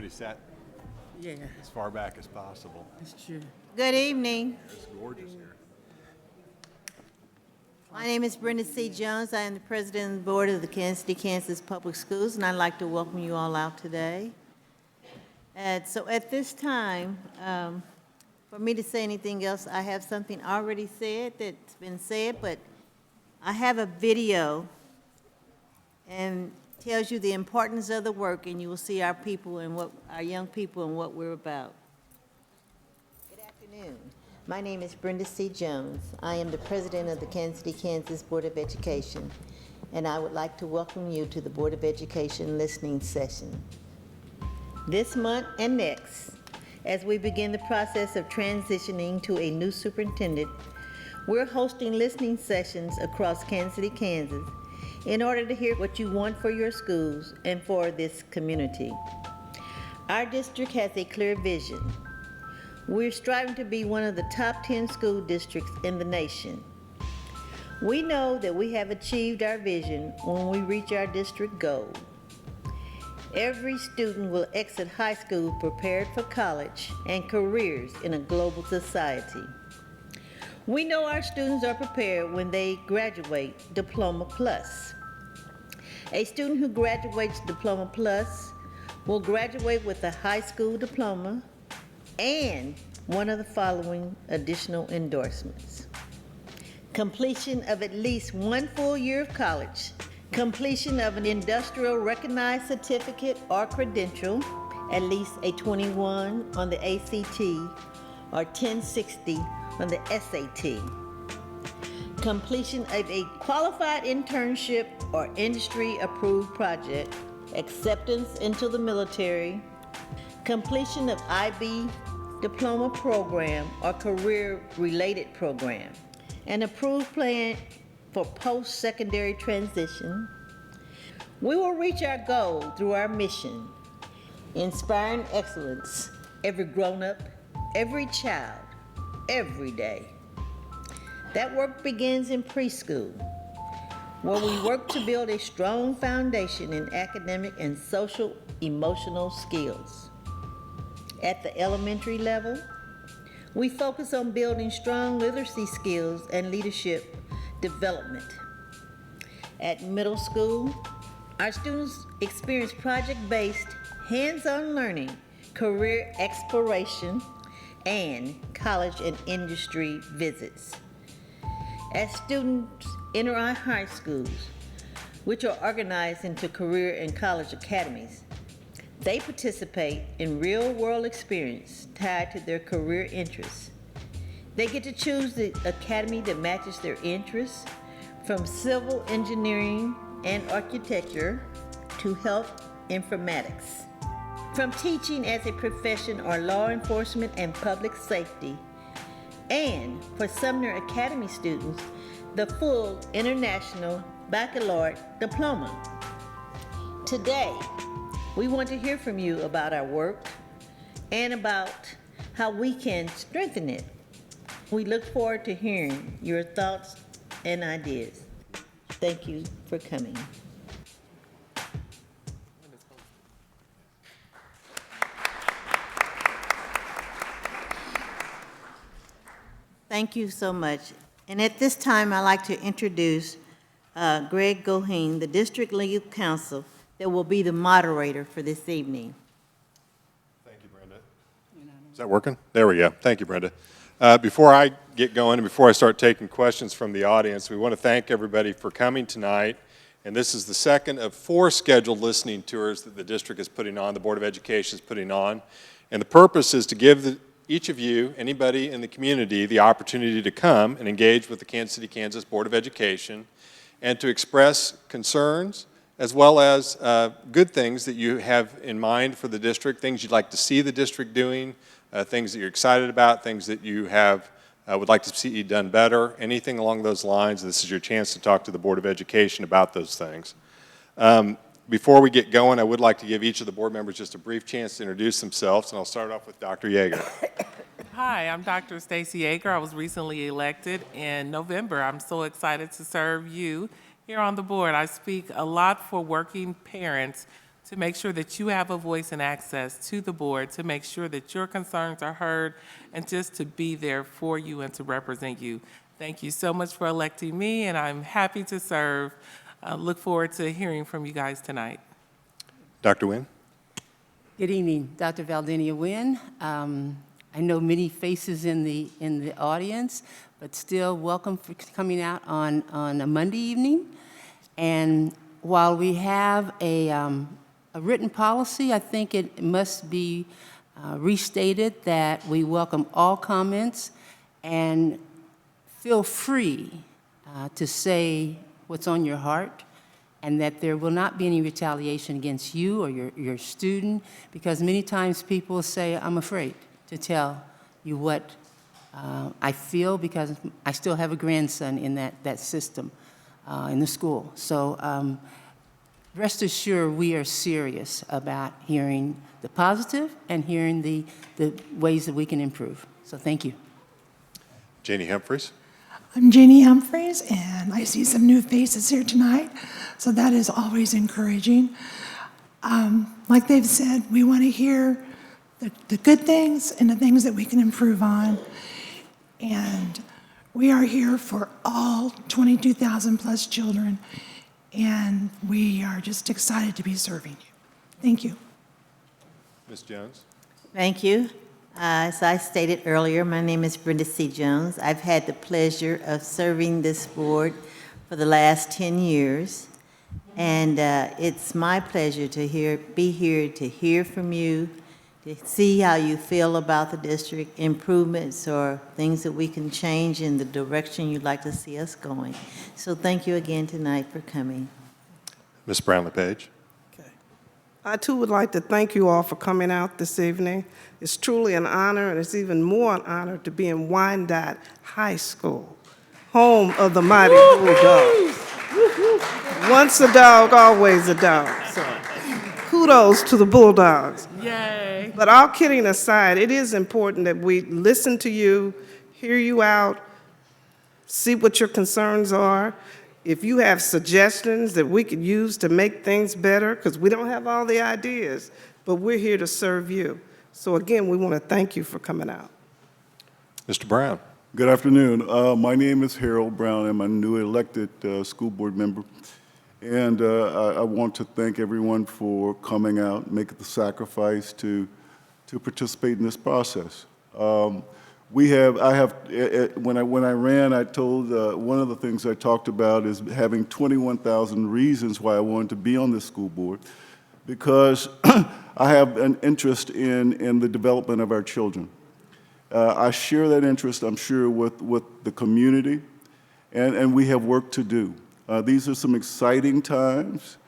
Everybody sat Yeah, as far back as possible. that's true. Good evening. It's gorgeous here. My name is Brenda C Jones. I am the president of the board of the Kansas City, Kansas Public Schools, and I'd like to welcome you all out today. And so at this time, for me to say anything else, I have something already said that's been said, but I have a video and tells you the importance of the work, and you will see our people and what our young people and what we're about. Good afternoon. My name is Brenda C Jones. I am the president of the Kansas City, Kansas Board of Education, and I would like to welcome you to the Board of Education listening session. This month and next, as we begin the process of transitioning to a new superintendent, we're hosting listening sessions across Kansas City, Kansas, in order to hear what you want for your schools and for this community. Our district has a clear vision. We're striving to be one of the top 10 school districts in the nation. We know that we have achieved our vision when we reach our district goal. Every student will exit high school prepared for college and careers in a global society. We know our students are prepared when they graduate Diploma Plus. A student who graduates Diploma Plus will graduate with a high school diploma and one of the following additional endorsements: completion of at least one full year of college, completion of an industrial recognized certificate or credential, at least a 21 on the ACT or 1060 on the SAT, completion of a qualified internship or industry-approved project, acceptance into the military, completion of IB diploma program or career-related program, an approved plan for post-secondary transition. We will reach our goal through our mission, inspiring excellence, every grown-up, every child, every day. That work begins in preschool, where we work to build a strong foundation in academic and social emotional skills. At the elementary level, we focus on building strong literacy skills and leadership development. At middle school, our students experience project-based, hands-on learning, career exploration, and college and industry visits. As students enter our high schools, which are organized into career and college academies, they participate in real-world experience tied to their career interests. They get to choose the academy that matches their interests, from civil engineering and architecture to health informatics. From teaching as a profession or law enforcement and public safety, and for Sumner Academy students, the full International Baccalaureate Diploma. Today, we want to hear from you about our work and about how we can strengthen it. We look forward to hearing your thoughts and ideas. Thank you for coming. Thank you so much. And at this time, I'd like to introduce Greg Goheen, the District Legal Counsel, that will be the moderator for this evening. Thank you, Brenda. Is that working? There we go. Thank you, Brenda. Before I get going and before I start taking questions from the audience, we want to thank everybody for coming tonight. And this is the second of 4 scheduled listening tours that the district is putting on, the Board of Education is putting on. And the purpose is to give each of you, anybody in the community, the opportunity to come and engage with the Kansas City, Kansas Board of Education and to express concerns as well as good things that you have in mind for the district, things you'd like to see the district doing, things that you're excited about, things that you have would like to see done better, anything along those lines. This is your chance to talk to the Board of Education about those things. Before we get going, I would like to give each of the board members just a brief chance to introduce themselves, and I'll start off with Dr. Yeager. Hi, I'm Dr. Stacy Yeager. I was recently elected in November. I'm so excited to serve you here on the board. I speak a lot for working parents to make sure that you have a voice and access to the board, to make sure that your concerns are heard, and just to be there for you and to represent you. Thank you so much for electing me, and I'm happy to serve. Look forward to hearing from you guys tonight. Dr. Nguyen? Good evening, Dr. Valdenia Nguyen. I know many faces in the audience, but still welcome for coming out on a Monday evening. And while we have a written policy, I think it must be restated that we welcome all comments and feel free to say what's on your heart, and that there will not be any retaliation against you or your student, because many times people say, I'm afraid to tell you what I feel, because I still have a grandson in that system in the school. So rest assured, we are serious about hearing the positive and hearing the ways that we can improve. So thank you. Janie Humphreys? I'm Janie Humphreys, and I see some new faces here tonight, so that is always encouraging. Like they've said, we want to hear the good things and the things that we can improve on. And we are here for all 22,000 plus children, and we are just excited to be serving you. Thank you. Ms. Jones? Thank you. As I stated earlier, my name is Brenda C. Jones. I've had the pleasure of serving this board for the last 10 years, and it's my pleasure to be here to hear from you, to see how you feel about the district, improvements or things that we can change in the direction you'd like to see us going. So thank you again tonight for coming. Ms. Brown-LePage? I too would like to thank you all for coming out this evening. It's truly an honor, and it's even more an honor to be in Wyandotte High School, home of the mighty Bulldogs. Once a dog, always a dog. So kudos to the Bulldogs. Yay. But all kidding aside, it is important that we listen to you, hear you out, see what your concerns are. If you have suggestions that we could use to make things better, because we don't have all the ideas, but we're here to serve you. So again, we want to thank you for coming out. Mr. Brown? Good afternoon. My name is Harold Brown. I'm a new elected school board member. And I want to thank everyone for coming out, making the sacrifice to participate in this process. When I ran, I told, one of the things I talked about is having 21,000 reasons why I wanted to be on this school board, because I have an interest in the development of our children. I share that interest, I'm sure, with the community, and we have work to do. These are some exciting times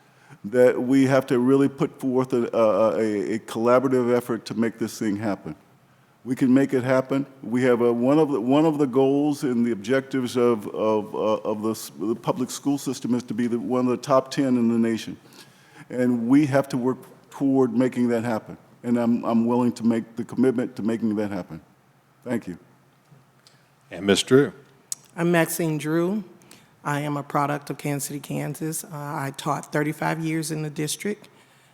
that we have to really put forth a collaborative effort to make this thing happen. We can make it happen. We have one of the goals and the objectives of the public school system is to be one of the top 10 in the nation, and we have to work toward making that happen. And I'm willing to make the commitment to making that happen. Thank you. And Ms. Drew? I'm Maxine Drew. I am a product of Kansas City, Kansas. I taught 35 years in the district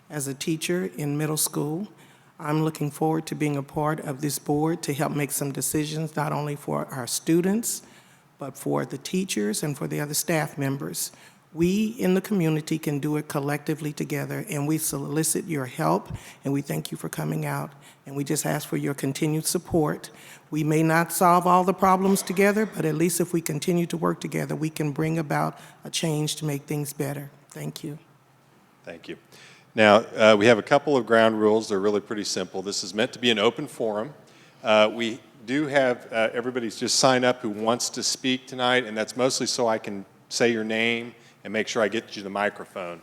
as a teacher in middle school. I'm looking forward to being a part of this board to help make some decisions, not only for our students, but for the teachers and for the other staff members. We in the community can do it collectively together, and we solicit your help, and we thank you for coming out, and we just ask for your continued support. We may not solve all the problems together, but at least if we continue to work together, we can bring about a change to make things better. Thank you. Thank you. Now, we have a couple of ground rules. They're really pretty simple. This is meant to be an open forum. We do have everybody's just sign up who wants to speak tonight, and that's mostly so I can say your name and make sure I get you the microphone.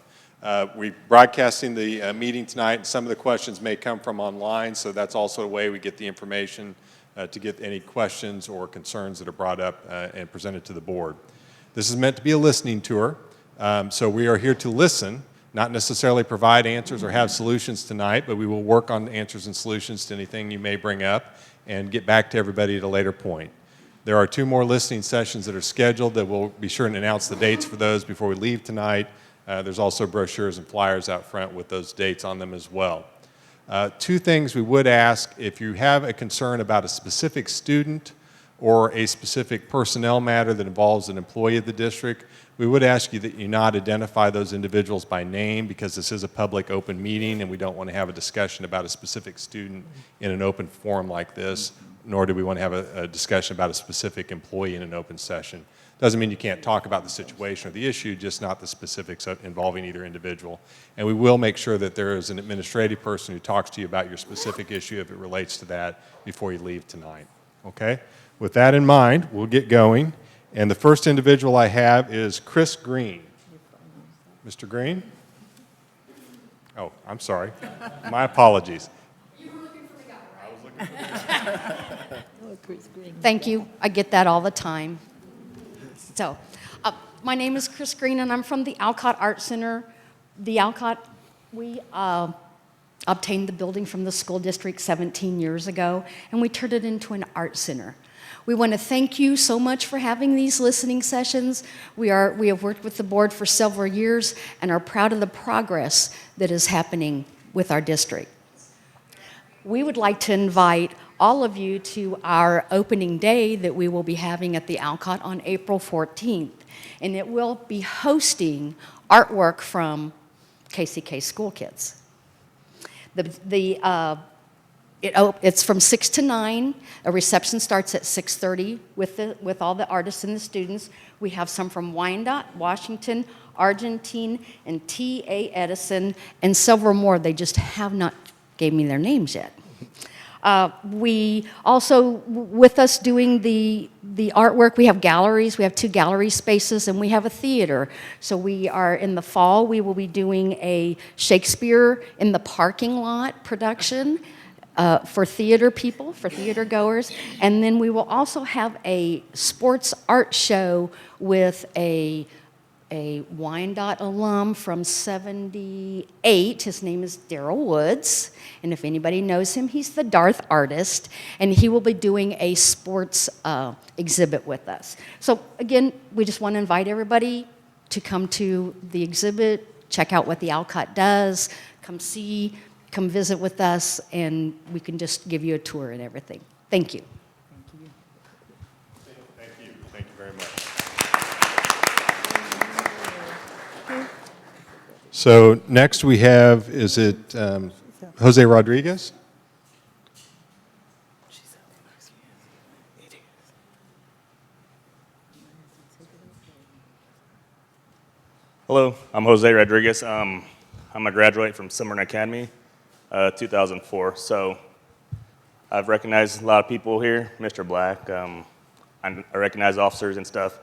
We're broadcasting the meeting tonight, and some of the questions may come from online, so that's also a way we get the information to get any questions or concerns that are brought up and presented to the board. This is meant to be a listening tour, so we are here to listen, not necessarily provide answers or have solutions tonight, but we will work on answers and solutions to anything you may bring up and get back to everybody at a later point. There are 2 more listening sessions that are scheduled that we'll be sure to announce the dates for those before we leave tonight. There's also brochures and flyers out front with those dates on them as well. Two things we would ask: if you have a concern about a specific student or a specific personnel matter that involves an employee of the district, we would ask you that you not identify those individuals by name, because this is a public open meeting and we don't want to have a discussion about a specific student in an open forum like this, nor do we want to have a discussion about a specific employee in an open session. Doesn't mean you can't talk about the situation or the issue, just not the specifics involving either individual. And we will make sure that there is an administrative person who talks to you about your specific issue if it relates to that before you leave tonight. Okay? With that in mind, we'll get going. And the first individual I have is Chris Green. Mr. Green? Oh, I'm sorry. My apologies. You were looking for the guy, right? I was looking for the guy. Thank you. I get that all the time. So, my name is Chris Green, and I'm from the Alcott Art Center. The Alcott, we obtained the building from the school district 17 years ago, and we turned it into an art center. We want to thank you so much for having these listening sessions. We have worked with the board for several years and are proud of the progress that is happening with our district. We would like to invite all of you to our opening day that we will be having at the Alcott on April 14th. And it will be hosting artwork from KCK school kids. It's from 6 to 9. A reception starts at 6:30 with all the artists and the students. We have some from Wyandotte, Washington, Argentine, and Ta Edison, and several more. They just have not gave me their names yet. We also, with us doing the artwork, we have galleries. We have 2 gallery spaces, and we have a theater. So we are, in the fall, we will be doing a Shakespeare in the parking lot production for theater people, for theater goers. And then we will also have a sports art show with a Wyandotte alum from 78. His name is Daryl Woods. And if anybody knows him, he's the Darth artist. And he will be doing a sports exhibit with us. So again, we just want to invite everybody to come to the exhibit, check out what the Alcott does, come visit with us, and we can just give you a tour and everything. Thank you. Thank you. Thank you very much. So next we have, is it Jose Rodriguez? Hello, I'm Jose Rodriguez. I'm a graduate from Summer Academy, 2004. So I've recognized a lot of people here, Mr. Black. I recognize officers and stuff.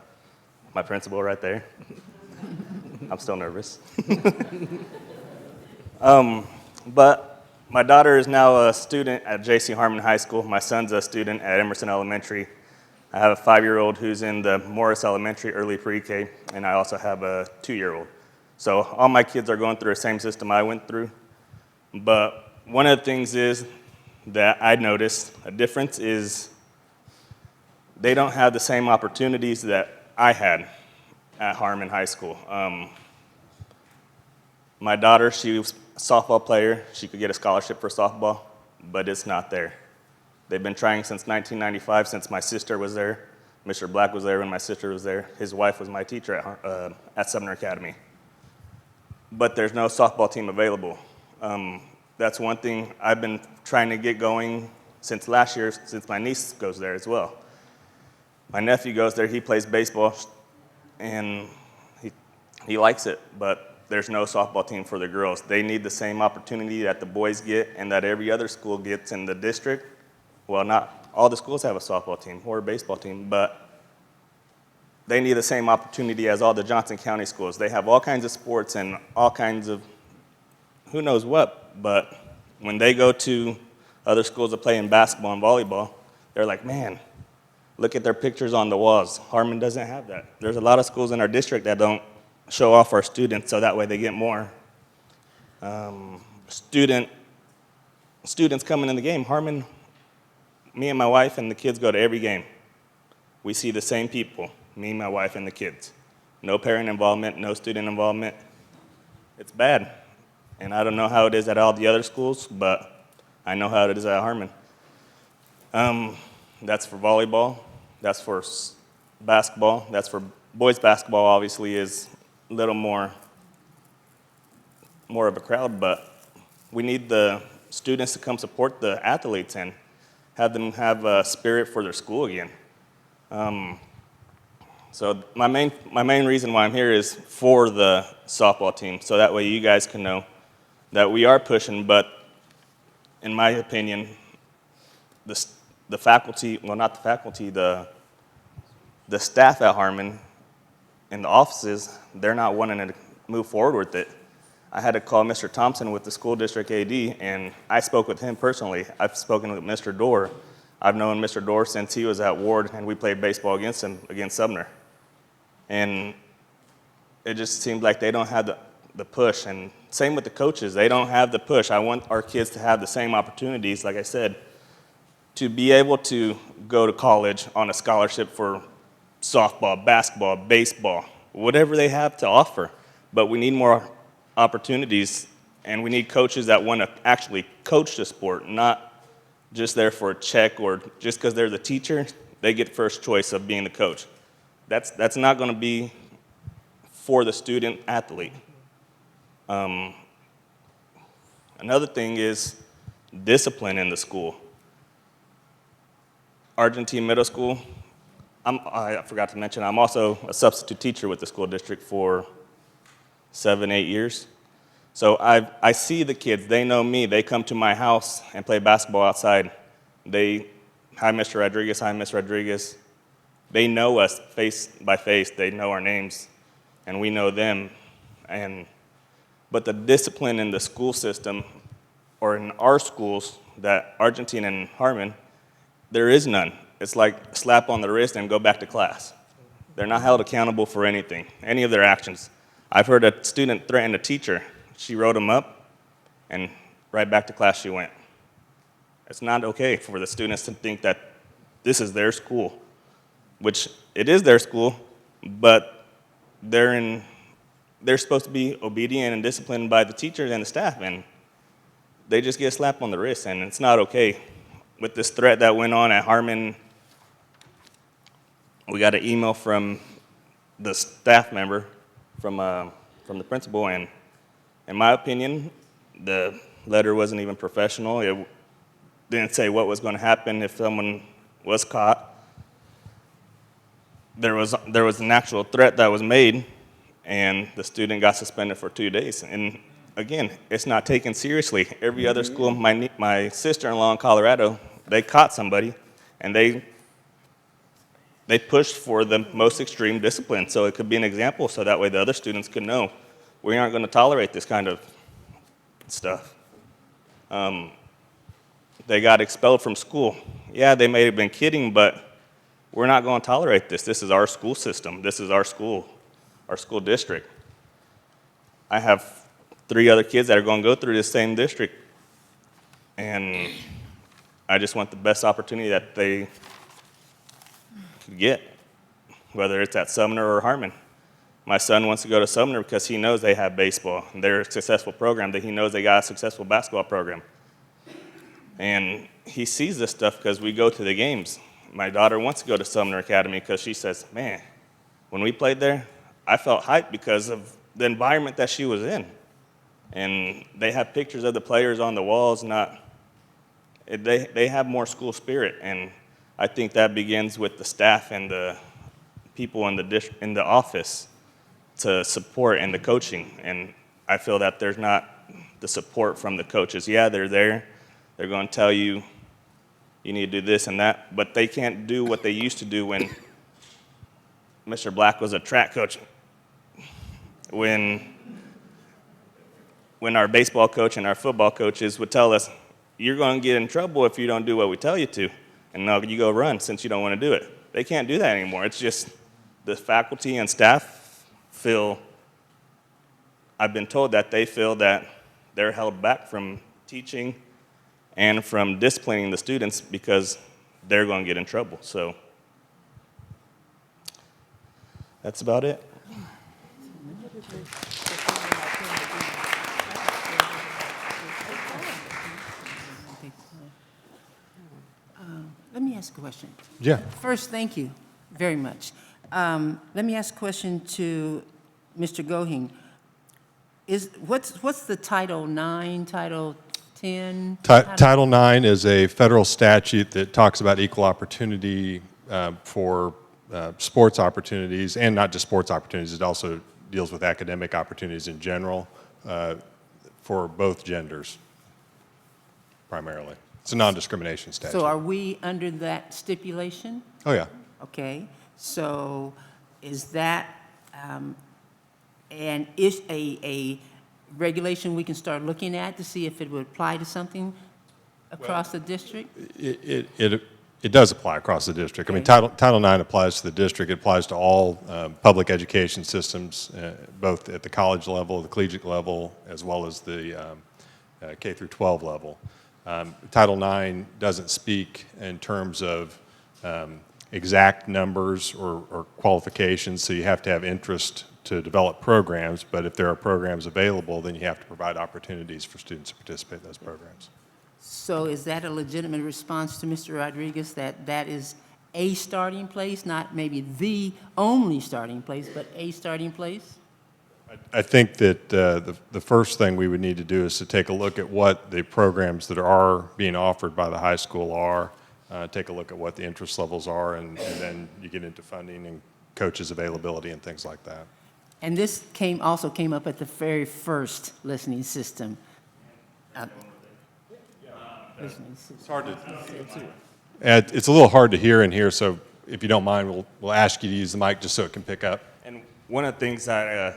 My principal right there. I'm still nervous. But my daughter is now a student at J.C. Harmon High School. My son's a student at Emerson Elementary. I have a 5-year-old who's in the Morris Elementary early pre-K, and I also have a 2-year-old. So all my kids are going through the same system I went through. But one of the things is that I noticed a difference is they don't have the same opportunities that I had at Harmon High School. My daughter, she was a softball player. She could get a scholarship for softball, but it's not there. They've been trying since 1995, since my sister was there. Mr. Black was there when my sister was there. His wife was my teacher at Sumner Academy. But there's no softball team available. That's one thing I've been trying to get going since last year, since my niece goes there as well. My nephew goes there, he plays baseball, and he likes it, but there's no softball team for the girls. They need the same opportunity that the boys get and that every other school gets in the district. Well, not all the schools have a softball team or a baseball team, but they need the same opportunity as all the Johnson County schools. They have all kinds of sports and all kinds of who knows what, but when they go to other schools to play in basketball and volleyball, they're like, man, look at their pictures on the walls. Harmon doesn't have that. There's a lot of schools in our district that don't show off our students, so that way they get more students coming in the game. Harmon, me and my wife and the kids go to every game. We see the same people, me, my wife, and the kids. No parent involvement, no student involvement. It's bad. And I don't know how it is at all the other schools, but I know how it is at Harmon. That's for volleyball. That's for basketball. That's for boys basketball, obviously, is a little more of a crowd, but we need the students to come support the athletes and have them have a spirit for their school again. So my main reason why I'm here is for the softball team, so that way you guys can know that we are pushing, but in my opinion, the faculty, well, not the faculty, the staff at Harmon in the offices, they're not wanting to move forward with it. I had to call Mr. Thompson with the school district AD, and I spoke with him personally. I've spoken with Mr. Dorr. I've known Mr. Dorr since he was at Ward, and we played baseball against him, against Sumner. And it just seemed like they don't have the push, and same with the coaches. They don't have the push. I want our kids to have the same opportunities, like I said, to be able to go to college on a scholarship for softball, basketball, baseball, whatever they have to offer. But we need more opportunities, and we need coaches that want to actually coach the sport, not just there for a check or just because they're the teacher, they get first choice of being the coach. That's not going to be for the student athlete. Another thing is discipline in the school. Argentine Middle School, I forgot to mention, I'm also a substitute teacher with the school district for 7-8 years. So I see the kids, they know me, they come to my house and play basketball outside. Hi Mr. Rodriguez, hi Miss Rodriguez. They know us face by face, they know our names, and we know them. But the discipline in the school system, or in our schools, that Argentine and Harmon, there is none. It's like slap on the wrist and go back to class. They're not held accountable for anything, any of their actions. I've heard a student threaten a teacher. She wrote him up, and right back to class she went. It's not okay for the students to think that this is their school, which it is their school, but they're supposed to be obedient and disciplined by the teachers and the staff, and they just get slapped on the wrist, and it's not okay. With this threat that went on at Harmon, we got an email from the staff member, from the principal, and in my opinion, the letter wasn't even professional. It didn't say what was going to happen if someone was caught. There was an actual threat that was made, and the student got suspended for 2 days. And again, it's not taken seriously. Every other school, my sister-in-law in Colorado, they caught somebody, and they pushed for the most extreme discipline, so it could be an example, so that way the other students could know we aren't going to tolerate this kind of stuff. They got expelled from school. Yeah, they may have been kidding, but we're not going to tolerate this. This is our school system. This is our school district. I have 3 other kids that are going to go through this same district, and I just want the best opportunity that they could get, whether it's at Sumner or Harmon. My son wants to go to Sumner because he knows they have baseball, and they're a successful program, that he knows they got a successful basketball program. And he sees this stuff because we go to the games. My daughter wants to go to Sumner Academy because she says, man, when we played there, I felt hyped because of the environment that she was in. And they have pictures of the players on the walls, they have more school spirit, and I think that begins with the staff and the people in the office to support and the coaching. And I feel that there's not the support from the coaches. Yeah, they're there. They're going to tell you, you need to do this and that, but they can't do what they used to do when Mr. Black was a track coach. When our baseball coach and our football coaches would tell us, you're going to get in trouble if you don't do what we tell you to, and now you go run since you don't want to do it. They can't do that anymore. It's just the faculty and staff I've been told that they feel that they're held back from teaching and from disciplining the students because they're going to get in trouble. So that's about it. ask a question? Yeah. First, thank you very much. Let me ask a question to Mr. Goheen. What's the Title IX, Title 10? Title IX is a federal statute that talks about equal opportunity for sports opportunities, and not just sports opportunities. It also deals with academic opportunities in general for both genders, primarily. It's a non-discrimination statute. So are we under that stipulation? Oh, yeah. Okay, so is that and is a regulation we can start looking at to see if it would apply to something across the district? It does apply across the district. I mean, Title IX applies to the district. It applies to all public education systems, both at the college level, the collegiate level, as well as the K through 12 level. Title IX doesn't speak in terms of exact numbers or qualifications, so you have to have interest to develop programs, but if there are programs available, then you have to provide opportunities for students to participate in those programs. So is that a legitimate response to Mr. Rodriguez, that that is a starting place, not maybe the only starting place, but a starting place? I think that the first thing we would need to do is to take a look at what the programs that are being offered by the high school are, take a look at what the interest levels are, and then you get into funding and coaches availability and things like that. And this also came up at the very first listening system. It's hard to. It's a little hard to hear in here, so if you don't mind, we'll ask you to use the mic just so it can pick up. And one of the things that,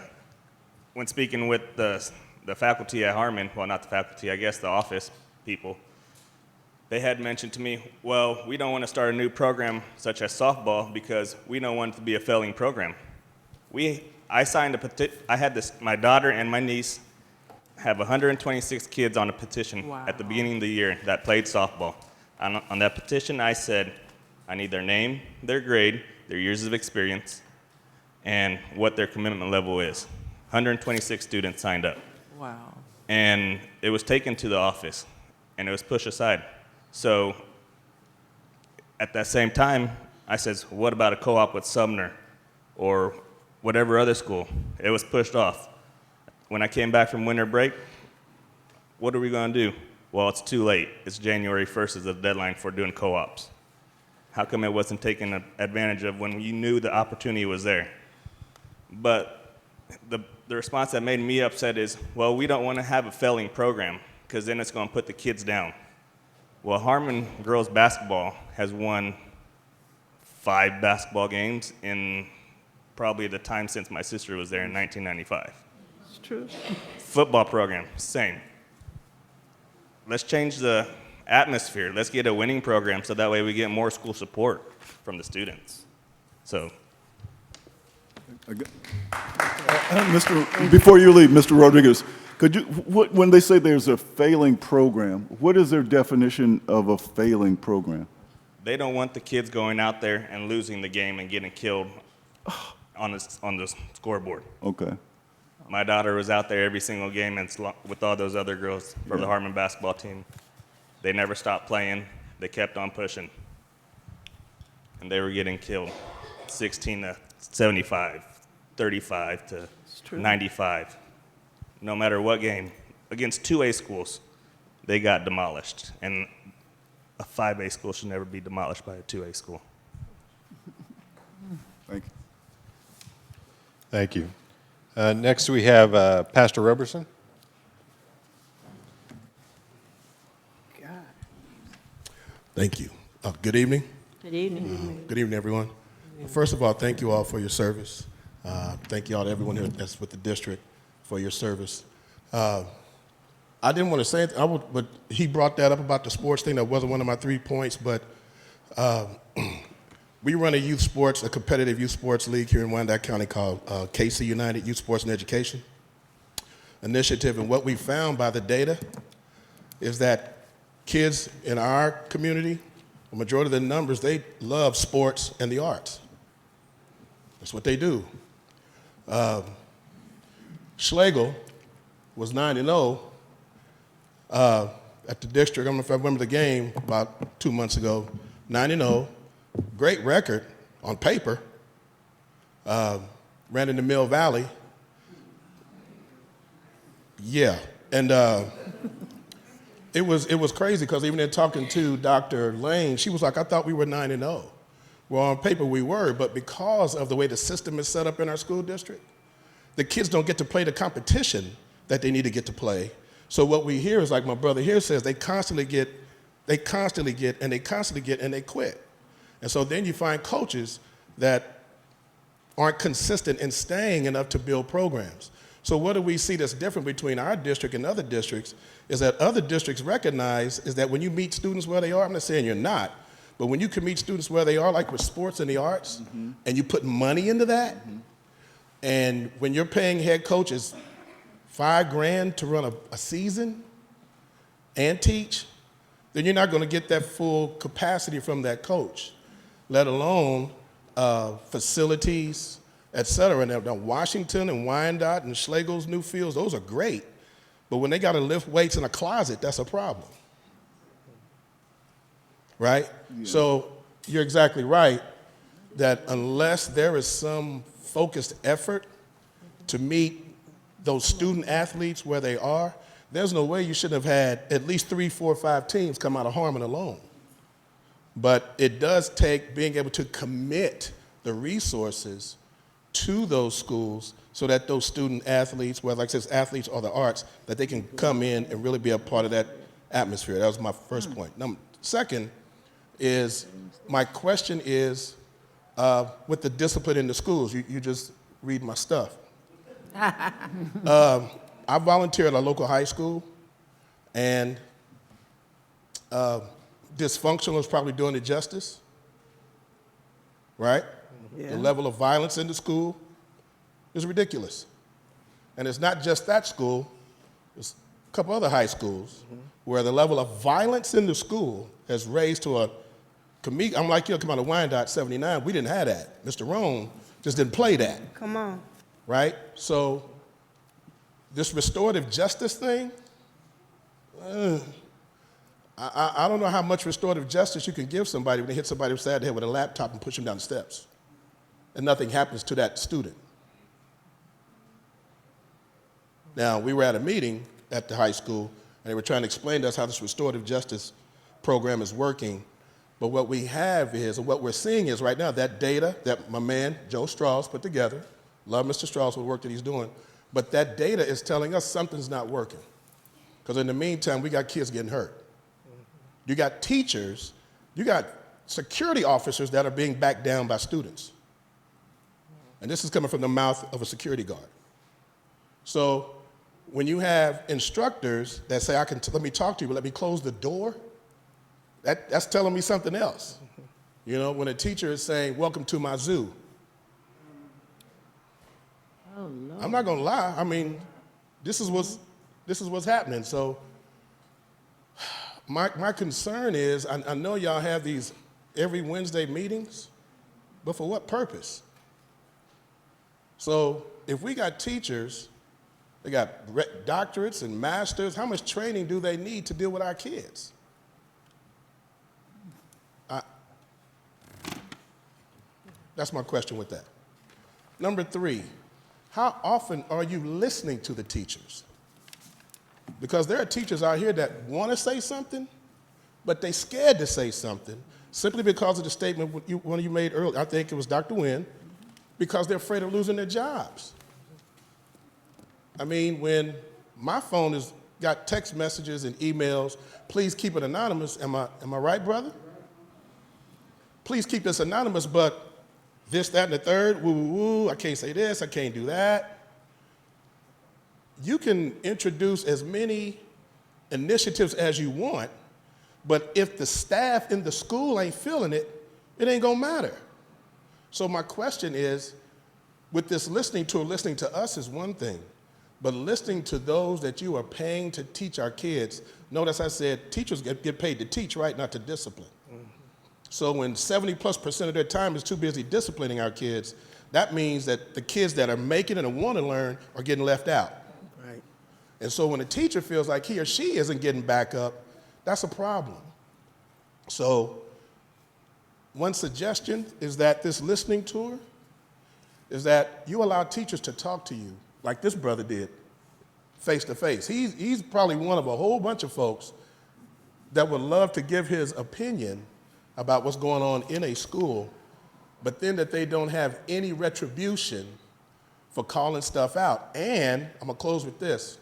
when speaking with the faculty at Harmon, well, not the faculty, I guess the office people, they had mentioned to me, well, we don't want to start a new program such as softball because we don't want it to be a failing program. I signed a petition. I had my daughter and my niece have 126 kids on a petition at the beginning of the year that played softball. On that petition, I said, I need their name, their grade, their years of experience, and what their commitment level is. 126 students signed up. Wow. And it was taken to the office, and it was pushed aside. So at that same time, I said, what about a co-op with Sumner or whatever other school? It was pushed off. When I came back from winter break, what are we going to do? Well, it's too late. It's January 1st is the deadline for doing co-ops. How come it wasn't taken advantage of when you knew the opportunity was there? But the response that made me upset is, well, we don't want to have a failing program because then it's going to put the kids down. Well, Harmon girls basketball has won 5 basketball games in probably the time since my sister was there in 1995. It's true. Football program, same. Let's change the atmosphere. Let's get a winning program so that way we get more school support from the students. So. Before you leave, Mr. Rodriguez, could you, when they say there's a failing program, what is their definition of a failing program? They don't want the kids going out there and losing the game and getting killed on the scoreboard. Okay. My daughter was out there every single game and with all those other girls from the Harmon basketball team. They never stopped playing. They kept on pushing. And they were getting killed 16 to 75, 35 to 95. No matter what game. Against 2A schools, they got demolished. And a 5A school should never be demolished by a 2A school. Thank you. Thank you. Next, we have Pastor Roberson. Thank you. Good evening. Good evening. Good evening, everyone. Well, first of all, thank you all for your service. Thank you all to everyone here that's with the district for your service. I didn't want to say it, but he brought that up about the sports thing. That wasn't one of my 3 points, but we run a competitive youth sports league here in Wyandotte County called KC United Youth Sports and Education Initiative. And what we found by the data is that kids in our community, the majority of the numbers, they love sports and the arts. That's what they do. Schlegel was 9-0 at the district. I don't know if I remember the game about 2 months ago. 9-0, great record on paper. Ran in the Mill Valley. Yeah, and it was crazy because even in talking to Dr. Lane, she was like, I thought we were 9-0. Well, on paper we were, but because of the way the system is set up in our school district, the kids don't get to play the competition that they need to get to play. So what we hear is, like my brother here says, they constantly get, and they quit. And so then you find coaches that aren't consistent in staying enough to build programs. So what do we see that's different between our district and other districts is that other districts recognize is that when you meet students where they are, I'm not saying you're not, but when you can meet students where they are, like with sports and the arts, and you put money into that, and when you're paying head coaches $5,000 to run a season and teach, then you're not going to get that full capacity from that coach, let alone facilities, et cetera. Now, Washington and Wyandotte and Schlegel's new fields, those are great. But when they got to lift weights in a closet, that's a problem. Right? Yeah. So you're exactly right that unless there is some focused effort to meet those student athletes where they are, there's no way you should have had at least 3, 4, 5 teams come out of Harmon alone. But it does take being able to commit the resources to those schools so that those student athletes, whether like I said, athletes or the arts, that they can come in and really be a part of that atmosphere. That was my first point. Now, second is, my question is, with the discipline in the schools, you just read my stuff. I volunteer at a local high school, and dysfunctional is probably doing it justice, right? Yeah. The level of violence in the school is ridiculous. And it's not just that school, there's a couple other high schools where the level of violence in the school has raised to I'm like you, come out of Wyandotte, 79, we didn't have that. Mr. Rohn just didn't play that. Come on. Right? So this restorative justice thing, I don't know how much restorative justice you can give somebody when they hit somebody upside the head with a laptop and push them down the steps, and nothing happens to that student. Now, we were at a meeting at the high school, and they were trying to explain to us how this restorative justice program is working. But what we have is, and what we're seeing is right now, that data that my man, Joe Strauss, put together, love Mr. Strauss for the work that he's doing, but that data is telling us something's not working. Because in the meantime, we got kids getting hurt. You got teachers, you got security officers that are being backed down by students. And this is coming from the mouth of a security guard. So when you have instructors that say, let me talk to you, but let me close the door, that's telling me something else. You know, when a teacher is saying, welcome to my zoo. Oh, Lord. I'm not gonna lie, I mean, this is what's happening. So my concern is, I know y'all have these every Wednesday meetings, but for what purpose? So if we got teachers, they got doctorates and masters, how much training do they need to deal with our kids? That's my question with that. Number 3, how often are you listening to the teachers? Because there are teachers out here that want to say something, but they're scared to say something simply because of the statement one of you made earlier, I think it was Dr. Nguyen, because they're afraid of losing their jobs. I mean, when my phone has got text messages and emails, please keep it anonymous, am I right, brother? Please keep this anonymous, but this, that, and the third, woo, woo, woo, I can't say this, I can't do that. You can introduce as many initiatives as you want, but if the staff in the school ain't feeling it, it ain't gonna matter. So my question is, with this listening to us is one thing, but listening to those that you are paying to teach our kids, notice I said teachers get paid to teach, right, not to discipline. So when 70+% of their time is too busy disciplining our kids, that means that the kids that are making it and want to learn are getting left out. Right. And so when a teacher feels like he or she isn't getting back up, that's a problem. So one suggestion is that this listening tour is that you allow teachers to talk to you like this brother did, face to face. He's probably one of a whole bunch of folks that would love to give his opinion about what's going on in a school, but then that they don't have any retribution for calling stuff out. And I'm gonna close with this.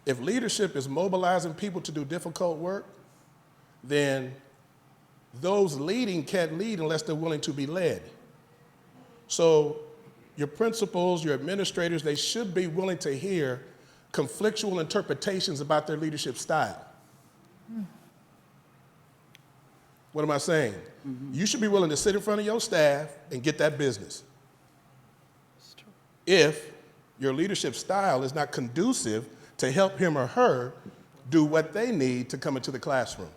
If leadership is mobilizing people to do difficult work, then those leading can't lead unless they're willing to be led. So your principals, your administrators, they should be willing to hear conflictual interpretations about their leadership style. What am I saying? You should be willing to sit in front of your staff and get that business. If your leadership style is not conducive to help him or her do what they need to come into the classroom.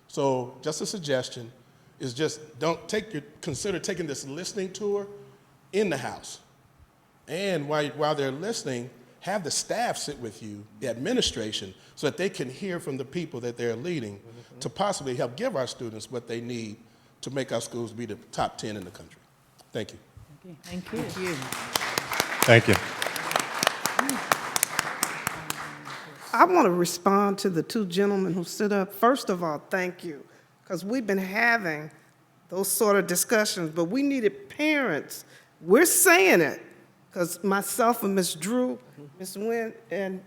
So just a suggestion is just consider taking this listening tour in the house. And while they're listening, have the staff sit with you, the administration, so that they can hear from the people that they're leading to possibly help give our students what they need to make our schools be the top 10 in the country. Thank you. Thank you. Thank you. I want to respond to the two gentlemen who stood up. First of all, thank you, because we've been having those sort of discussions, but we needed parents. We're saying it, because myself and Ms. Drew, Ms. Nguyen, and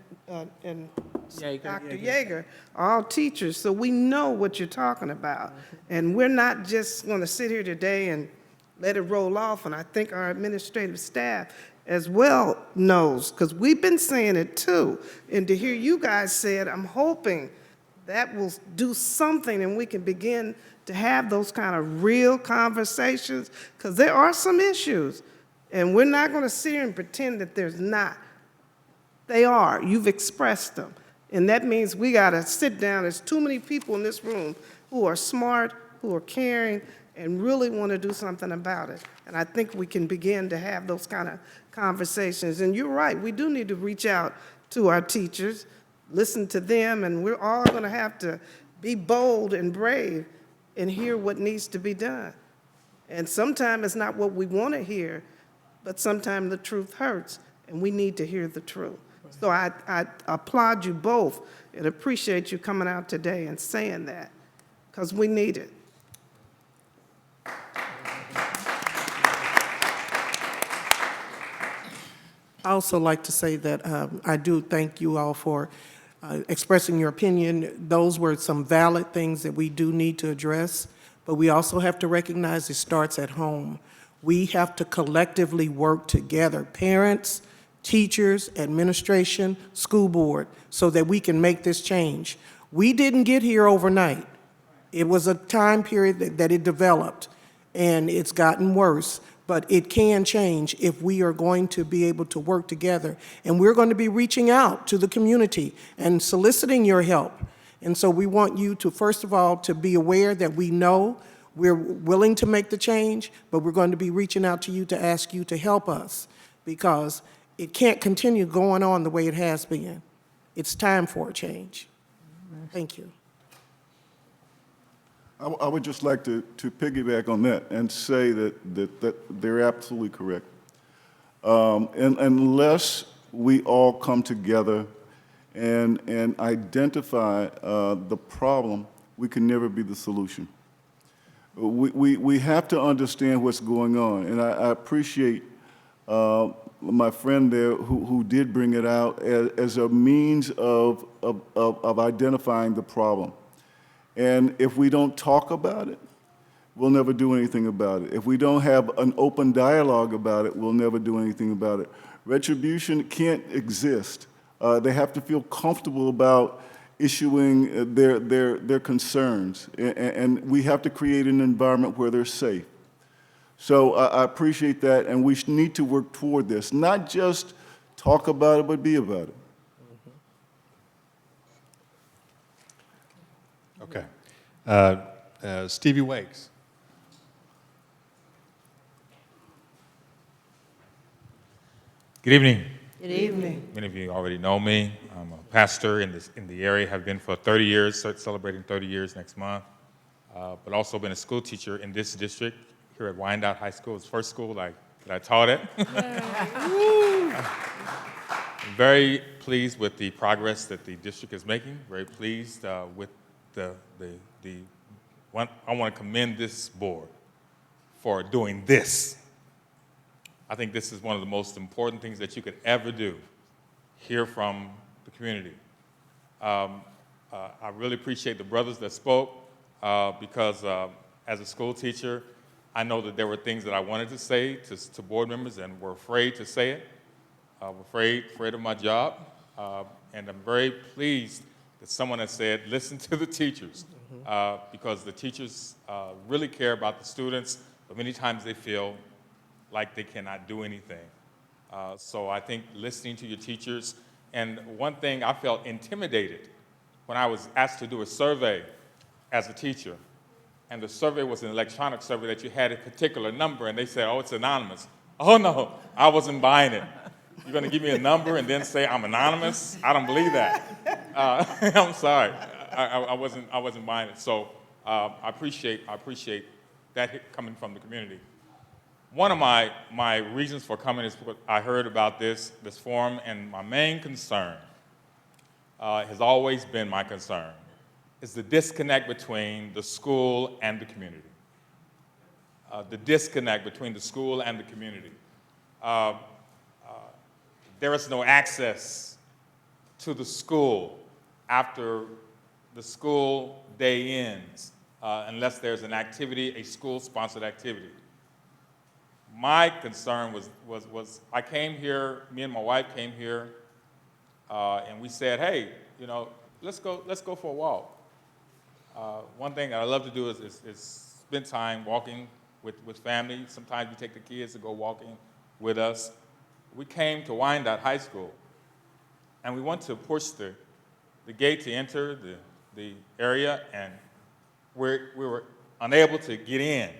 Dr. Yeager are all teachers, so we know what you're talking about. And we're not just going to sit here today and let it roll off, and I think our administrative staff as well knows, because we've been saying it too. And to hear you guys say it, I'm hoping that will do something and we can begin to have those kind of real conversations, because there are some issues. And we're not going to sit here and pretend that there's not. They are. You've expressed them. And that means we got to sit down. There's too many people in this room who are smart, who are caring, and really want to do something about it. And I think we can begin to have those kind of conversations. And you're right, we do need to reach out to our teachers, listen to them, and we're all going to have to be bold and brave and hear what needs to be done. And sometimes it's not what we want to hear, but sometimes the truth hurts, and we need to hear the truth. So I applaud you both and appreciate you coming out today and saying that, because we need it. I also like to say that I do thank you all for expressing your opinion. Those were some valid things that we do need to address, but we also have to recognize it starts at home. We have to collectively work together, parents, teachers, administration, school board, so that we can make this change. We didn't get here overnight. It was a time period that it developed, and it's gotten worse. But it can change if we are going to be able to work together. And we're going to be reaching out to the community and soliciting your help. And so we want you to, first of all, to be aware that we know we're willing to make the change, but we're going to be reaching out to you to ask you to help us, because it can't continue going on the way it has been. It's time for a change. Thank you. I would just like to piggyback on that and say that they're absolutely correct. And unless we all come together and identify the problem, we can never be the solution. We have to understand what's going on, and I appreciate my friend there who did bring it out as a means of identifying the problem. And if we don't talk about it, we'll never do anything about it. If we don't have an open dialogue about it, we'll never do anything about it. Retribution can't exist. They have to feel comfortable about issuing their concerns, and we have to create an environment where they're safe. So I appreciate that, and we need to work toward this, not just talk about it, but be about it. Okay. Stevie Wakes. Good evening. Good evening. Many of you already know me. I'm a pastor in the area, have been for 30 years, celebrating 30 years next month. but also been a school teacher in this district here at Wyandotte High School. It's the first school that I taught at. I'm very pleased with the progress that the district is making. Very pleased with I want to commend this board for doing this. I think this is one of the most important things that you could ever do, hear from the community. I really appreciate the brothers that spoke because as a school teacher, I know that there were things that I wanted to say to board members and were afraid to say it. Afraid of my job, and I'm very pleased that someone has said, listen to the teachers, because the teachers really care about the students, but many times they feel like they cannot do anything. So I think listening to your teachers, and one thing, I felt intimidated when I was asked to do a survey as a teacher, and the survey was an electronic survey that you had a particular number, and they said, oh, it's anonymous. Oh no, I wasn't buying it. You're going to give me a number and then say I'm anonymous? I don't believe that. I'm sorry. I wasn't buying it. So I appreciate that coming from the community. One of my reasons for coming is what I heard about this forum, and my main concern has always been my concern, is the disconnect between the school and the community. The disconnect between the school and the community. There is no access to the school after the school day ends, unless there's an activity, a school-sponsored activity. My concern was I came here, me and my wife came here, and we said, hey, let's go for a walk. One thing that I love to do is spend time walking with family. Sometimes we take the kids to go walking with us. We came to Wyandotte High School, and we went to push the gate to enter the area, and we were unable to get in.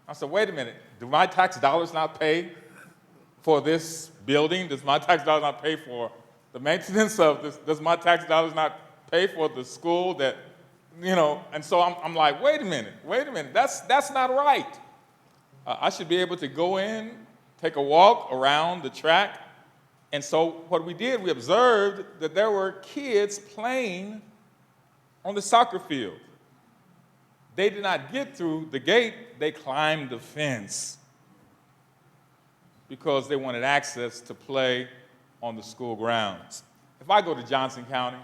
I said, wait a minute, do my tax dollars not pay for this building? Does my tax dollars not pay for the maintenance of this? Does my tax dollars not pay for the school that, And so I'm like, wait a minute, that's not right. I should be able to go in, take a walk around the track. And so what we did, we observed that there were kids playing on the soccer field. They did not get through the gate, they climbed the fence because they wanted access to play on the school grounds. If I go to Johnson County,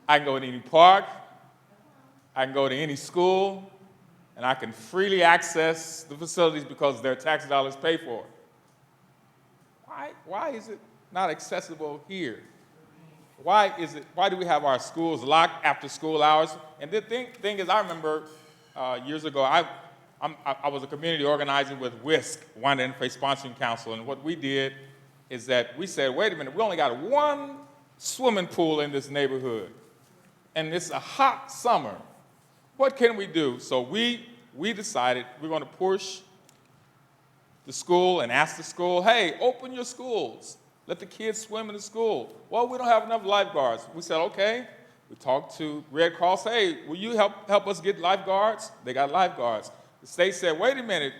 I can go to any park, I can go to any school, and I can freely access the facilities because their tax dollars pay for it. Why is it not accessible here? Why do we have our schools locked after school hours? And the thing is, I remember years ago, I was a community organizer with WISC, Wyandotte Interfaith Sponsoring Council, and what we did is that we said, wait a minute, we only got one swimming pool in this neighborhood, and it's a hot summer. What can we do? So we decided we're going to push the school and ask the school, hey, open your schools. Let the kids swim in the school. Well, we don't have enough lifeguards. We said, okay. We talked to Red Cross, hey, will you help us get lifeguards? They got lifeguards. The state said, wait a minute,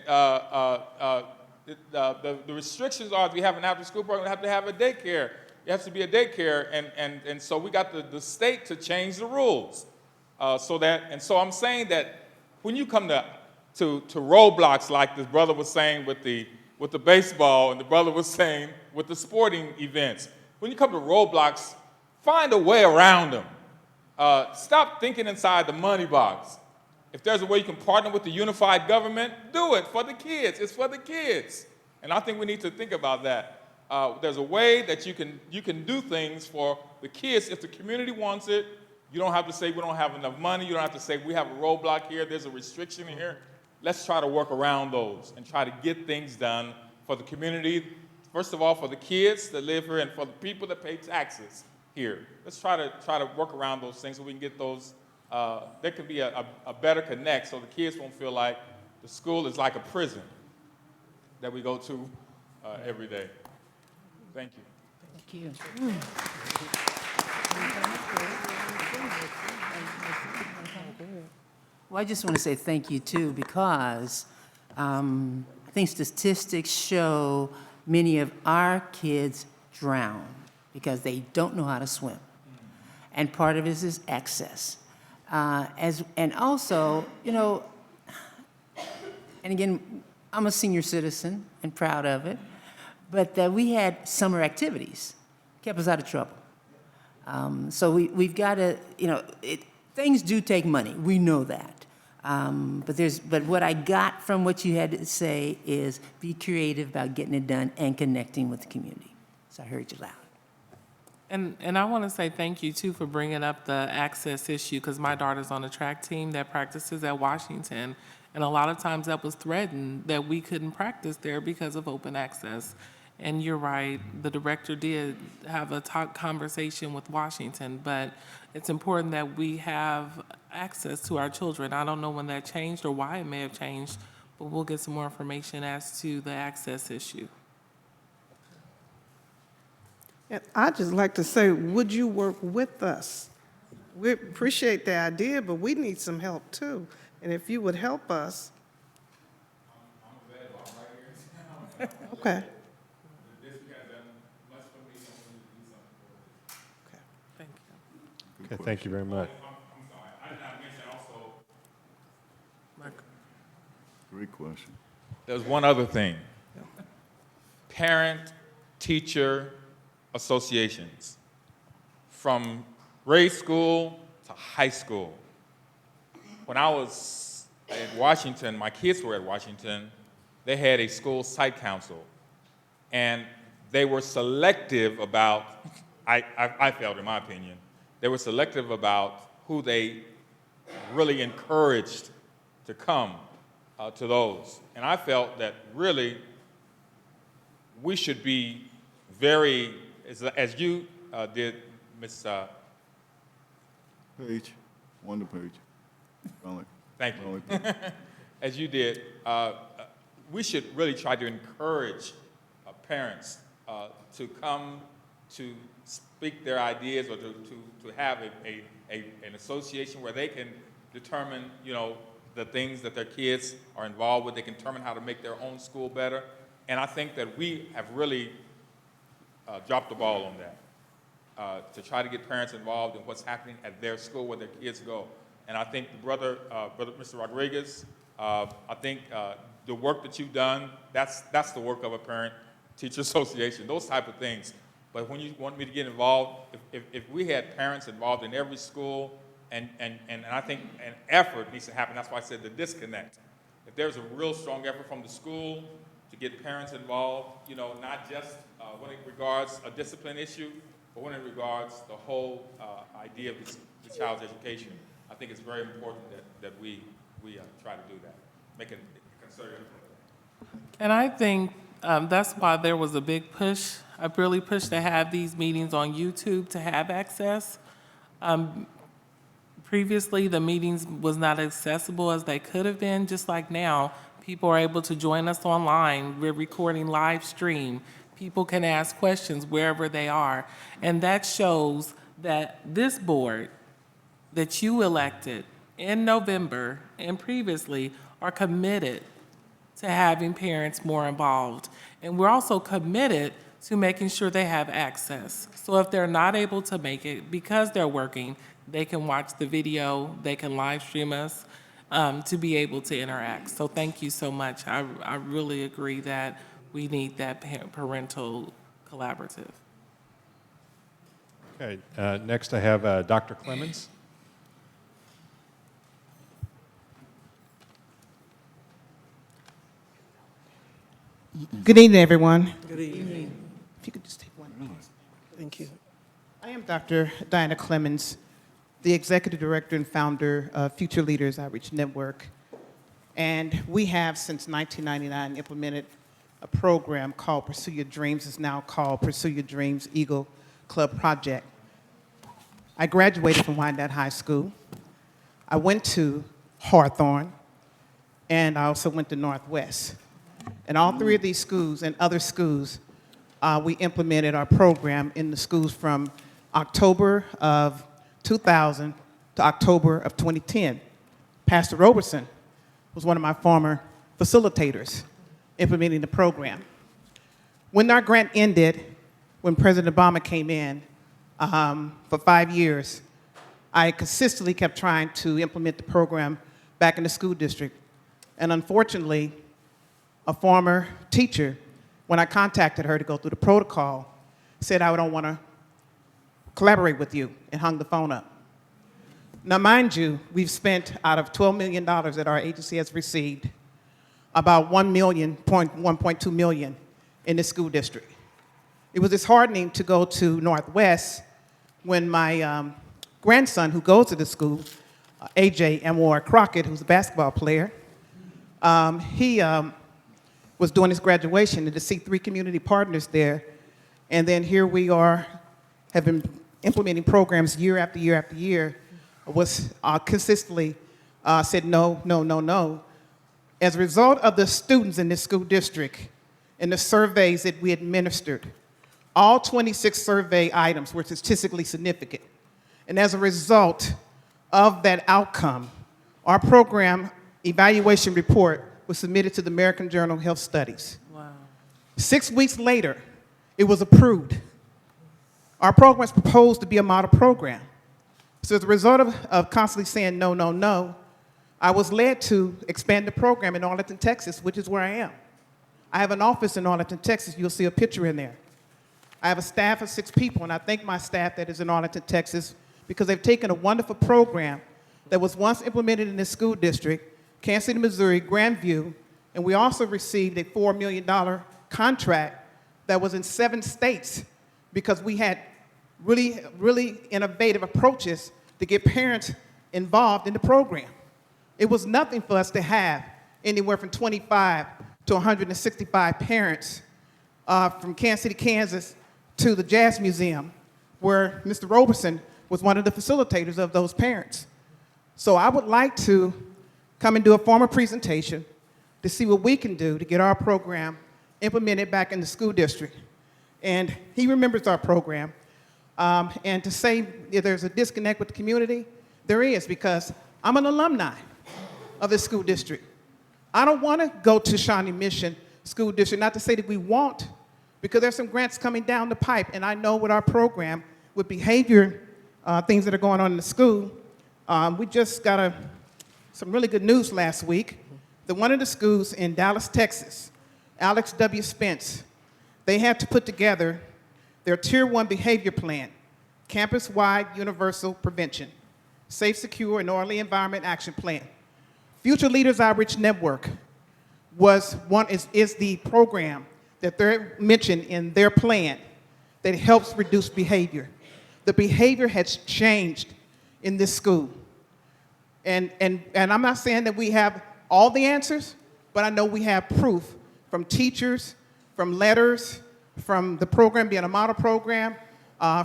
the restrictions are if you have an after-school program, you have to have a daycare. It has to be a daycare, and so we got the state to change the rules. So I'm saying that when you come to roadblocks like this brother was saying with the baseball, and the brother was saying with the sporting events, when you come to roadblocks, find a way around them. Stop thinking inside the money box. If there's a way you can partner with the unified government, do it for the kids. It's for the kids. And I think we need to think about that. There's a way that you can do things for the kids. If the community wants it, you don't have to say we don't have enough money. You don't have to say we have a roadblock here, there's a restriction here. Let's try to work around those and try to get things done for the community. First of all, for the kids that live here and for the people that pay taxes here. Let's try to work around those things so we can get those. There can be a better connect so the kids won't feel like the school is like a prison that we go to every day. Thank you. Thank you. Well, I just want to say thank you too, because I think statistics show many of our kids drown because they don't know how to swim. And part of it is access. And also, you know, and again, I'm a senior citizen and proud of it, but we had summer activities, kept us out of trouble. So we've got to, you know, things do take money, we know that. But what I got from what you had to say is be creative about getting it done and connecting with the community. So I heard you loud. And I want to say thank you, too, for bringing up the access issue, because my daughter's on a track team that practices at Washington, and a lot of times that was threatened that we couldn't practice there because of open access. And you're right, the director did have a conversation with Washington, but it's important that we have access to our children. I don't know when that changed or why it may have changed, but we'll get some more information as to the access issue. And I'd just like to say, would you work with us? We appreciate the idea, but we need some help too. And if you would help us. Okay. Thank you. Okay, thank you very much. I'm sorry, I did not mention also, Great question. there's one other thing. Parent-teacher associations, from grade school to high school. When I was at Washington, my kids were at Washington, they had a school site council, and they were selective about, I felt, in my opinion, they were selective about who they really encouraged to come to those. And I felt that really we should be very, as you did, Ms. Page, one to page. Finally. Thank you. Finally. As you did, we should really try to encourage parents to come to speak their ideas or to have an association where they can determine, you know, the things that their kids are involved with. They can determine how to make their own school better. And I think that we have really dropped the ball on that, to try to get parents involved in what's happening at their school where their kids go. And I think brother Mr. Rodriguez, I think the work that you've done, that's the work of a parent-teacher association, those type of things. But when you want me to get involved, if we had parents involved in every school, and I think an effort needs to happen, that's why I said the disconnect. If there's a real strong effort from the school to get parents involved, you know, not just when it regards a discipline issue, but when it regards the whole idea of the child's education, I think it's very important that we try to do that, make a concerted effort. And I think that's why there was a big push, a really push to have these meetings on YouTube to have access. Previously, the meetings was not accessible as they could have been, just like now. People are able to join us online. We're recording live stream. People can ask questions wherever they are. And that shows that this board that you elected in November and previously are committed to having parents more involved. And we're also committed to making sure they have access. So if they're not able to make it because they're working, they can watch the video, they can live stream us to be able to interact. So thank you so much. I really agree that we need that parental collaborative. Okay, next I have Dr. Clemens. Good evening, everyone. Good evening. If you could just take one. Thank you. I am Dr. Diana Clemens, the Executive Director and founder of Future Leaders Outreach Network. And we have, since 1999, implemented a program called Pursue Your Dreams. It's now called Pursue Your Dreams Eagle Club Project. I graduated from Wyandotte High School. I went to Hawthorne, and I also went to Northwest. And all three of these schools and other schools, we implemented our program in the schools from October of 2000 to October of 2010. Pastor Roberson was one of my former facilitators implementing the program. When our grant ended, when President Obama came in for 5 years, I consistently kept trying to implement the program back in the school district. And unfortunately, a former teacher, when I contacted her to go through the protocol, said, I don't want to collaborate with you, and hung the phone up. Now, mind you, we've spent out of $12 million that our agency has received, about $1.2 million in the school district. It was disheartening to go to Northwest when my grandson, who goes to the school, AJ Amor Crockett, who's a basketball player, he was doing his graduation, and to see 3 community partners there, and then here we are, have been implementing programs year after year after year, was consistently said no, no, no, no. As a result of the students in this school district and the surveys that we administered, all 26 survey items were statistically significant. And as a result of that outcome, our program evaluation report was submitted to the American Journal of Health Studies. Wow. 6 weeks later, it was approved. Our program is proposed to be a model program. So as a result of constantly saying no, no, no, I was led to expand the program in Arlington, Texas, which is where I am. I have an office in Arlington, Texas. You'll see a picture in there. I have a staff of 6 people, and I thank my staff that is in Arlington, Texas, because they've taken a wonderful program that was once implemented in this school district, Kansas City, Missouri, Grandview, and we also received a $4 million contract that was in 7 states because we had really, really innovative approaches to get parents involved in the program. It was nothing for us to have anywhere from 25 to 165 parents from Kansas City, Kansas to the Jazz Museum, where Mr. Roberson was one of the facilitators of those parents. So I would like to come and do a formal presentation to see what we can do to get our program implemented back in the school district. And he remembers our program. And to say if there's a disconnect with the community, there is, because I'm an alumni of this school district. I don't want to go to Shawnee Mission School District, not to say that we won't, because there's some grants coming down the pipe, and I know with our program, with behavior things that are going on in the school, we just got some really good news last week that one of the schools in Dallas, Texas, Alex W. Spence, they had to put together their Tier 1 behavior plan, campus-wide universal prevention, safe, secure, and orderly environment action plan. Future Leaders Outreach Network is the program that they're mentioned in their plan that helps reduce behavior. The behavior has changed in this school. And I'm not saying that we have all the answers, but I know we have proof from teachers, from letters, from the program being a model program,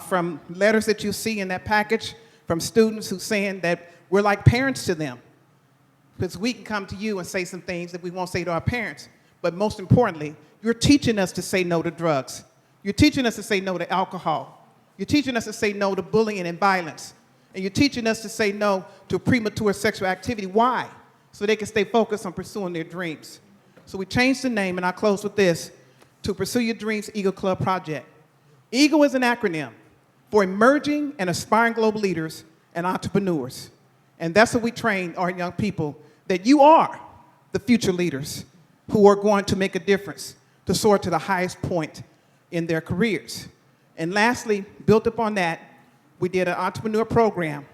from letters that you see in that package, from students who saying that we're like parents to them. Because we can come to you and say some things that we won't say to our parents. But most importantly, you're teaching us to say no to drugs. You're teaching us to say no to alcohol. You're teaching us to say no to bullying and violence. And you're teaching us to say no to premature sexual activity. Why? So they can stay focused on pursuing their dreams. So we changed the name, and I'll close with this, to Pursue Your Dreams Eagle Club Project. EAGLE is an acronym for Emerging and Aspiring Global Leaders and Entrepreneurs. And that's what we train our young people, that you are the future leaders who are going to make a difference to soar to the highest point in their careers. And lastly, built upon that, we did an entrepreneur program,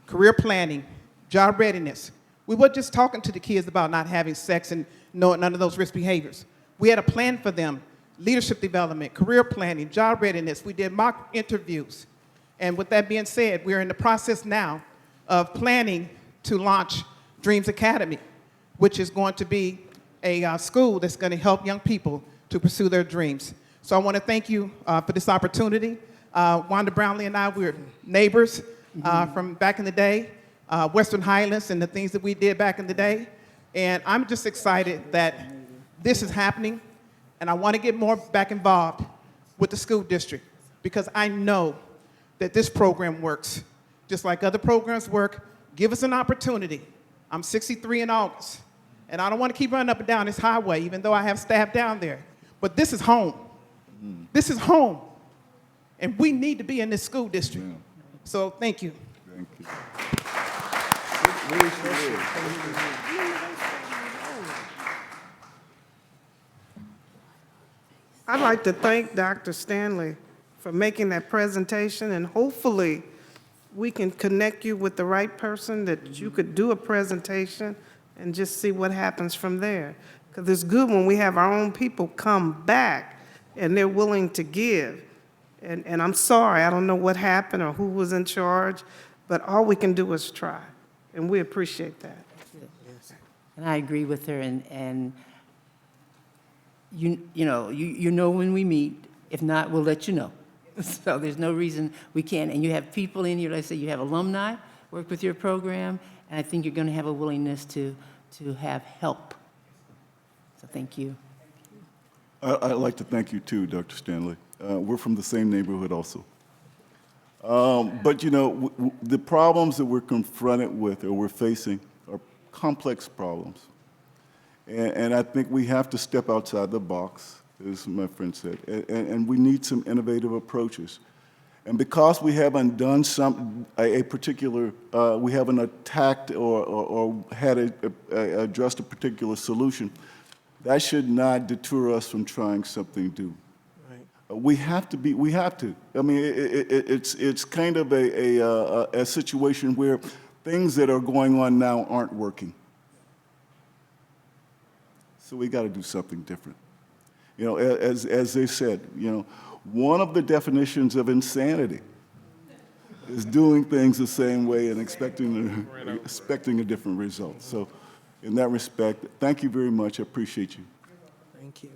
career planning, job readiness. We weren't just talking to the kids about not having sex and none of those risk behaviors. We had a plan for them, leadership development, career planning, job readiness. We did mock interviews. And with that being said, we're in the process now of planning to launch Dreams Academy, which is going to be a school that's going to help young people to pursue their dreams. So I want to thank you for this opportunity. Wanda Brownlee and I, we're neighbors from back in the day, Western Highlands and the things that we did back in the day. And I'm just excited that this is happening, and I want to get more back involved with the school district because I know that this program works. just like other programs work. Give us an opportunity. I'm 63 in August, and I don't want to keep running up and down this highway, even though I have staff down there. But this is home. This is home. And we need to be in this school district. Yeah. So thank you. Thank you. I'd like to thank Dr. Stanley for making that presentation, and hopefully we can connect you with the right person that you could do a presentation and just see what happens from there. Because it's good when we have our own people come back and they're willing to give. And I'm sorry, I don't know what happened or who was in charge, but all we can do is try, and we appreciate that. And I agree with her, and you know when we meet. If not, we'll let you know. So there's no reason we can't. And you have people in here, let's say you have alumni work with your program, and I think you're going to have a willingness to have help. So thank you. I'd like to thank you too, Dr. Stanley. We're from the same neighborhood also. But you know, the problems that we're confronted with or we're facing are complex problems. And I think we have to step outside the box, as my friend said, and we need some innovative approaches. And because we haven't done we haven't attacked or had addressed a particular solution, that should not deter us from trying something new. We have to. I mean, it's kind of a situation where things that are going on now aren't working. So we got to do something different. You know, as they said, you know, one of the definitions of insanity is doing things the same way and expecting a different result. So in that respect, thank you very much. I appreciate you. Thank you.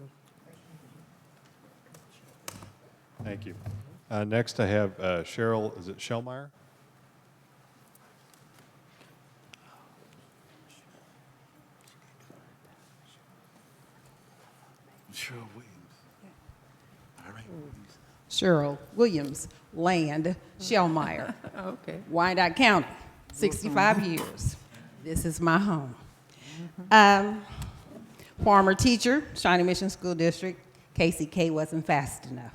Thank you. Next, I have Cheryl, is it Shellmeyer? Cheryl Williams. All right. Cheryl Williams, Land, Shellmeyer. Okay. Wyandotte County, 65 years. This is my home. Former teacher, Shawnee Mission School District. KCK wasn't fast enough.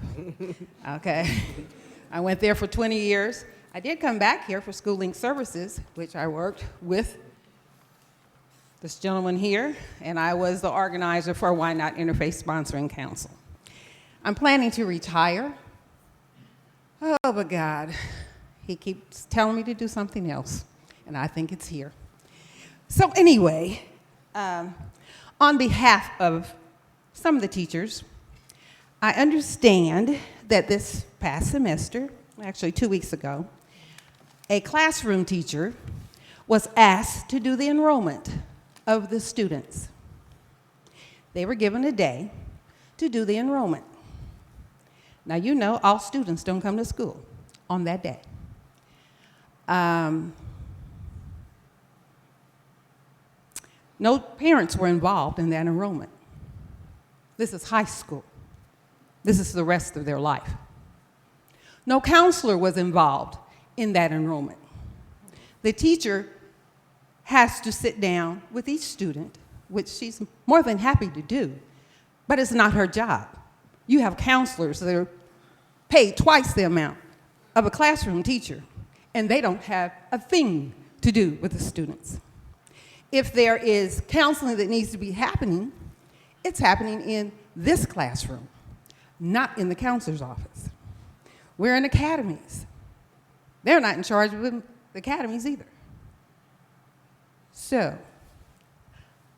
Okay. I went there for 20 years. I did come back here for School Link Services, which I worked with this gentleman here, and I was the organizer for Wyandotte Interfaith Sponsoring Council. I'm planning to retire. Oh, but God, he keeps telling me to do something else, and I think it's here. So anyway, on behalf of some of the teachers, I understand that this past semester, actually 2 weeks ago, a classroom teacher was asked to do the enrollment of the students. They were given a day to do the enrollment. Now, you know, all students don't come to school on that day. No parents were involved in that enrollment. This is high school. This is the rest of their life. No counselor was involved in that enrollment. The teacher has to sit down with each student, which she's more than happy to do, but it's not her job. You have counselors that are paid twice the amount of a classroom teacher, and they don't have a thing to do with the students. If there is counseling that needs to be happening, it's happening in this classroom, not in the counselor's office. We're in academies. They're not in charge of the academies either. So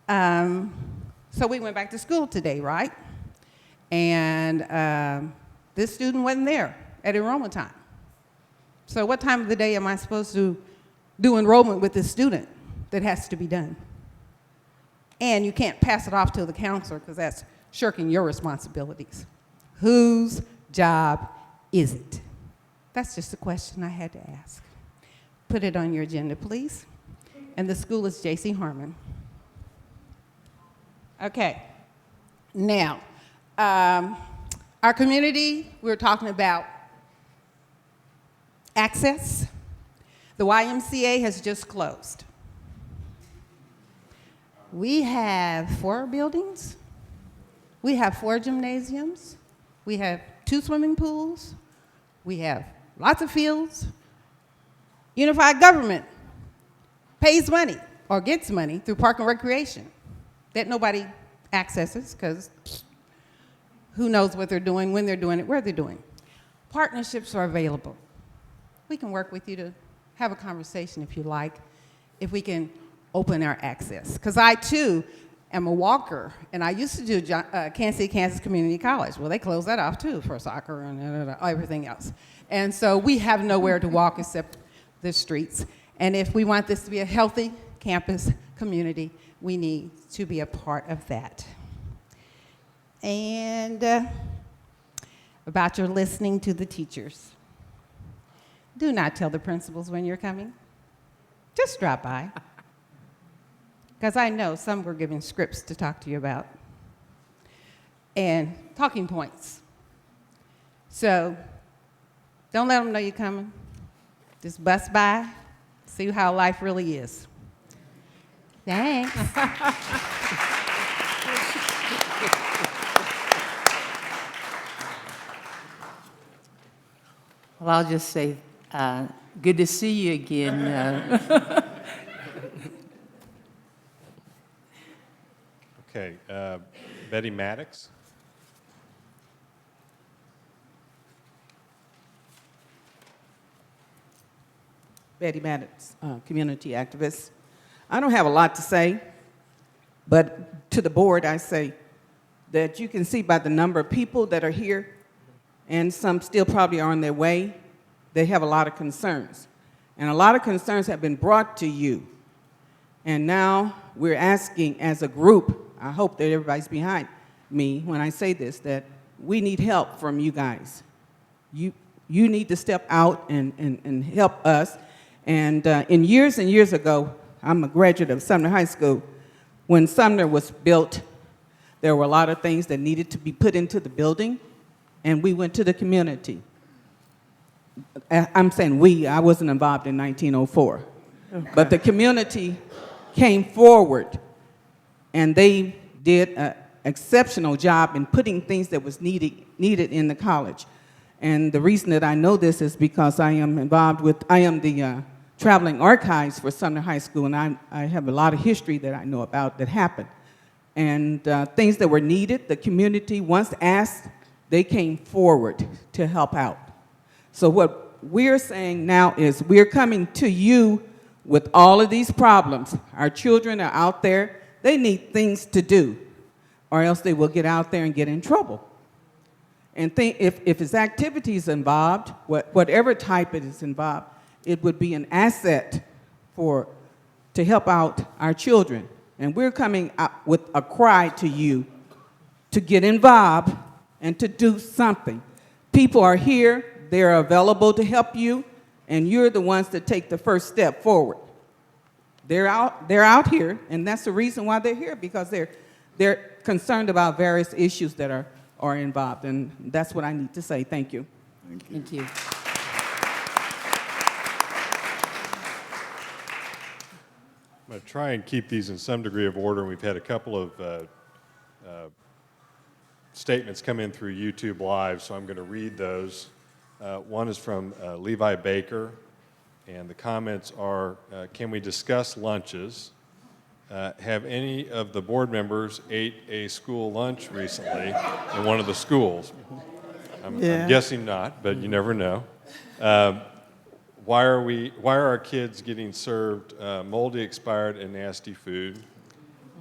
we went back to school today, right? And this student wasn't there at enrollment time. So what time of the day am I supposed to do enrollment with this student that has to be done? And you can't pass it off to the counselor because that's shirking your responsibilities. Whose job is it? That's just a question I had to ask. Put it on your agenda, please. And the school is J.C. Harmon. Okay. Now, our community, we're talking about access. The YMCA has just closed. We have 4 buildings. We have 4 gymnasiums. We have 2 swimming pools. We have lots of fields. Unified government pays money or gets money through Park and Recreation that nobody accesses because who knows what they're doing, when they're doing it, where they're doing. Partnerships are available. We can work with you to have a conversation if you like, if we can open our access. Because I, too, am a walker, and I used to do Kansas City, Kansas Community College. Well, they closed that off, too, for soccer and everything else. And so we have nowhere to walk except the streets. And if we want this to be a healthy campus community, we need to be a part of that. And about your listening to the teachers. Do not tell the principals when you're coming. Just drop by. Because I know some were given scripts to talk to you about. And talking points. So don't let them know you're coming. Just bust by, see how life really is. Thanks. Well, I'll just say, good to see you again. Okay, Betty Maddox. Betty Maddox, community activist. I don't have a lot to say, but to the board I say that you can see by the number of people that are here, and some still probably are on their way, they have a lot of concerns. And a lot of concerns have been brought to you. And now we're asking as a group, I hope that everybody's behind me when I say this, that we need help from you guys. You need to step out and help us. And in years and years ago, I'm a graduate of Sumner High School. When Sumner was built, there were a lot of things that needed to be put into the building, and we went to the community. I'm saying we, I wasn't involved in 1904. Okay. But the community came forward, and they did an exceptional job in putting things that was needed in the college. And the reason that I know this is because I am the traveling archives for Sumner High School, and I have a lot of history that I know about that happened. And things that were needed, the community, once asked, they came forward to help out. So what we're saying now is we're coming to you with all of these problems. Our children are out there. They need things to do, or else they will get out there and get in trouble. And if it's activities involved, whatever type it is involved, it would be an asset to help out our children. And we're coming out with a cry to you to get involved and to do something. People are here, they're available to help you, and you're the ones that take the first step forward. They're out here, and that's the reason why they're here, because they're concerned about various issues that are involved, and that's what I need to say. Thank you. Thank you. I'm going to try and keep these in some degree of order. We've had a couple of statements come in through YouTube Live, so I'm going to read those. One is from Levi Baker, and the comments are, can we discuss lunches? Have any of the board members ate a school lunch recently in one of the schools? I'm guessing not, but you never know. Why are our kids getting served moldy, expired, and nasty food?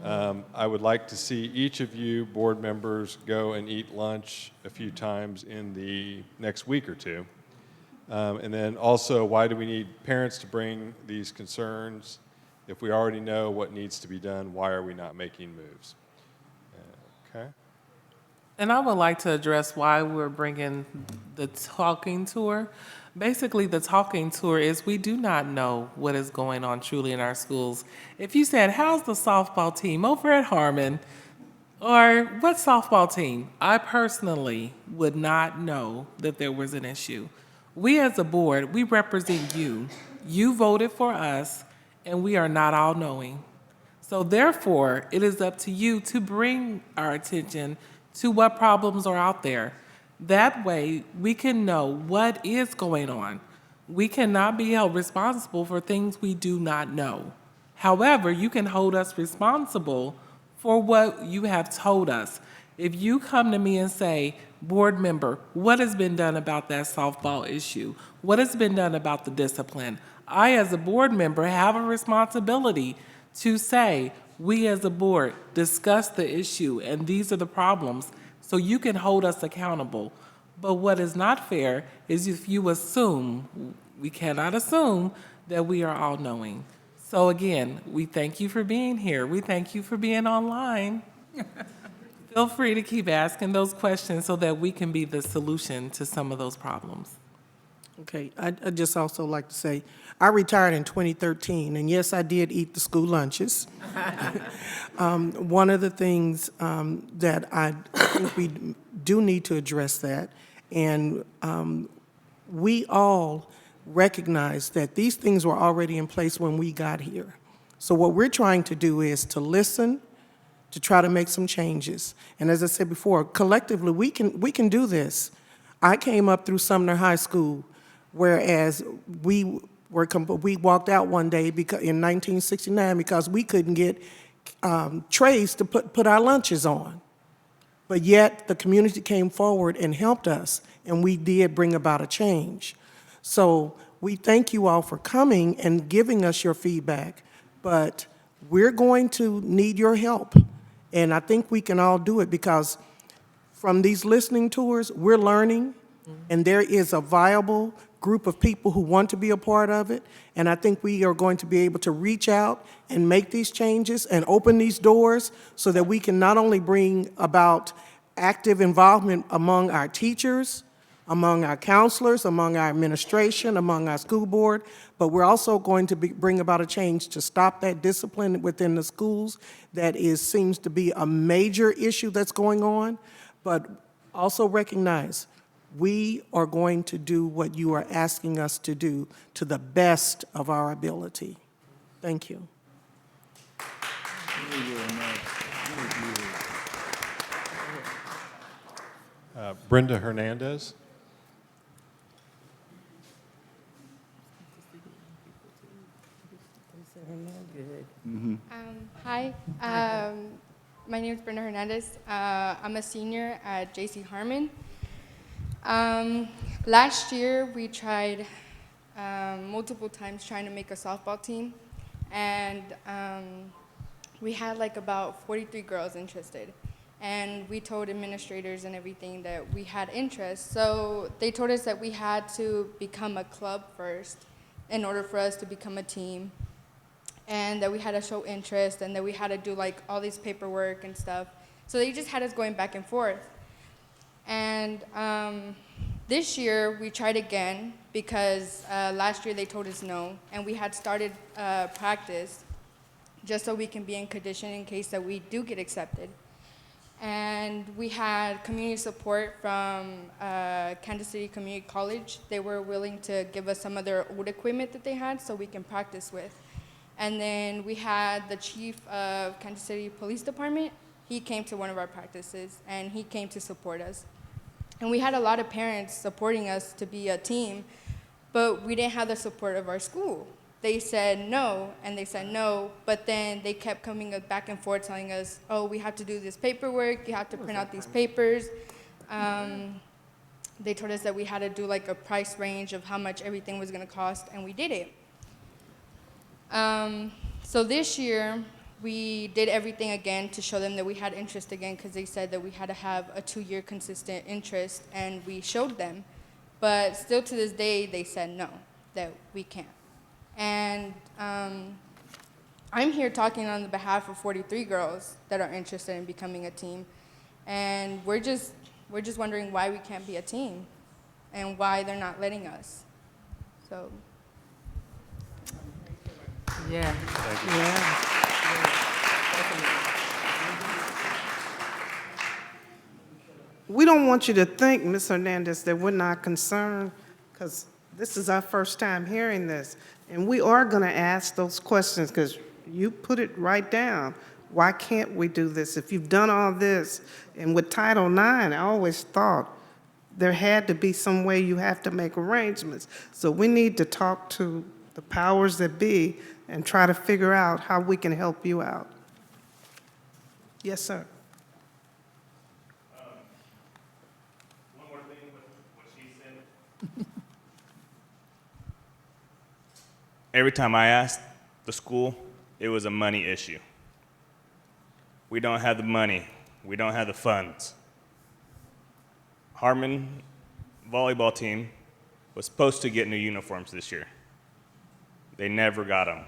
I would like to see each of you board members go and eat lunch a few times in the next week or two. And then also, why do we need parents to bring these concerns? If we already know what needs to be done, why are we not making moves? Okay. And I would like to address why we're bringing the talking tour. Basically, the talking tour is we do not know what is going on truly in our schools. If you said, how's the softball team over at Harmon? Or what softball team? I personally would not know that there was an issue. We as a board, we represent you. you voted for us, and we are not all-knowing. So therefore, it is up to you to bring our attention to what problems are out there. That way, we can know what is going on. We cannot be held responsible for things we do not know. However, you can hold us responsible for what you have told us. If you come to me and say, board member, what has been done about that softball issue? What has been done about the discipline? I, as a board member, have a responsibility to say, we as a board discuss the issue and these are the problems, so you can hold us accountable. But what is not fair is if you assume, we cannot assume that we are all-knowing. So again, we thank you for being here. We thank you for being online. Feel free to keep asking those questions so that we can be the solution to some of those problems. Okay, I'd just also like to say, I retired in 2013, and yes, I did eat the school lunches. One of the things that I think we do need to address that, and we all recognize that these things were already in place when we got here. So what we're trying to do is to listen, to try to make some changes. And as I said before, collectively, we can do this. I came up through Sumner High School, whereas we walked out one day because, in 1969 because we couldn't get trays to put our lunches on. But yet, the community came forward and helped us, and we did bring about a change. So we thank you all for coming and giving us your feedback, but we're going to need your help. And I think we can all do it because from these listening tours, we're learning, and there is a viable group of people who want to be a part of it. And I think we are going to be able to reach out and make these changes and open these doors so that we can not only bring about active involvement among our teachers, among our counselors, among our administration, among our school board, but we're also going to bring about a change to stop that discipline within the schools that seems to be a major issue that's going on, but also recognize we are going to do what you are asking us to do to the best of our ability. Thank you. Brynjar Hernandez. Hi, my name is Brenda Hernandez. I'm a senior at J.C. Harmon. Last year, we tried multiple times trying to make a softball team, and we had like about 43 girls interested. And we told administrators and everything that we had interest. So they told us that we had to become a club first in order for us to become a team, and that we had to show interest, and that we had to do like all this paperwork and stuff. So they just had us going back and forth. And this year we tried again because last year they told us no, and we had started practice just so we can be in condition in case that we do get accepted. And we had community support from Kansas City Community College. They were willing to give us some of their old equipment that they had so we can practice with. And then we had the chief of Kansas City Police Department. He came to one of our practices, and he came to support us. And we had a lot of parents supporting us to be a team, but we didn't have the support of our school. They said no, and they said no, but then they kept coming back and forth telling us, oh, we have to do this paperwork, you have to print out these papers. They told us that we had to do like a price range of how much everything was gonna cost, and we did it. So this year, we did everything again to show them that we had interest again, because they said that we had to have a 2-year consistent interest, and we showed them. But still to this day, they said no, that we can't. And I'm here talking on the behalf of 43 girls that are interested in becoming a team. And we're just wondering why we can't be a team and why they're not letting us. So. Yeah. Thank you. Yeah. We don't want you to think, Ms. Hernandez, that we're not concerned, because This is our first time hearing this, and we are going to ask those questions because you put it right down. Why can't we do this? If you've done all this, and with Title IX, I always thought there had to be some way you have to make arrangements. So we need to talk to the powers that be and try to figure out how we can help you out. Yes, sir. One more thing with what she said. Every time I asked the school, it was a money issue. We don't have the money. We don't have the funds. Harmon volleyball team was supposed to get new uniforms this year. They never got them.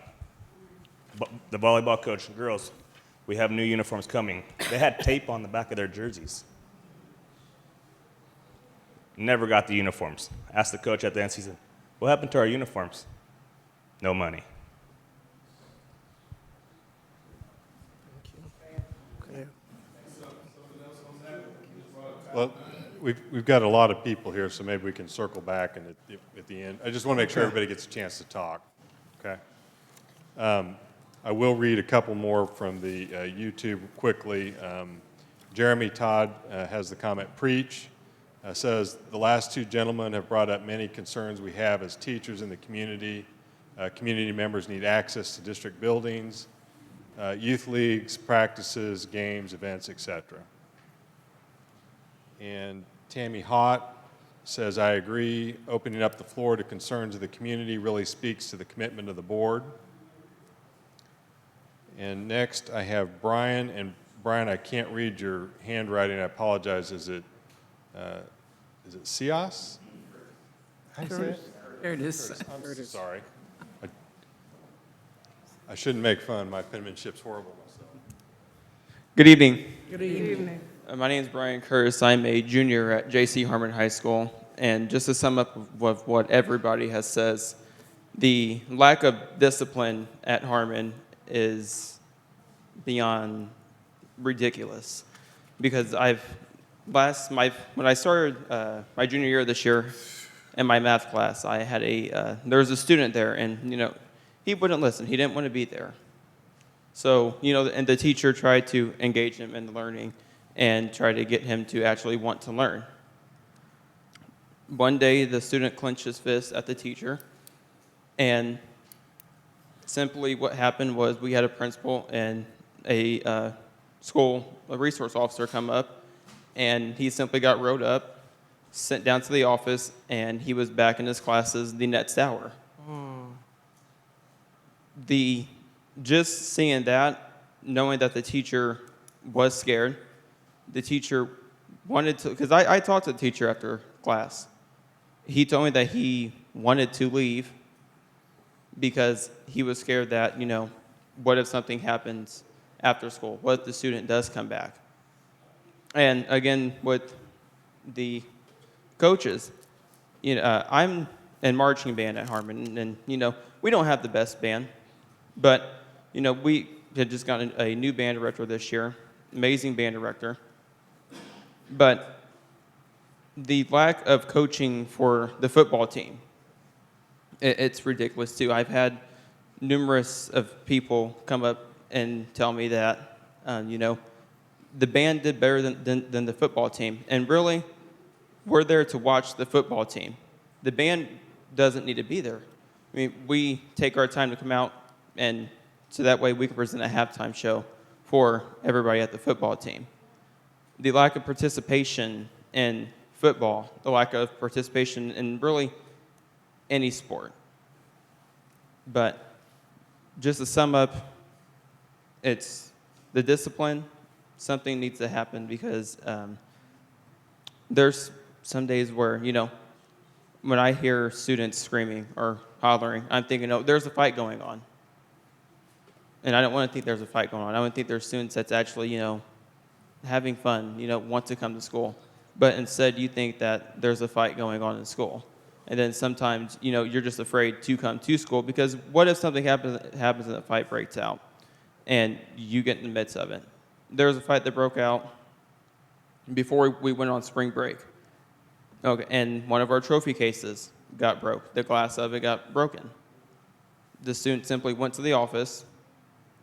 But the volleyball coach, girls, we have new uniforms coming. They had tape on the back of their jerseys. Never got the uniforms. Asked the coach at the end, he said, what happened to our uniforms? No money. Well, we've got a lot of people here, so maybe we can circle back and at the end. I just want to make sure everybody gets a chance to talk, okay? I will read a couple more from the YouTube quickly. Jeremy Todd has the comment, preach, says, the last two gentlemen have brought up many concerns we have as teachers in the community. Community members need access to district buildings, youth leagues, practices, games, events, etc. And Tammy Hott says, I agree. Opening up the floor to concerns of the community really speaks to the commitment of the board. And next I have Brian. And Brian, I can't read your handwriting. I apologize. Is it Cios? How do you say it? There it is. I'm sorry. I shouldn't make fun. My penmanship's horrible myself. Good evening. Good evening. My name is Brian Curtis. I'm a junior at J.C. Harmon High School. And just to sum up with what everybody has says, the lack of discipline at Harmon is beyond ridiculous. Because when I started my junior year this year in my math class, I had there was a student there, and he wouldn't listen. He didn't want to be there. So and the teacher tried to engage him in the learning and try to get him to actually want to learn. One day, the student clenched his fist at the teacher, and simply what happened was we had a principal and a resource officer come up, and he simply got rode up, sent down to the office, and he was back in his classes the next hour. Just seeing that, knowing that the teacher was scared, the teacher wanted to, because I talked to the teacher after class. He told me that he wanted to leave because he was scared that, what if something happens after school? What if the student does come back? And again, with the coaches, I'm in marching band at Harmon, and, we don't have the best band, but, we had just gotten a new band director this year, amazing band director. But the lack of coaching for the football team, it's ridiculous too. I've had numerous of people come up and tell me that, the band did better than the football team. And really, we're there to watch the football team. The band doesn't need to be there. I mean, we take our time to come out, and so that way we can present a halftime show for everybody at the football team. The lack of participation in football, the lack of participation in really any sport. But just to sum up, it's the discipline. Something needs to happen because there's some days where, when I hear students screaming or hollering, I'm thinking, oh, there's a fight going on. And I don't want to think there's a fight going on. I want to think there's students that's actually, having fun, want to come to school. But instead you think that there's a fight going on in school. And then sometimes, you're just afraid to come to school because what if something happens and a fight breaks out and you get in the midst of it? There was a fight that broke out before we went on spring break. Okay, and one of our trophy cases got broke. The glass of it got broken. The student simply went to the office,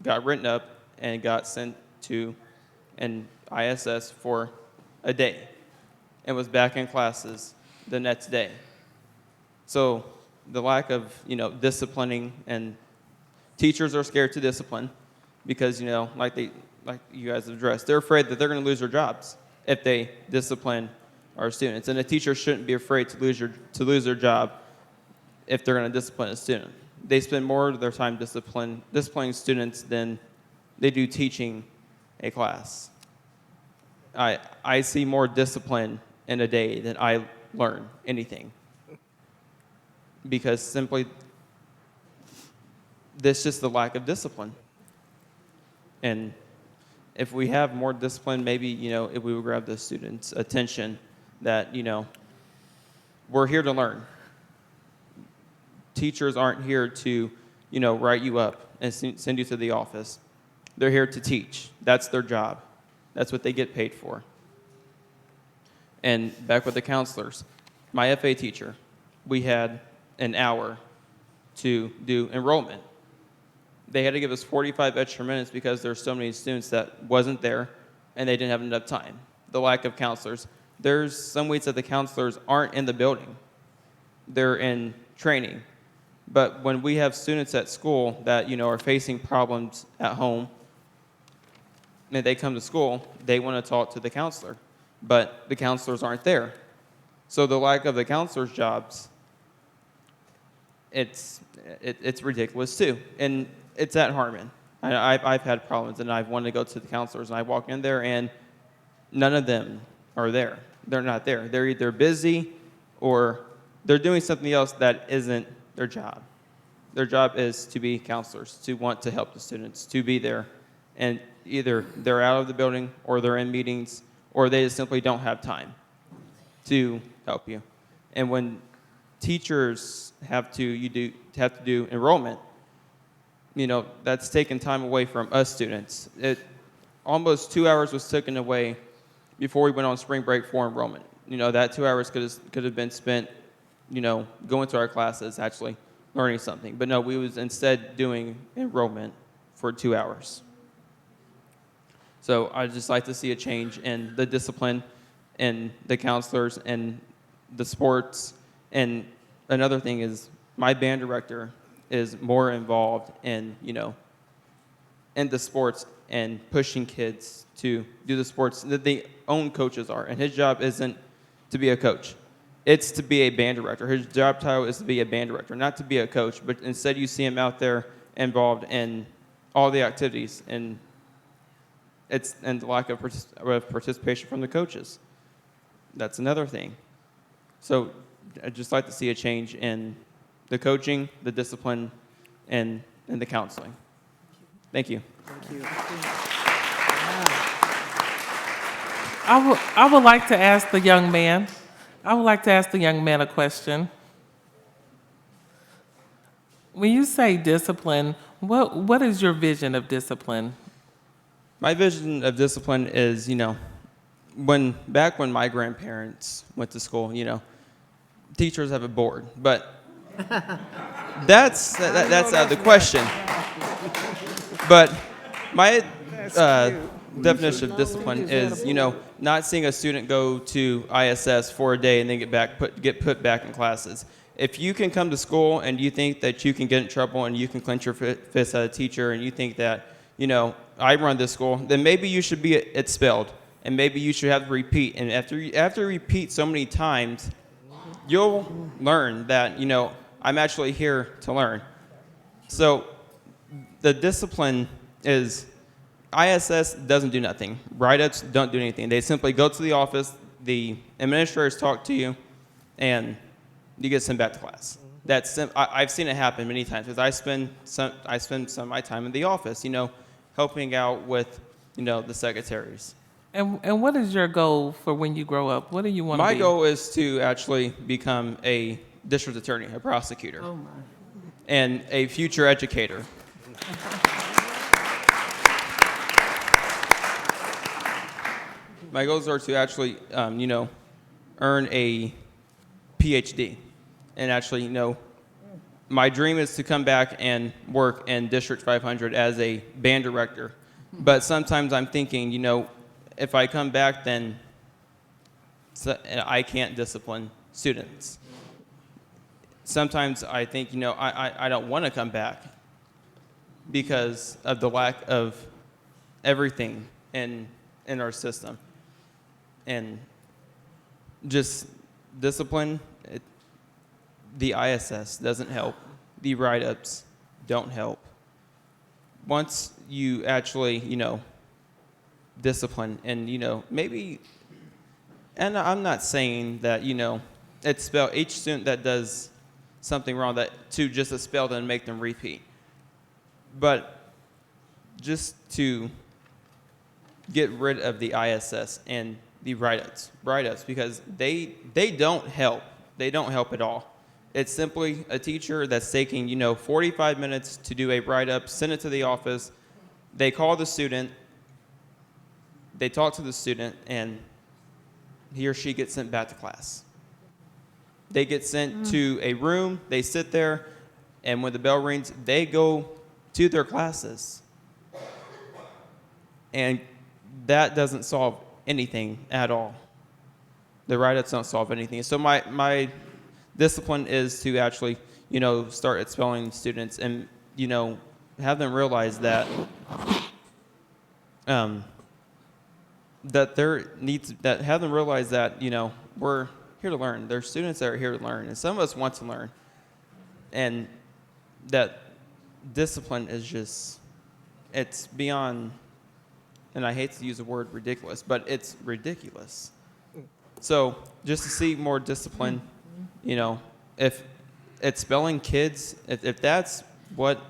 got written up, and got sent to an ISS for a day and was back in classes the next day. So the lack of, disciplining, and teachers are scared to discipline because, like you guys have addressed, they're afraid that they're going to lose their jobs if they discipline our students. And a teacher shouldn't be afraid to lose their job if they're going to discipline a student. They spend more of their time disciplining students than they do teaching a class. I see more discipline in a day than I learn anything. Because simply, there's just the lack of discipline. And if we have more discipline, maybe, if we would grab the students' attention that, we're here to learn. Teachers aren't here to, write you up and send you to the office. They're here to teach. That's their job. That's what they get paid for. And back with the counselors, my FA teacher, we had an hour to do enrollment. They had to give us 45 extra minutes because there's so many students that wasn't there and they didn't have enough time. The lack of counselors. There's some weeks that the counselors aren't in the building. They're in training. But when we have students at school that, are facing problems at home, and they come to school, they want to talk to the counselor, but the counselors aren't there. So the lack of the counselors' jobs, it's ridiculous too. And it's at Harmon. I've had problems, and I've wanted to go to the counselors, and I walk in there, and none of them are there. They're not there. They're either busy or they're doing something else that isn't their job. Their job is to be counselors, to want to help the students, to be there. And either they're out of the building or they're in meetings or they just simply don't have time to help you. And when teachers have to do enrollment, that's taking time away from us students. Almost 2 hours was taken away before we went on spring break for enrollment. That 2 hours could have been spent, going to our classes, actually learning something. But no, we was instead doing enrollment for 2 hours. So I'd just like to see a change in the discipline and the counselors and the sports. And another thing is my band director is more involved in, in the sports and pushing kids to do the sports that their own coaches are. And his job isn't to be a coach. It's to be a band director. His job title is to be a band director, not to be a coach. But instead you see him out there involved in all the activities, and the lack of participation from the coaches. That's another thing. So I'd just like to see a change in the coaching, the discipline, and the counseling. Thank you. Thank you. I would like to ask the young man. A question. When you say discipline, what is your vision of discipline? My vision of discipline is, back when my grandparents went to school, teachers have a board, but that's out of the question. But my definition of discipline is, not seeing a student go to ISS for a day and then get put back in classes. If you can come to school and you think that you can get in trouble and you can clench your fist at a teacher and you think that, I run this school, then maybe you should be expelled and maybe you should have to repeat. And after you repeat so many times, you'll learn that, I'm actually here to learn. So the discipline is ISS doesn't do nothing. Write-ups don't do anything. They simply go to the office, the administrators talk to you, and you get sent back to class. I've seen it happen many times because I spend some of my time in the office, helping out with, the secretaries. And what is your goal for when you grow up? What do you want to be? My goal is to actually become a district attorney, a prosecutor, and a future educator. My goals are to actually, earn a PhD. and actually, my dream is to come back and work in District 500 as a band director. But sometimes I'm thinking, if I come back, then I can't discipline students. Sometimes I think, I don't want to come back because of the lack of everything in our system. And just discipline, the ISS doesn't help. The write-ups don't help. Once you actually, discipline and, maybe, and I'm not saying that, expel each student that does something wrong to just expel them and make them repeat. But just to get rid of the ISS and the write-ups, because they don't help. They don't help at all. It's simply a teacher that's taking, 45 minutes to do a write-up, send it to the office. They call the student, they talk to the student, and he or she gets sent back to class. They get sent to a room, they sit there, and when the bell rings, they go to their classes. And that doesn't solve anything at all. The write-ups don't solve anything. So my discipline is to actually, start expelling students and, have them realize that have them realize that, we're here to learn. There's students that are here to learn, and some of us want to learn. And that discipline is just, it's beyond, and I hate to use the word ridiculous, but it's ridiculous. So just to see more discipline, if expelling kids, if that's what,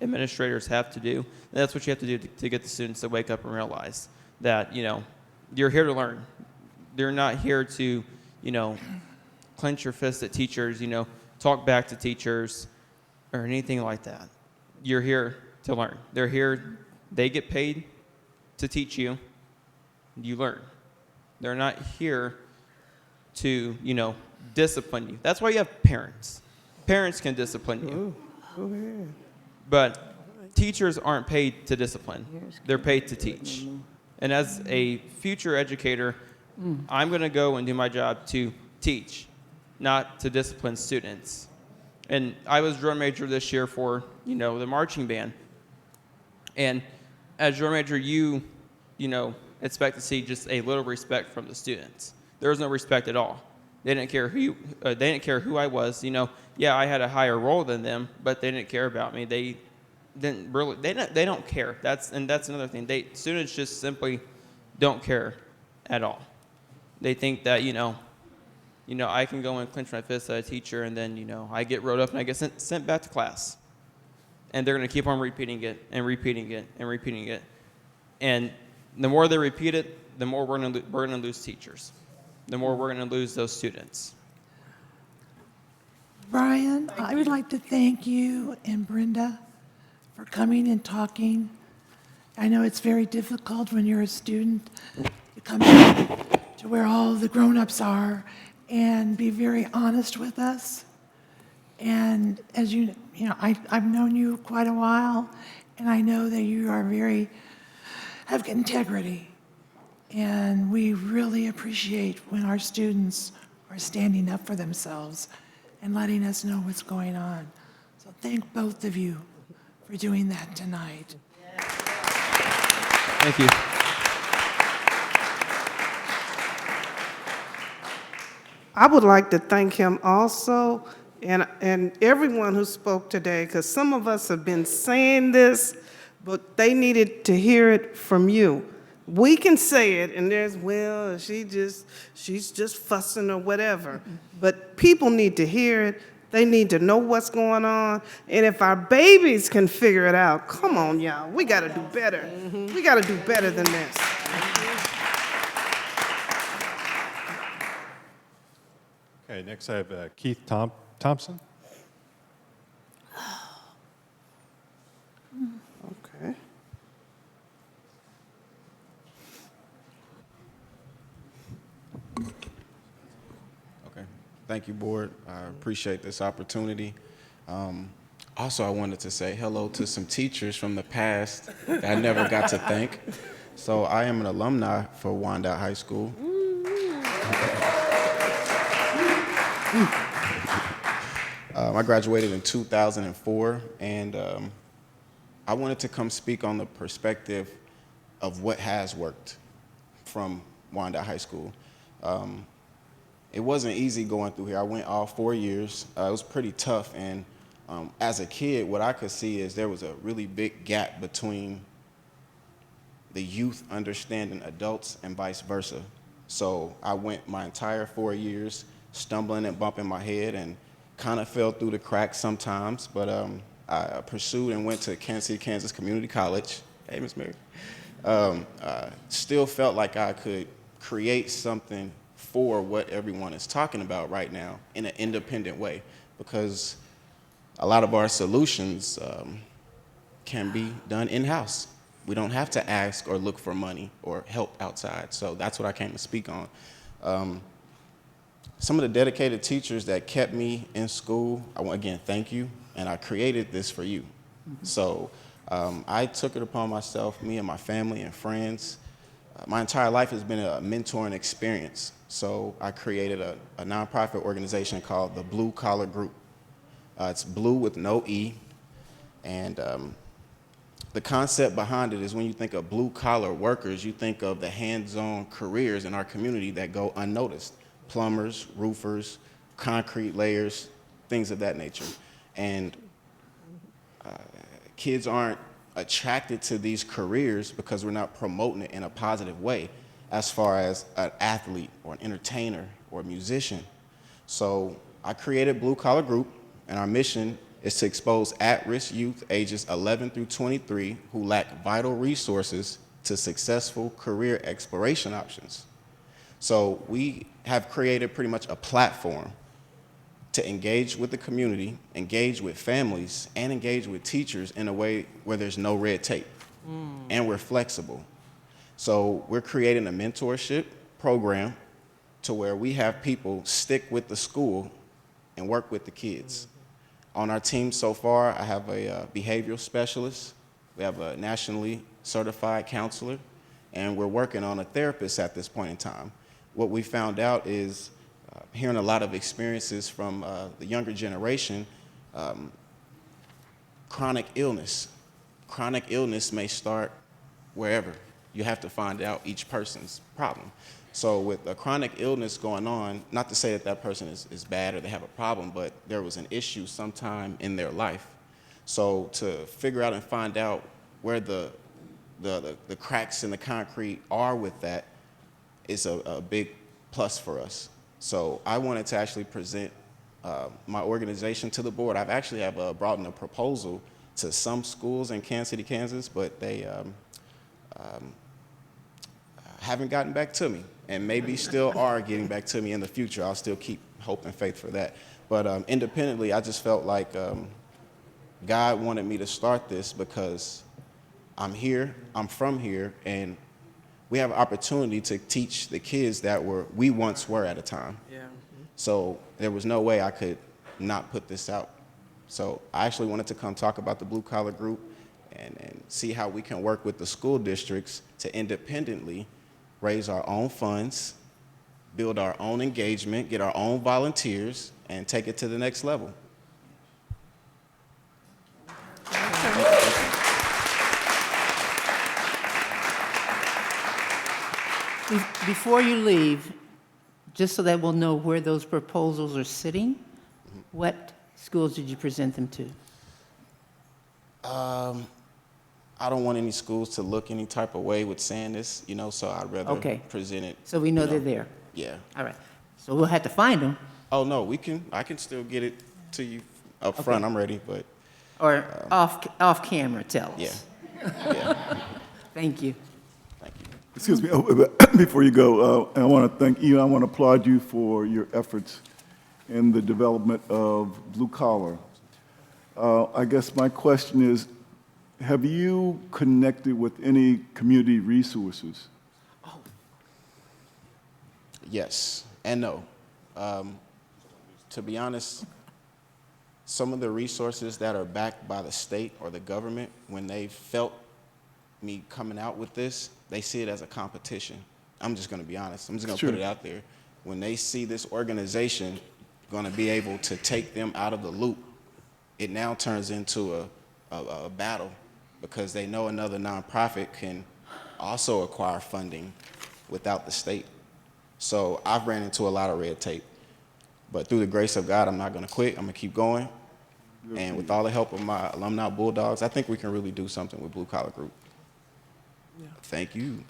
administrators have to do, that's what you have to do to get the students to wake up and realize that, you're here to learn. They're not here to, clench your fist at teachers, talk back to teachers or anything like that. You're here to learn. They're here, they get paid to teach you, you learn. They're not here to, discipline you. That's why you have parents. Parents can discipline you. But teachers aren't paid to discipline. They're paid to teach. And as a future educator, I'm going to go and do my job to teach, not to discipline students. And I was drum major this year for, the marching band. And as drum major, you expect to see just a little respect from the students. There was no respect at all. They didn't care who I was. Yeah, I had a higher role than them, but they didn't care about me. They didn't really. They don't care. That's another thing. Students just simply don't care at all. They think that I can go and clench my fist at a teacher, and then I get wrote up and I get sent back to class, and they're going to keep on repeating it and repeating it and repeating it, and the more they repeat it, the more we're going to lose teachers. The more we're going to lose those students. Brian, I would like to thank you and Brenda for coming and talking. I know it's very difficult when you're a student to come to where all the grown-ups are and be very honest with us. And as I've known you quite a while, and I know that you are have integrity. And we really appreciate when our students are standing up for themselves and letting us know what's going on. So thank both of you for doing that tonight. Thank you. I would like to thank him also and everyone who spoke today, because some of us have been saying this, but they needed to hear it from you. We can say it, and she's just fussing or whatever. But people need to hear it. They need to know what's going on. And if our babies can figure it out, come on, y'all. We got to do better. We got to do better than this. Okay, next I have Keith Thompson. Okay. Okay. Thank you, Board. I appreciate this opportunity. Also, I wanted to say hello to some teachers from the past that I never got to thank. So I am an alumni for Wyandotte High School. I graduated in 2004, and I wanted to come speak on the perspective of what has worked from Wyandotte High School. It wasn't easy going through here. I went all 4 years. It was pretty tough, and as a kid, what I could see is there was a really big gap between the youth understanding adults and vice versa. So I went my entire 4 years stumbling and bumping my head and kind of fell through the cracks sometimes, but I pursued and went to Kansas City, Kansas Community College. Hey, Miss Mary. Still felt like I could create something for what everyone is talking about right now in an independent way, because a lot of our solutions can be done in-house. We don't have to ask or look for money or help outside. So that's what I came to speak on. Some of the dedicated teachers that kept me in school, I want again, thank you, and I created this for you. So I took it upon myself, me and my family and friends. My entire life has been a mentoring experience. So I created a nonprofit organization called the Blue Collar Group. It's blue with no E, and the concept behind it is when you think of blue-collar workers, you think of the hands-on careers in our community that go unnoticed. Plumbers, roofers, concrete layers, things of that nature. And kids aren't attracted to these careers because we're not promoting it in a positive way as far as an athlete or an entertainer or a musician. So I created Blue Collar Group, and our mission is to expose at-risk youth ages 11 through 23 who lack vital resources to successful career exploration options. So we have created pretty much a platform to engage with the community, engage with families, and engage with teachers in a way where there's no red tape, and we're flexible. So we're creating a mentorship program to where we have people stick with the school and work with the kids. On our team so far, I have a behavioral specialist, we have a nationally certified counselor, and we're working on a therapist at this point in time. What we found out is hearing a lot of experiences from the younger generation, chronic illness. Chronic illness may start wherever. You have to find out each person's problem. So with a chronic illness going on, not to say that that person is bad or they have a problem, but there was an issue sometime in their life. So to figure out and find out where the cracks in the concrete are with that is a big plus for us. So I wanted to actually present my organization to the board. I've actually brought in a proposal to some schools in Kansas City, Kansas, but they haven't gotten back to me, and maybe still are getting back to me in the future. I'll still keep hope and faith for that. But independently, I just felt like God wanted me to start this because I'm here, I'm from here, and we have an opportunity to teach the kids that we once were at a time. Yeah. So there was no way I could not put this out. So I actually wanted to come talk about the Blue Collar Group and see how we can work with the school districts to independently raise our own funds, build our own engagement, get our own volunteers, and take it to the next level. Before you leave, just so that we'll know where those proposals are sitting, what schools did you present them to? I don't want any schools to look any type of way with saying this, so I'd rather present it. So we know they're there. Yeah. All right. So we'll have to find them. Oh, no, I can still get it to you up front. I'm ready, but. Or off camera, tell us. Yeah. Thank you. Thank you. Excuse me, before you go, I want to thank you, I want to applaud you for your efforts in the development of Blue Collar. I guess my question is, have you connected with any community resources? Yes and no. to be honest, some of the resources that are backed by the state or the government, when they felt me coming out with this, they see it as a competition. I'm just going to be honest. I'm just going to put it out there. When they see this organization going to be able to take them out of the loop, it now turns into a battle, because they know another nonprofit can also acquire funding without the state. So I've ran into a lot of red tape. But through the grace of God, I'm not going to quit. I'm going to keep going. And with all the help of my alumni Bulldogs, I think we can really do something with Blue Collar Group. Yeah. Thank you.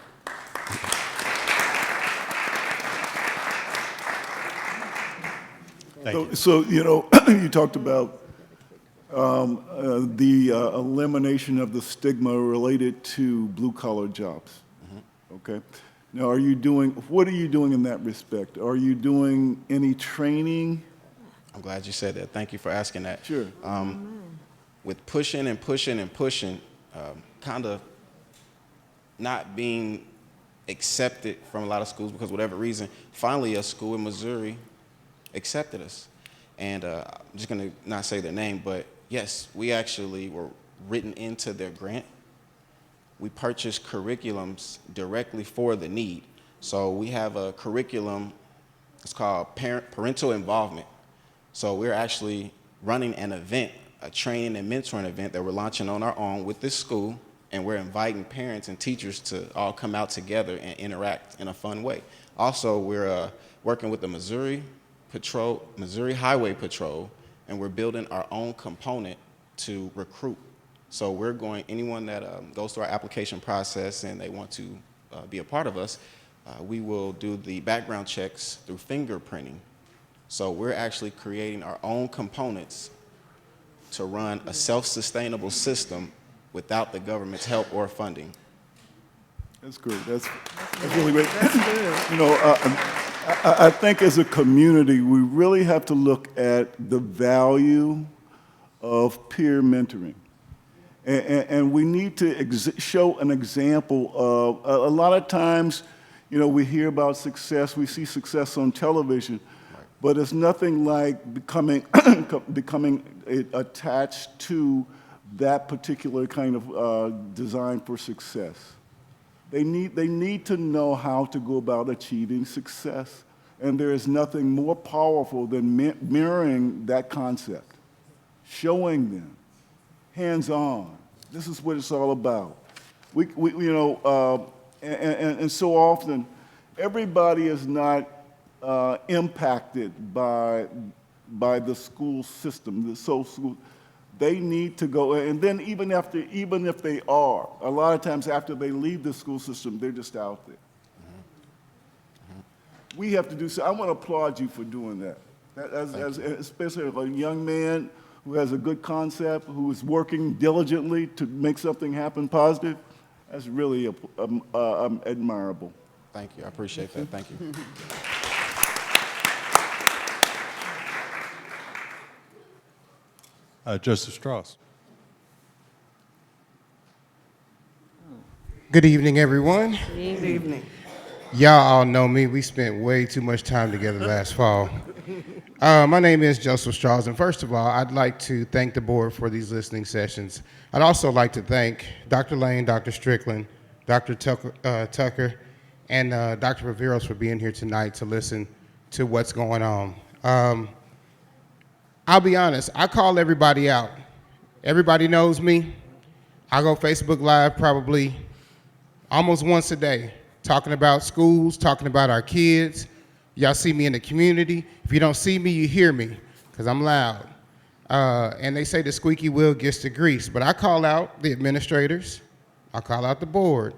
So, you know, you talked about the elimination of the stigma related to blue-collar jobs. Okay. Now, what are you doing in that respect? Are you doing any training? I'm glad you said that. Thank you for asking that. Sure. With pushing and pushing and pushing, kind of not being accepted from a lot of schools because of whatever reason, finally a school in Missouri accepted us. And I'm just going to not say their name, but yes, we actually were written into their grant. We purchased curriculums directly for the need. So we have a curriculum, it's called Parental Involvement. So we're actually running an event, a training and mentoring event that we're launching on our own with this school, and we're inviting parents and teachers to all come out together and interact in a fun way. Also, we're working with the Missouri Highway Patrol, and we're building our own component to recruit. So we're going, anyone that goes through our application process and they want to be a part of us, we will do the background checks through fingerprinting. So we're actually creating our own components to run a self-sustainable system without the government's help or funding. That's great. That's really great. That's good. You know, I think as a community, we really have to look at the value of peer mentoring. And we need to show an example of, a lot of times, you know, we hear about success, we see success on television, but it's nothing like becoming attached to that particular kind of design for success. They need to know how to go about achieving success. And there is nothing more powerful than mirroring that concept, showing them, hands-on. This is what it's all about. And so often, everybody is not impacted by the school system. They need to go, and then even if they are, a lot of times after they leave the school system, they're just out there. We have to do so. I want to applaud you for doing that. Especially a young man who has a good concept, who is working diligently to make something happen positive. That's really admirable. Thank you. I appreciate that. Thank you. Joseph Strauss. Good evening, everyone. Good evening. Y'all all know me. We spent way too much time together last fall. My name is Joseph Strauss, and first of all, I'd like to thank the board for these listening sessions. I'd also like to thank Dr. Lane, Dr. Strickland, Dr. Tucker, and Dr. Riveros for being here tonight to listen to what's going on. I'll be honest, I call everybody out. Everybody knows me. I go Facebook Live probably almost once a day, talking about schools, talking about our kids. Y'all see me in the community. If you don't see me, you hear me, because I'm loud. And they say the squeaky wheel gets the grease, but I call out the administrators. I call out the board.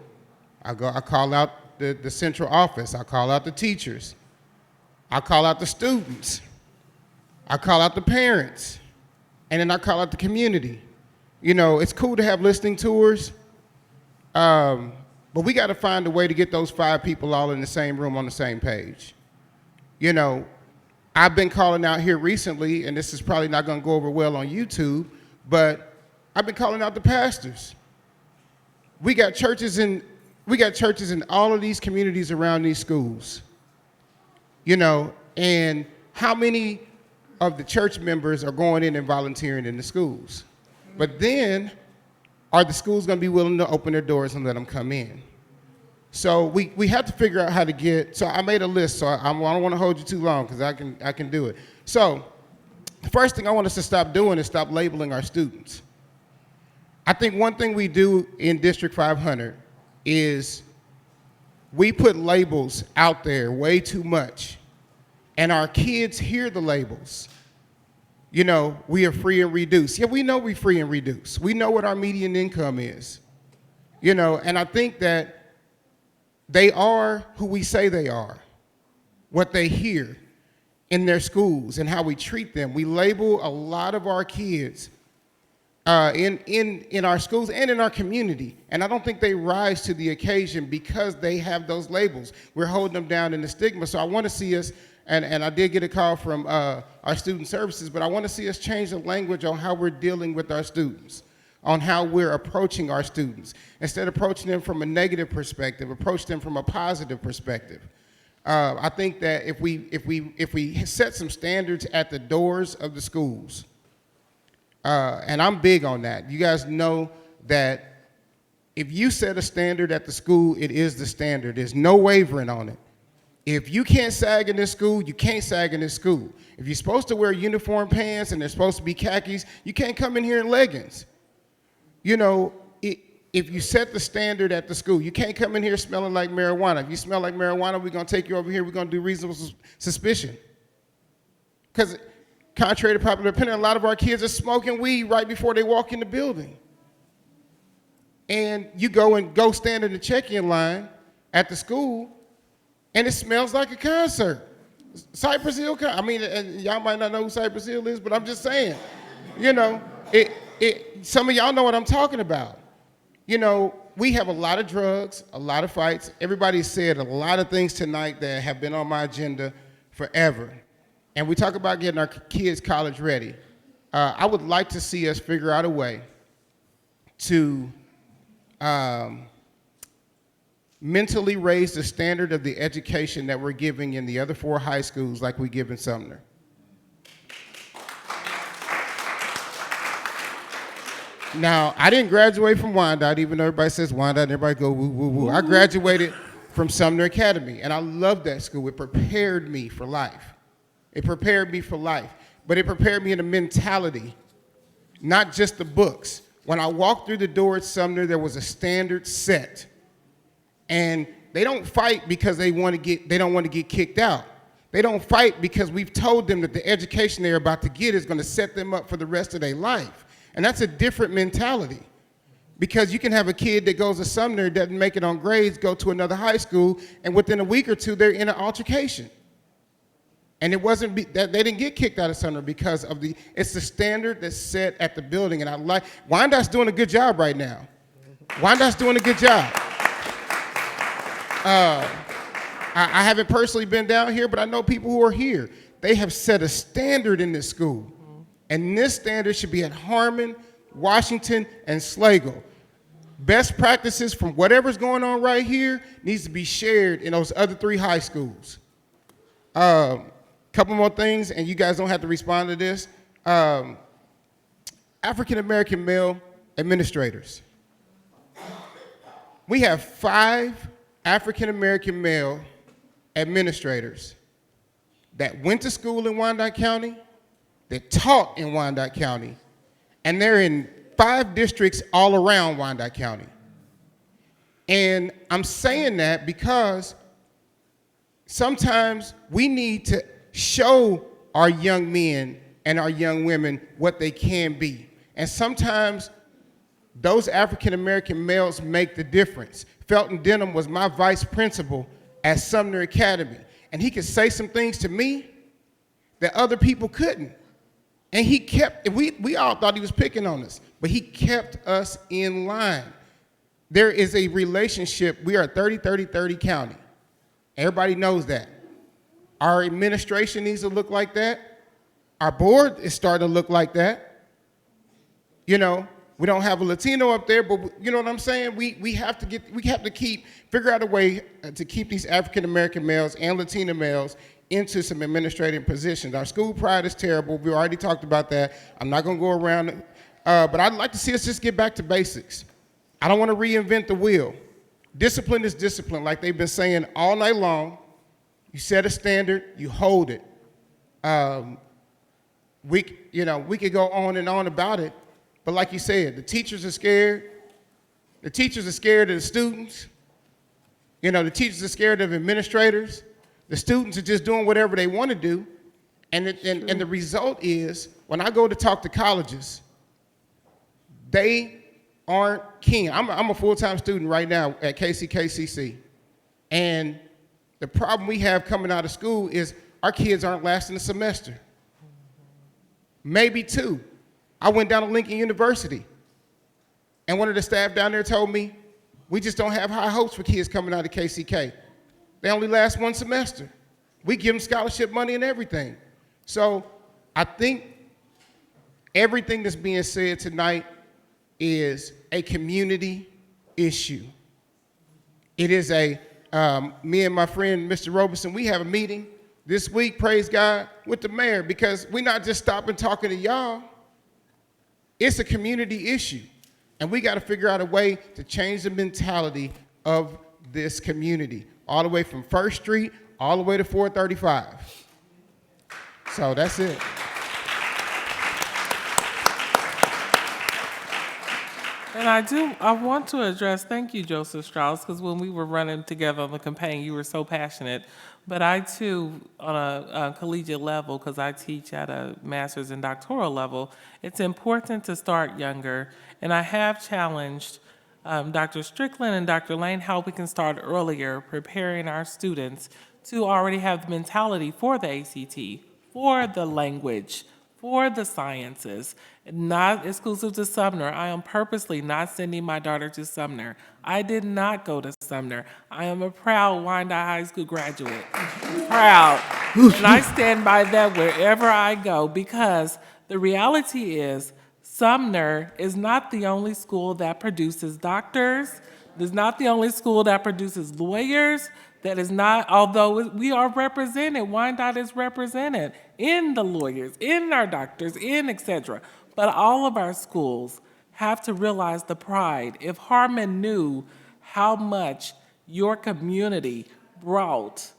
I call out the central office. I call out the teachers. I call out the students. I call out the parents. And then I call out the community. You know, it's cool to have listening tours, but we got to find a way to get those 5 people all in the same room on the same page. You know, I've been calling out here recently, and this is probably not going to go over well on YouTube, but I've been calling out the pastors. We got churches in all of these communities around these schools. You know, and how many of the church members are going in and volunteering in the schools. But then, are the schools going to be willing to open their doors and let them come in? So we have to figure out how to get, so I made a list, so I don't want to hold you too long because I can do it. So the first thing I want us to stop doing is stop labeling our students. I think one thing we do in District 500 is we put labels out there way too much, and our kids hear the labels. You know, we are free and reduced. Yeah, we know we're free and reduced. We know what our median income is. You know, and I think that they are who we say they are, what they hear in their schools and how we treat them. We label a lot of our kids in our schools and in our community, and I don't think they rise to the occasion because they have those labels. We're holding them down in the stigma. So I want to see us, and I did get a call from our student services, but I want to see us change the language on how we're dealing with our students, on how we're approaching our students. Instead of approaching them from a negative perspective, approach them from a positive perspective. I think that if we set some standards at the doors of the schools, and I'm big on that. You guys know that if you set a standard at the school, it is the standard. There's no wavering on it. If you can't sag in this school, you can't sag in this school. If you're supposed to wear uniform pants and they're supposed to be khakis, you can't come in here in leggings. You know, if you set the standard at the school, you can't come in here smelling like marijuana. If you smell like marijuana, we're going to take you over here. We're going to do reasonable suspicion. Because contrary to popular opinion, a lot of our kids are smoking weed right before they walk in the building. And you go stand in the check-in line at the school, and it smells like a concert. Cypress Hill, I mean, and y'all might not know who Cypress Hill is, but I'm just saying, you know, some of y'all know what I'm talking about. You know, we have a lot of drugs, a lot of fights. Everybody said a lot of things tonight that have been on my agenda forever. And we talk about getting our kids college ready. I would like to see us figure out a way to mentally raise the standard of the education that we're giving in the other 4 high schools like we give in Sumner. Now, I didn't graduate from Wyandotte, even though everybody says Wyandotte and everybody go woo, woo, woo. I graduated from Sumner Academy, and I loved that school. It prepared me for life. It prepared me for life, but it prepared me in a mentality, not just the books. When I walked through the door at Sumner, there was a standard set, and they don't fight because they don't want to get kicked out. They don't fight because we've told them that the education they're about to get is going to set them up for the rest of their life. And that's a different mentality, because you can have a kid that goes to Sumner, doesn't make it on grades, go to another high school, and within a week or two, they're in an altercation. And it wasn't that they didn't get kicked out of Sumner because of it's the standard that's set at the building. And I like, Wyandotte's doing a good job right now. Wyandotte's doing a good job. I haven't personally been down here, but I know people who are here. They have set a standard in this school. And this standard should be at Harmon, Washington, and Slagle. Best practices from whatever's going on right here needs to be shared in those other 3 high schools. Couple more things, and you guys don't have to respond to this. African-American male administrators. We have 5 African-American male administrators that went to school in Wyandotte County, that taught in Wyandotte County, and they're in 5 districts all around Wyandotte County. And I'm saying that because sometimes we need to show our young men and our young women what they can be. And sometimes those African-American males make the difference. Felton Denham was my vice principal at Sumner Academy, and he could say some things to me that other people couldn't. And he kept, we all thought he was picking on us, but he kept us in line. There is a relationship. We are a 30-30-30 county. Everybody knows that. Our administration needs to look like that. Our board is starting to look like that. You know, we don't have a Latino up there, but you know what I'm saying? We have to figure out a way to keep these African American males and Latino males into some administrative positions. Our school pride is terrible. We already talked about that. I'm not going to go around, but I'd like to see us just get back to basics. I don't want to reinvent the wheel. Discipline is discipline, like they've been saying all night long. You set a standard, you hold it. We could go on and on about it, but like you said, the teachers are scared. The teachers are scared of the students. The teachers are scared of administrators. The students are just doing whatever they want to do. And the result is, when I go to talk to colleges, they aren't keen. I'm a full-time student right now at KCKCC. And the problem we have coming out of school is our kids aren't lasting a semester. Maybe two. I went down to Lincoln University, and one of the staff down there told me, we just don't have high hopes for kids coming out of KCK. They only last one semester. We give them scholarship money and everything. So I think everything that's being said tonight is a community issue. It is me and my friend, Mr. Roberson, we have a meeting this week, praise God, with the mayor, because we're not just stopping talking to y'all. It's a community issue. And we got to figure out a way to change the mentality of this community, all the way from 1st Street, all the way to 435. So that's it. And I want to address, thank you, Joseph Strauss, because when we were running together on the campaign, you were so passionate. But I too, on a collegiate level, because I teach at a master's and doctoral level, it's important to start younger. And I have challenged Dr. Strickland and Dr. Lane how we can start earlier, preparing our students to already have the mentality for the ACT, for the language, for the sciences, not exclusive to Sumner. I am purposely not sending my daughter to Sumner. I did not go to Sumner. I am a proud Wyandotte High School graduate. Proud. And I stand by that wherever I go, because the reality is Sumner is not the only school that produces doctors. It's not the only school that produces lawyers. That is not, although we are represented, Wyandotte is represented in the lawyers, in our doctors, in et cetera. But all of our schools have to realize the pride. If Harmon knew how much your community brought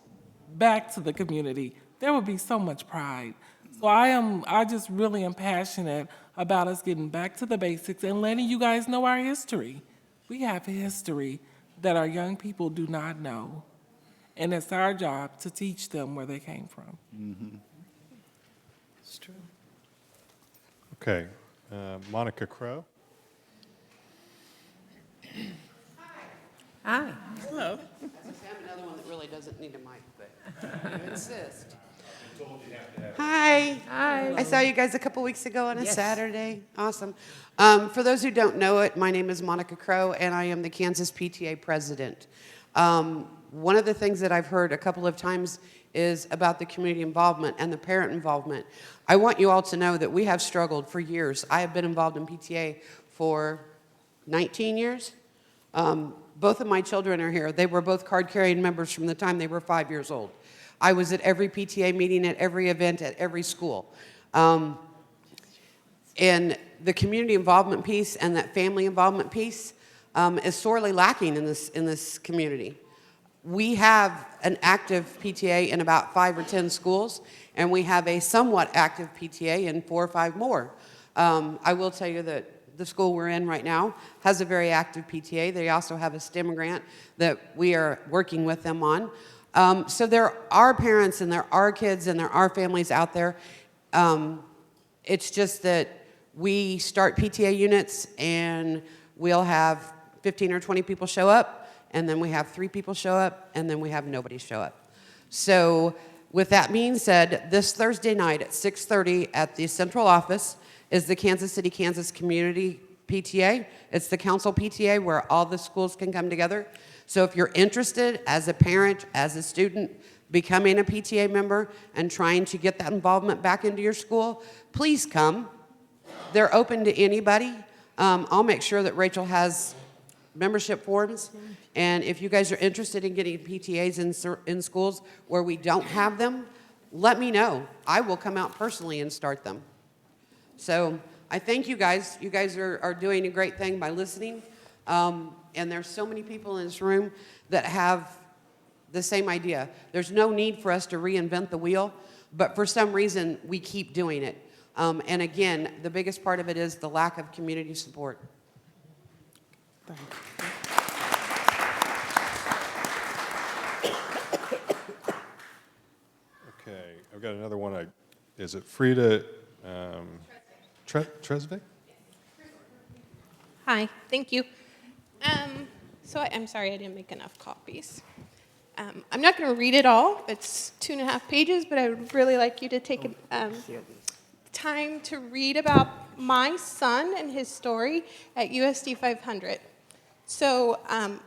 back to the community, there would be so much pride. So I just really am passionate about us getting back to the basics and letting you guys know our history. We have a history that our young people do not know. And it's our job to teach them where they came from. Mm-hmm. It's true. Okay, Monica Crow. Hi. Hello. I'm another one that really doesn't need a mic, but I insist. Hi. Hi. I saw you guys a couple weeks ago on a Yes. Saturday. Awesome. For those who don't know it, my name is Monica Crow, and I am the Kansas PTA president. One of the things that I've heard a couple of times is about the community involvement and the parent involvement. I want you all to know that we have struggled for years. I have been involved in PTA for 19 years. Both of my children are here. They were both card-carrying members from the time they were 5 years old. I was at every PTA meeting, at every event, at every school. And the community involvement piece and that family involvement piece is sorely lacking in this community. We have an active PTA in about 5 or 10 schools, and we have a somewhat active PTA in 4 or 5 more. I will tell you that the school we're in right now has a very active PTA. They also have a STEM grant that we are working with them on. So there are parents and there are kids and there are families out there. It's just that we start PTA units and we'll have 15 or 20 people show up, and then we have 3 people show up, and then we have nobody show up. So with that being said, this Thursday night at 6:30 at the central office is the Kansas City, Kansas Community PTA. It's the council PTA where all the schools can come together. So if you're interested as a parent, as a student, becoming a PTA member and trying to get that involvement back into your school, please come. They're open to anybody. I'll make sure that Rachel has membership forms. And if you guys are interested in getting PTAs in schools where we don't have them, let me know. I will come out personally and start them. So I thank you guys. You guys are doing a great thing by listening. And there's so many people in this room that have the same idea. There's no need for us to reinvent the wheel, but for some reason, we keep doing it. And again, the biggest part of it is the lack of community support. Thank you. Okay, I've got another one. Is it Frida Tresvik? Hi, thank you. So I'm sorry I didn't make enough copies. I'm not going to read it all. It's 2.5 pages, but I would really like you to take time to read about my son and his story at USD 500. So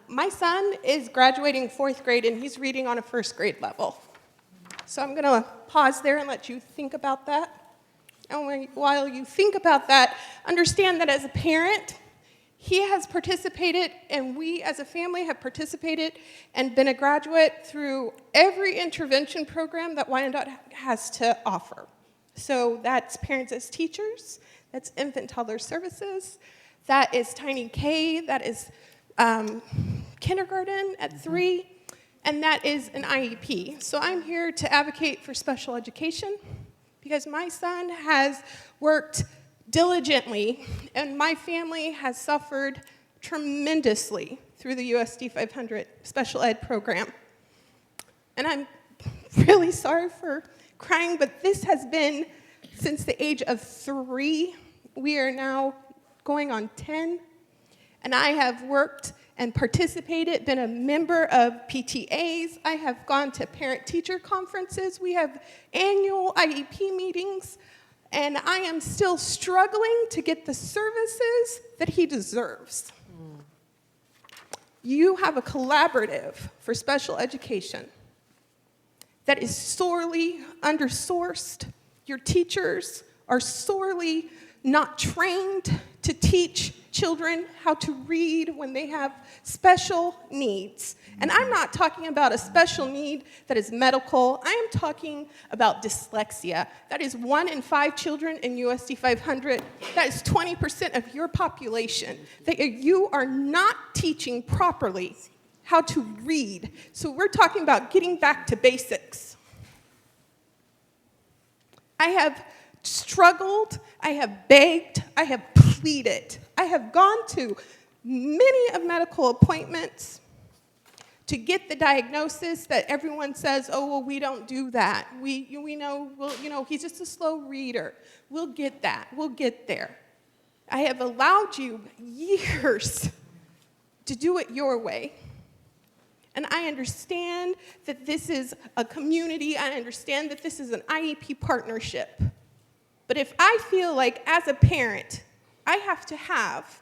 my son is graduating 4th grade, and he's reading on a 1st grade level. So I'm going to pause there and let you think about that. And while you think about that, understand that as a parent, he has participated, and we as a family have participated and been a graduate through every intervention program that Wyandotte has to offer. So that's Parents as Teachers, that's Infant Toddler Services, that is Tiny K, that is kindergarten at 3, and that is an IEP. So I'm here to advocate for special education because my son has worked diligently, and my family has suffered tremendously through the USD 500 special ed program. And I'm really sorry for crying, but this has been since the age of 3. We are now going on 10, and I have worked and participated, been a member of PTAs. I have gone to parent-teacher conferences. We have annual IEP meetings. And I am still struggling to get the services that he deserves. You have a collaborative for special education that is sorely undersourced. Your teachers are sorely not trained to teach children how to read when they have special needs. And I'm not talking about a special need that is medical. I am talking about dyslexia. That is 1 in 5 children in USD 500. That is 20% of your population that you are not teaching properly how to read. So we're talking about getting back to basics. I have struggled, I have begged, I have pleaded. I have gone to many of medical appointments to get the diagnosis that everyone says, oh, well, we don't do that. We know, well, he's just a slow reader. We'll get that. We'll get there. I have allowed you years to do it your way. And I understand that this is a community. I understand that this is an IEP partnership. But if I feel like, as a parent, I have to have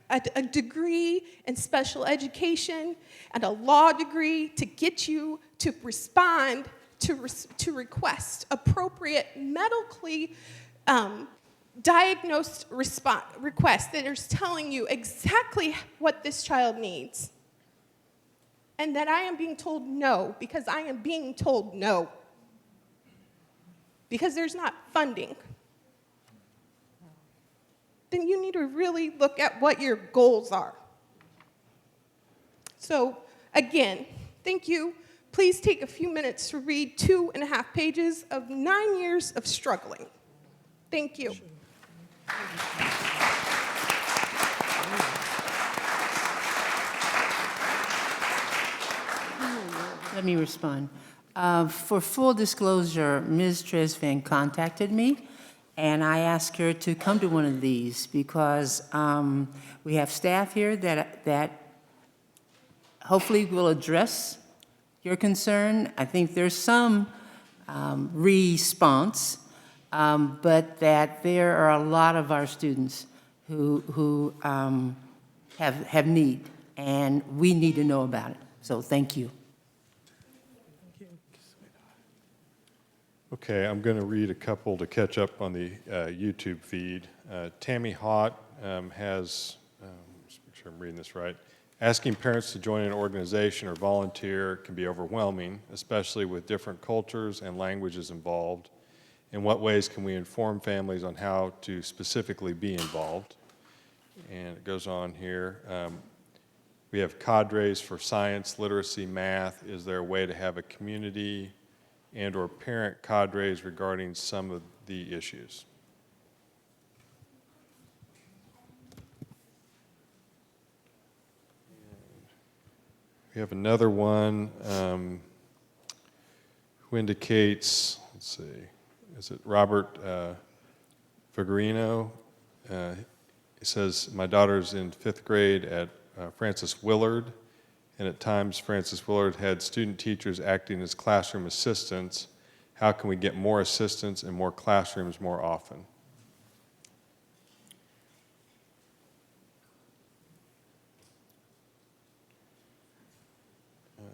a degree in special education and a law degree to get you to respond to request appropriate medically diagnosed requests that is telling you exactly what this child needs. And that I am being told no, because I am being told no. Because there's not funding. Then you need to really look at what your goals are. So, again, thank you. Please take a few minutes to read 2.5 pages of 9 years of struggling. Thank you. Let me respond. For full disclosure, Ms. Tresvik contacted me, and I asked her to come to one of these because we have staff here that hopefully will address your concern. I think there's some response, but that there are a lot of our students who have need, and we need to know about it. So thank you. Okay, I'm going to read a couple to catch up on the YouTube feed. Tammy Hott has, just make sure I'm reading this right, Asking parents to join an organization or volunteer can be overwhelming, especially with different cultures and languages involved. In what ways can we inform families on how to specifically be involved? And it goes on here. We have cadres for science, literacy, math. Is there a way to have a community and or parent cadres regarding some of the issues? We have another one who indicates, let's see, is it Robert Figuerino? He says, my daughter's in 5th grade at Francis Willard, and at times Francis Willard had student teachers acting as classroom assistants. How can we get more assistants in more classrooms more often?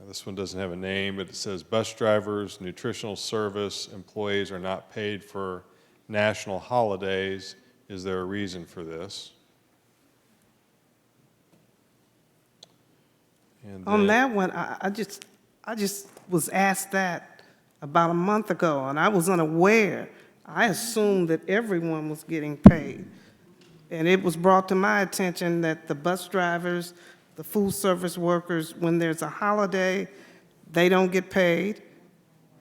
This one doesn't have a name, but it says bus drivers, nutritional service employees are not paid for national holidays. Is there a reason for this? And On that one, I just was asked that about a month ago, and I was unaware. I assumed that everyone was getting paid. And it was brought to my attention that the bus drivers, the food service workers, when there's a holiday, they don't get paid.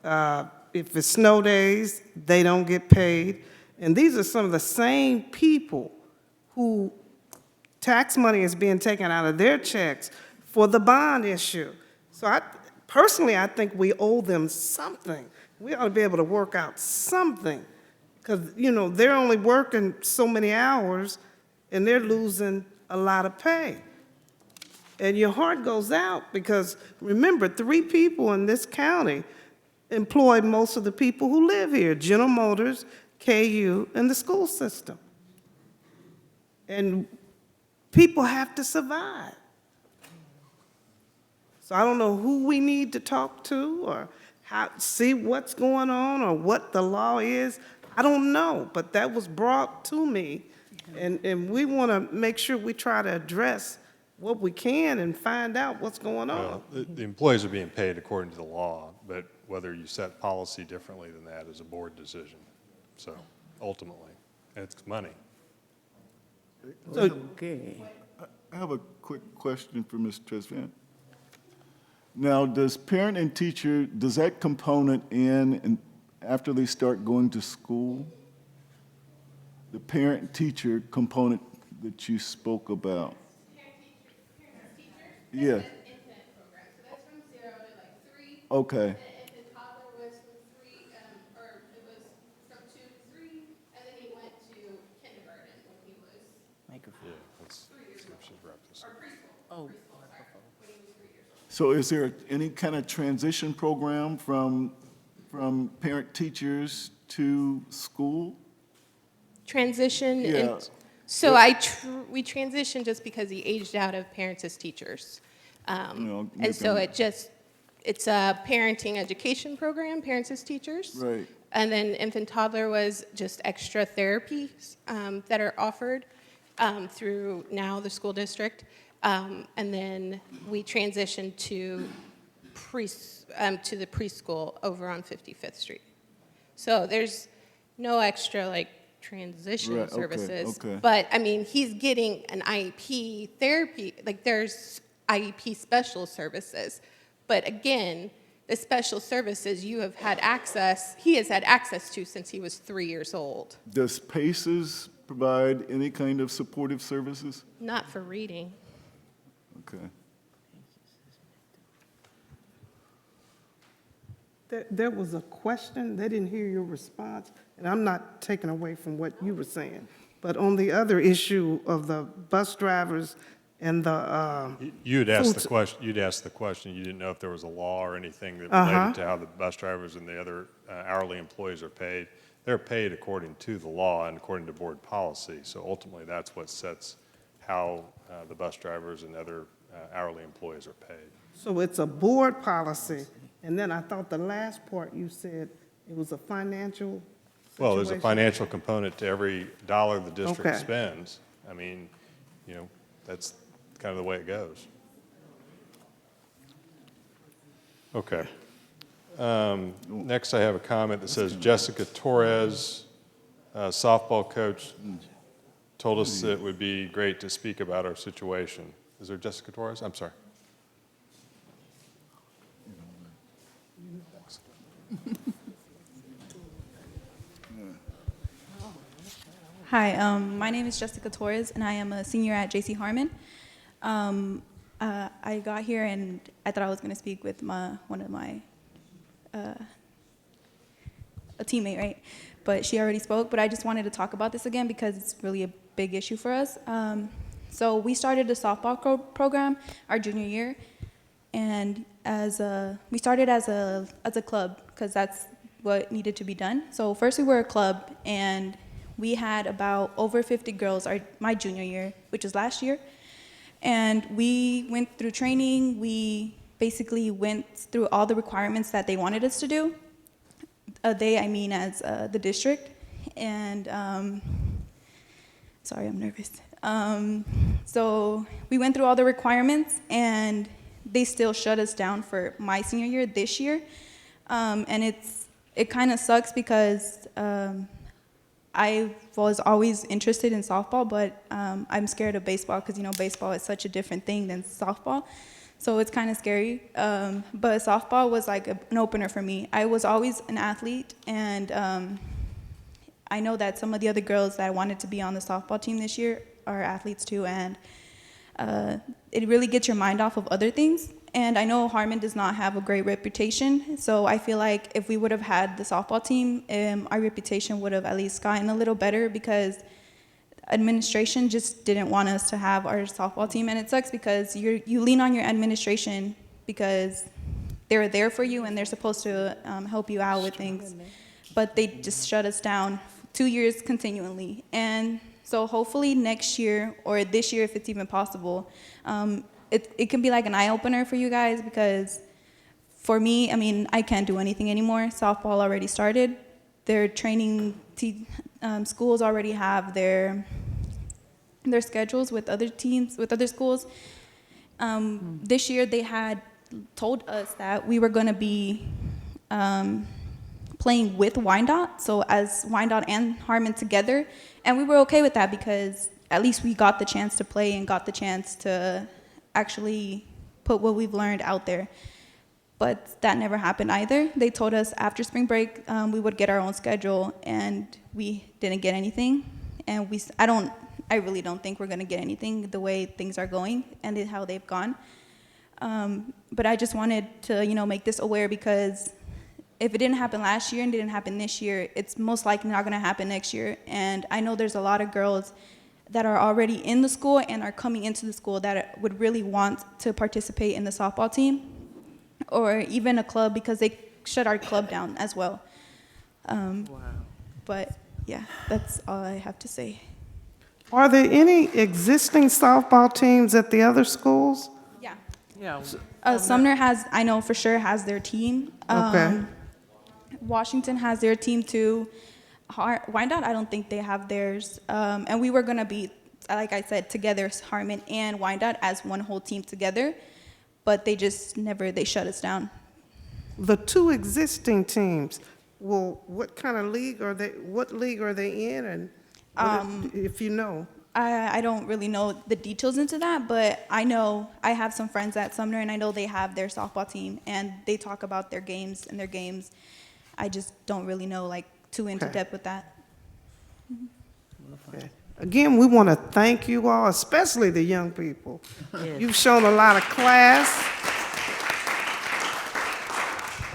If it's snow days, they don't get paid. And these are some of the same people who tax money is being taken out of their checks for the bond issue. So personally, I think we owe them something. We ought to be able to work out something. Because, you know, they're only working so many hours, and they're losing a lot of pay. And your heart goes out because, remember, 3 people in this county employ most of the people who live here: General Motors, KU, and the school system. And people have to survive. So I don't know who we need to talk to or see what's going on or what the law is. I don't know, but that was brought to me, and we want to make sure we try to address what we can and find out what's going on. Well, the employees are being paid according to the law, but whether you set policy differently than that is a board decision. So ultimately, it's money. Okay. I have a quick question for Ms. Tresvant. Now, does parent and teacher, does that component end and after they start going to school? The parent-teacher component that you spoke about? Yeah. Okay. So is there any kind of transition program from parent teachers to school? Transition? Yeah. So we transitioned just because he aged out of parents as teachers. And so it's a parenting education program, parents as teachers. Right. And then infant toddler was just extra therapies that are offered through now the school district. And then we transitioned to the preschool over on 55th Street. So there's no extra transition services. Okay. But I mean, he's getting an IEP therapy, there's IEP special services. But again, the special services he has had access to since he was 3 years old. Does PACES provide any kind of supportive services? Not for reading. Okay. There was a question, they didn't hear your response, and I'm not taking away from what you were saying, but on the other issue of the bus drivers and the You'd asked the question. You didn't know if there was a law or anything that related to how the bus drivers and the other hourly employees are paid. They're paid according to the law and according to board policy. So ultimately, that's what sets how the bus drivers and other hourly employees are paid. So it's a board policy, and then I thought the last part you said it was a financial situation? Well, there's a financial component to every dollar the district spends. I mean, that's kind of the way it goes. Okay. Next, I have a comment that says Jessica Torres, softball coach, told us it would be great to speak about our situation. Is there Jessica Torres? I'm sorry. Hi, my name is Jessica Torres, and I am a senior at J.C. Harmon. I got here, and I thought I was going to speak with one of my a teammate, right? But she already spoke. But I just wanted to talk about this again because it's really a big issue for us. So we started a softball program our junior year, and we started as a club because that's what needed to be done. So first we were a club, and we had about over 50 girls my junior year, which was last year. And we went through training. We basically went through all the requirements that they wanted us to do. I mean as the district. And sorry, I'm nervous. So we went through all the requirements, and they still shut us down for my senior year this year. And it kind of sucks because I was always interested in softball, but I'm scared of baseball because, baseball is such a different thing than softball. So it's kind of scary. But softball was like an opener for me. I was always an athlete, and I know that some of the other girls that wanted to be on the softball team this year are athletes too, and it really gets your mind off of other things. And I know Harmon does not have a great reputation, so I feel like if we would have had the softball team, our reputation would have at least gotten a little better because administration just didn't want us to have our softball team. And it sucks because you lean on your administration because they're there for you and they're supposed to help you out with things. But they just shut us down 2 years continually. And so hopefully next year or this year, if it's even possible, it can be like an eye-opener for you guys because for me, I can't do anything anymore. Softball already started. Their training schools already have their schedules with other teams, with other schools. This year they had told us that we were going to be playing with Wyandotte, so as Wyandotte and Harmon together, and we were okay with that because at least we got the chance to play and got the chance to actually put what we've learned out there. But that never happened either. They told us after spring break we would get our own schedule, and we didn't get anything. And I really don't think we're going to get anything the way things are going and how they've gone. But I just wanted to, make this aware because if it didn't happen last year and didn't happen this year, it's most likely not going to happen next year. And I know there's a lot of girls that are already in the school and are coming into the school that would really want to participate in the softball team or even a club because they shut our club down as well. Wow. But yeah, that's all I have to say. Are there any existing softball teams at the other schools? Yeah. Yeah. Sumner I know for sure, has their team. Okay. Washington has their team too. Wyandotte, I don't think they have theirs. And we were going to be, like I said, together, Harmon and Wyandotte as one whole team together. But they shut us down. The two existing teams, well, what kind of league are they, what league are they in? And if you know. I don't really know the details into that, but I know I have some friends at Sumner, and I know they have their softball team, and they talk about their games and their games. I just don't really know, too into depth with that. Okay. Again, we want to thank you all, especially the young people. Yes. You've shown a lot of class.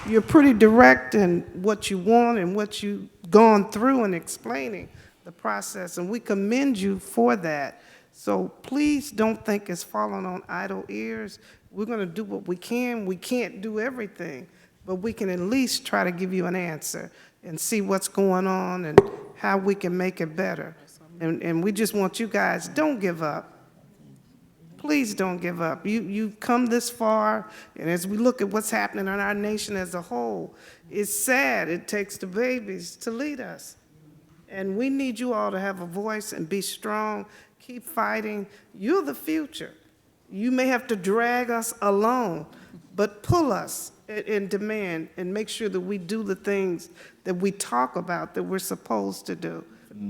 You're pretty direct in what you want and what you've gone through in explaining the process, and we commend you for that. So please don't think it's falling on idle ears. We're going to do what we can. We can't do everything, but we can at least try to give you an answer and see what's going on and how we can make it better. And we just want you guys, don't give up. Please don't give up. You've come this far, and as we look at what's happening in our nation as a whole, it's sad. It takes the babies to lead us. And we need you all to have a voice and be strong. Keep fighting. You're the future. You may have to drag us along, but pull us and demand and make sure that we do the things that we talk about that we're supposed to do.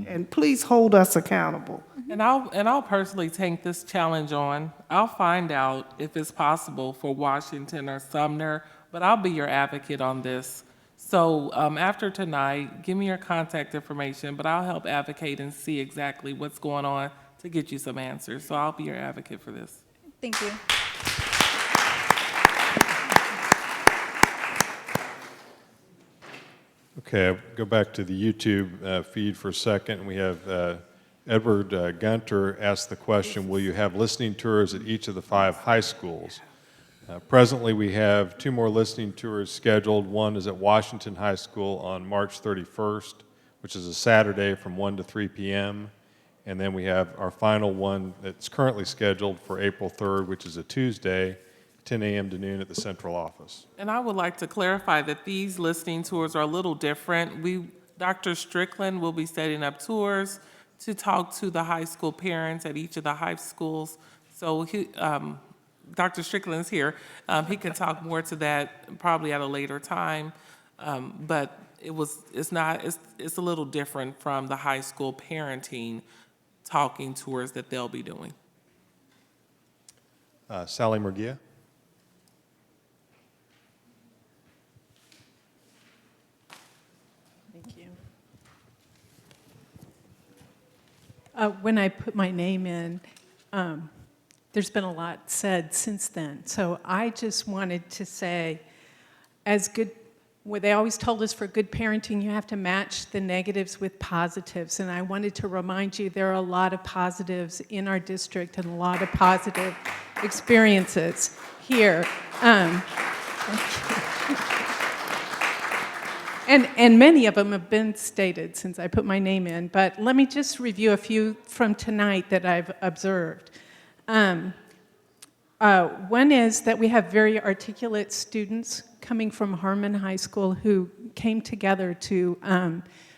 And please hold us accountable. And I'll personally take this challenge on. I'll find out if it's possible for Washington or Sumner, but I'll be your advocate on this. So after tonight, give me your contact information, but I'll help advocate and see exactly what's going on to get you some answers. So I'll be your advocate for this. Thank you. Okay, I'll go back to the YouTube feed for a second. We have Edward Gunter asked the question, will you have listening tours at each of the 5 high schools? Presently, we have 2 more listening tours scheduled. One is at Washington High School on March 31st, which is a Saturday from 1 to 3 p.m. And then we have our final one that's currently scheduled for April 3rd, which is a Tuesday, 10 a.m. to noon at the central office. And I would like to clarify that these listening tours are a little different. Dr. Strickland will be setting up tours to talk to the high school parents at each of the high schools. So Dr. Strickland's here. He can talk more to that probably at a later time. But it's a little different from the high school parenting talking tours that they'll be doing. Sally Murguia. Thank you. When I put my name in, there's been a lot said since then. So I just wanted to say, they always told us for good parenting, you have to match the negatives with positives. And I wanted to remind you there are a lot of positives in our district and a lot of positive experiences here. And many of them have been stated since I put my name in. But let me just review a few from tonight that I've observed. One is that we have very articulate students coming from Harmon High School who came together to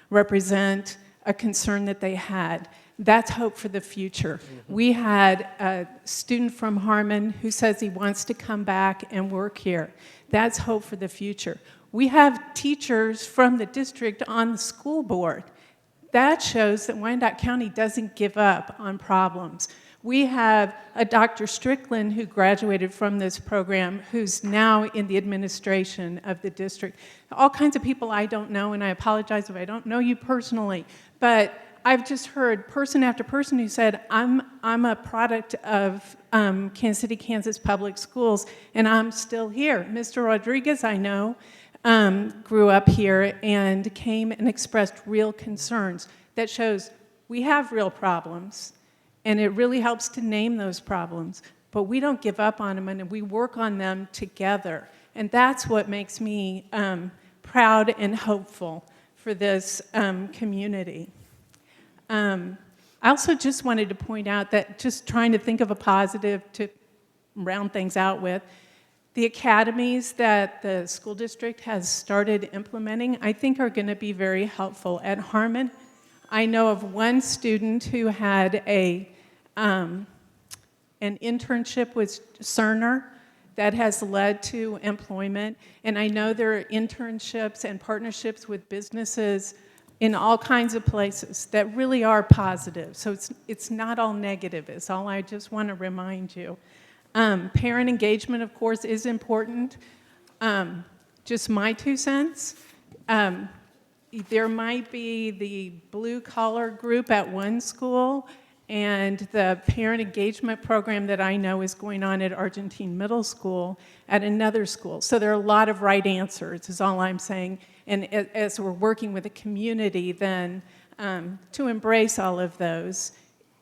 represent a concern that they had. That's hope for the future. We had a student from Harmon who says he wants to come back and work here. That's hope for the future. We have teachers from the district on the school board. That shows that Wyandotte County doesn't give up on problems. We have a Dr. Strickland who graduated from this program who's now in the administration of the district. All kinds of people I don't know, and I apologize if I don't know you personally, but I've just heard person after person who said, I'm a product of Kansas City, Kansas Public Schools, and I'm still here. Mr. Rodriguez, I know, grew up here and came and expressed real concerns. That shows we have real problems. And it really helps to name those problems. But we don't give up on them, and we work on them together. And that's what makes me proud and hopeful for this community. I also just wanted to point out that just trying to think of a positive to round things out with, the academies that the school district has started implementing, I think are going to be very helpful. At Harmon, I know of one student who had an internship with Cerner that has led to employment, and I know there are internships and partnerships with businesses in all kinds of places that really are positive. So it's not all negative, is all I just want to remind you. Parent engagement, of course, is important. Just my 2 cents. There might be the blue-collar group at one school and the parent engagement program that I know is going on at Argentine Middle School at another school. So there are a lot of right answers, is all I'm saying. And as we're working with the community, then to embrace all of those,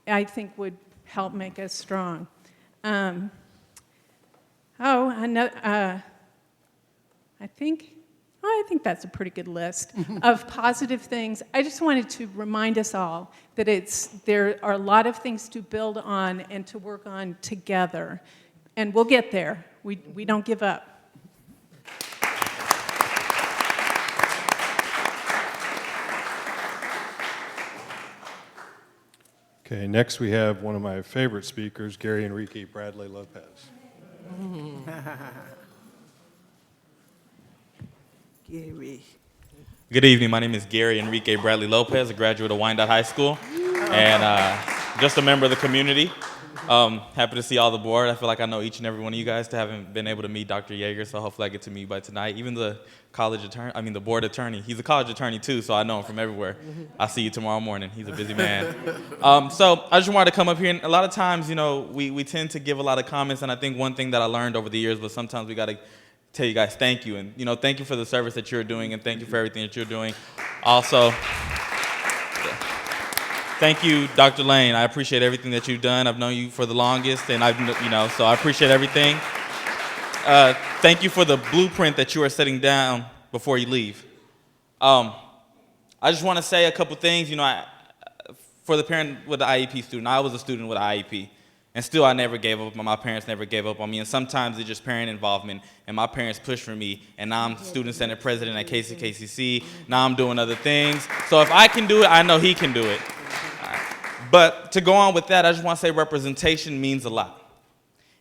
I think would help make us strong. I think that's a pretty good list of positive things. I just wanted to remind us all that there are a lot of things to build on and to work on together. And we'll get there. We don't give up. Okay, next we have one of my favorite speakers, Gary Enrique Bradley Lopez. Gary. Good evening. My name is Gary Enrique Bradley Lopez, a graduate of Wyandotte High School, and just a member of the community. Happy to see all the board. I feel like I know each and every one of you guys. To haven't been able to meet Dr. Yeager, so hopefully I get to meet you by tonight. Even the the board attorney. He's a college attorney too, so I know him from everywhere. I'll see you tomorrow morning. He's a busy man. So I just wanted to come up here, and a lot of times, we tend to give a lot of comments, and I think one thing that I learned over the years was sometimes we got to tell you guys thank you, and thank you for the service that you're doing, and thank you for everything that you're doing. Also, thank you, Dr. Lane. I appreciate everything that you've done. I've known you for the longest, and so I appreciate everything. Thank you for the blueprint that you are setting down before you leave. I just want to say a couple things. For the parent with the IEP student, I was a student with IEP. And still, I never gave up. My parents never gave up on me. And sometimes it's just parent involvement. And my parents pushed for me. And now I'm student senate president at KCKPS. Now I'm doing other things. So if I can do it, I know he can do it. But to go on with that, I just want to say representation means a lot.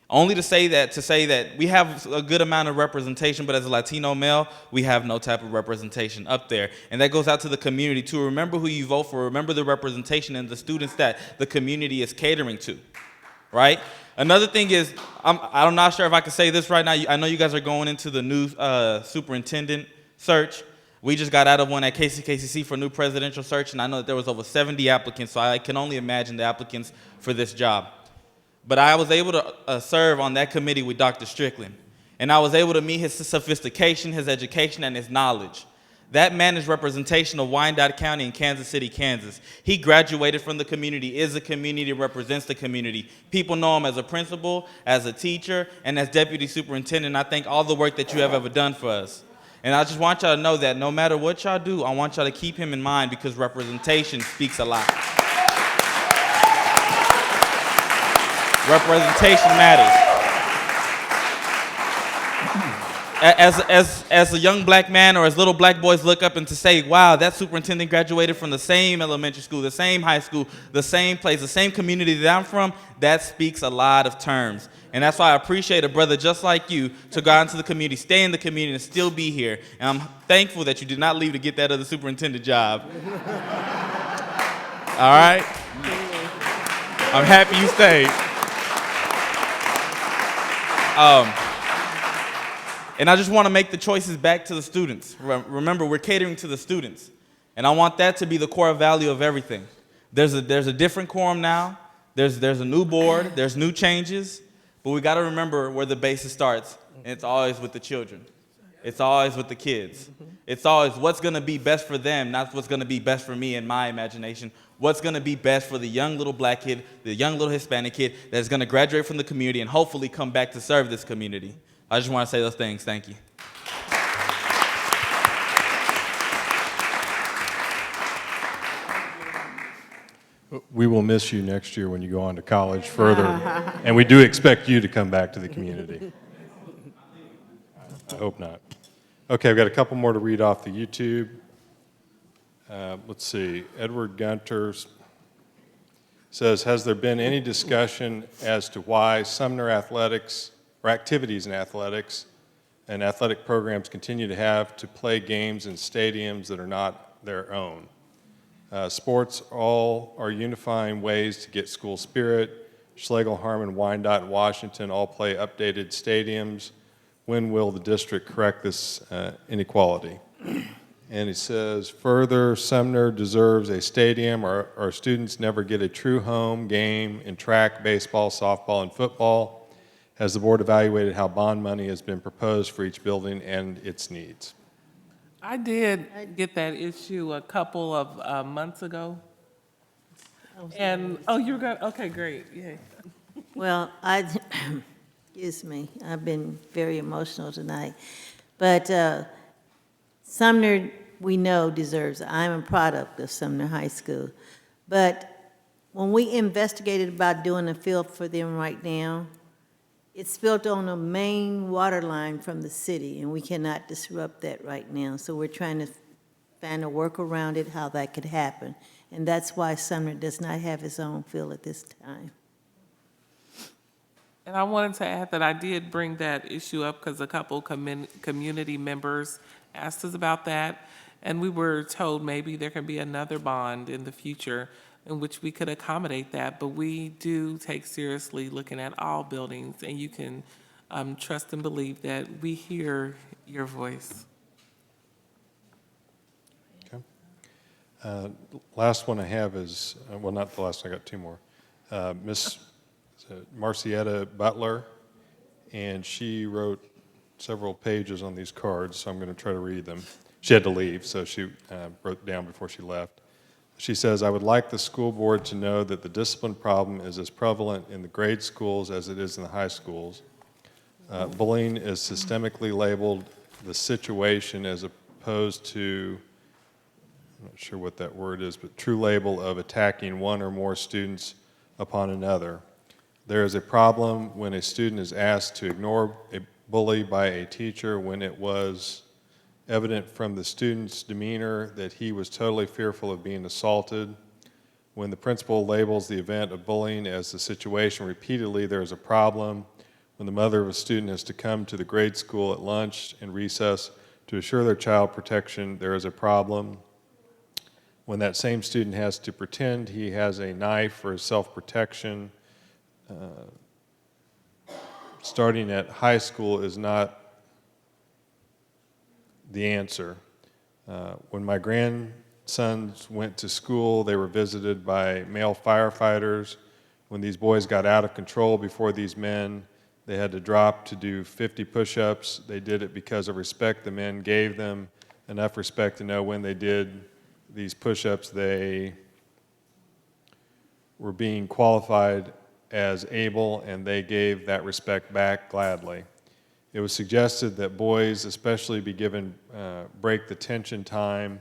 Only to say that we have a good amount of representation, but as a Latino male, we have no type of representation up there. And that goes out to the community too. Remember who you vote for. Remember the representation and the students that the community is catering to. Right? Another thing is, I'm not sure if I can say this right now. I know you guys are going into the new superintendent search. We just got out of one at KCKPS for new presidential search, and I know that there was over 70 applicants, so I can only imagine the applicants for this job. But I was able to serve on that committee with Dr. Strickland, and I was able to meet his sophistication, his education, and his knowledge. That man is representation of Wyandotte County in Kansas City, Kansas. He graduated from the community, is a community, represents the community. People know him as a principal, as a teacher, and as deputy superintendent. I thank all the work that you have ever done for us. And I just want y'all to know that no matter what y'all do, I want y'all to keep him in mind because representation speaks a lot. Representation matters. As a young black man or as little black boys look up and to say, wow, that superintendent graduated from the same elementary school, the same high school, the same place, the same community that I'm from, that speaks a lot of terms. And that's why I appreciate a brother just like you to go out into the community, stay in the community, and still be here. And I'm thankful that you did not leave to get that other superintendent job. All right? I'm happy you stayed. And I just want to make the choices back to the students. Remember, we're catering to the students. And I want that to be the core value of everything. There's a different quorum now. There's a new board. There's new changes. But we got to remember where the basis starts. And it's always with the children. It's always with the kids. It's always what's going to be best for them, not what's going to be best for me in my imagination. What's going to be best for the young little black kid, the young little Hispanic kid that's going to graduate from the community and hopefully come back to serve this community. I just want to say those things. Thank you. We will miss you next year when you go on to college further, and we do expect you to come back to the community. I hope not. Okay, I've got a couple more to read off the YouTube. Let's see. Edward Gunter says, has there been any discussion as to why Sumner athletics or activities in athletics and athletic programs continue to have to play games in stadiums that are not their own? Sports all are unifying ways to get school spirit. Schlegel, Harmon, Wyandotte, and Washington all play updated stadiums. When will the district correct this inequality? And he says, further, Sumner deserves a stadium. Our students never get a true home game in track, baseball, softball, and football. Has the board evaluated how bond money has been proposed for each building and its needs? I did get that issue a couple of months ago. And, oh, you were going, okay, great, yeah. Well, excuse me, I've been very emotional tonight. But Sumner, we know, deserves, I'm a product of Sumner High School. But when we investigated about doing a field for them right now, it's built on a main water line from the city, and we cannot disrupt that right now. So we're trying to find a work around it, how that could happen. And that's why Sumner does not have its own field at this time. And I wanted to add that I did bring that issue up because a couple community members asked us about that, and we were told maybe there can be another bond in the future in which we could accommodate that. But we do take seriously looking at all buildings, and you can trust and believe that we hear your voice. Last one I have is, well, not the last one, I got two more. Miss Marcietta Butler, and she wrote several pages on these cards, so I'm going to try to read them. She had to leave, so she wrote down before she left. She says, I would like the school board to know that the discipline problem is as prevalent in the grade schools as it is in the high schools. Bullying is systemically labeled the situation as opposed to, I'm not sure what that word is, but true label of attacking one or more students upon another. There is a problem when a student is asked to ignore a bully by a teacher when it was evident from the student's demeanor that he was totally fearful of being assaulted. When the principal labels the event of bullying as the situation repeatedly, there is a problem. When the mother of a student has to come to the grade school at lunch and recess to assure their child protection, there is a problem. When that same student has to pretend he has a knife for his self-protection, starting at high school is not the answer. When my grandsons went to school, they were visited by male firefighters. When these boys got out of control before these men, they had to drop to do 50 push-ups. They did it because of respect the men gave them, enough respect to know when they did these push-ups, they were being qualified as able, and they gave that respect back gladly. It was suggested that boys especially be given break the tension time.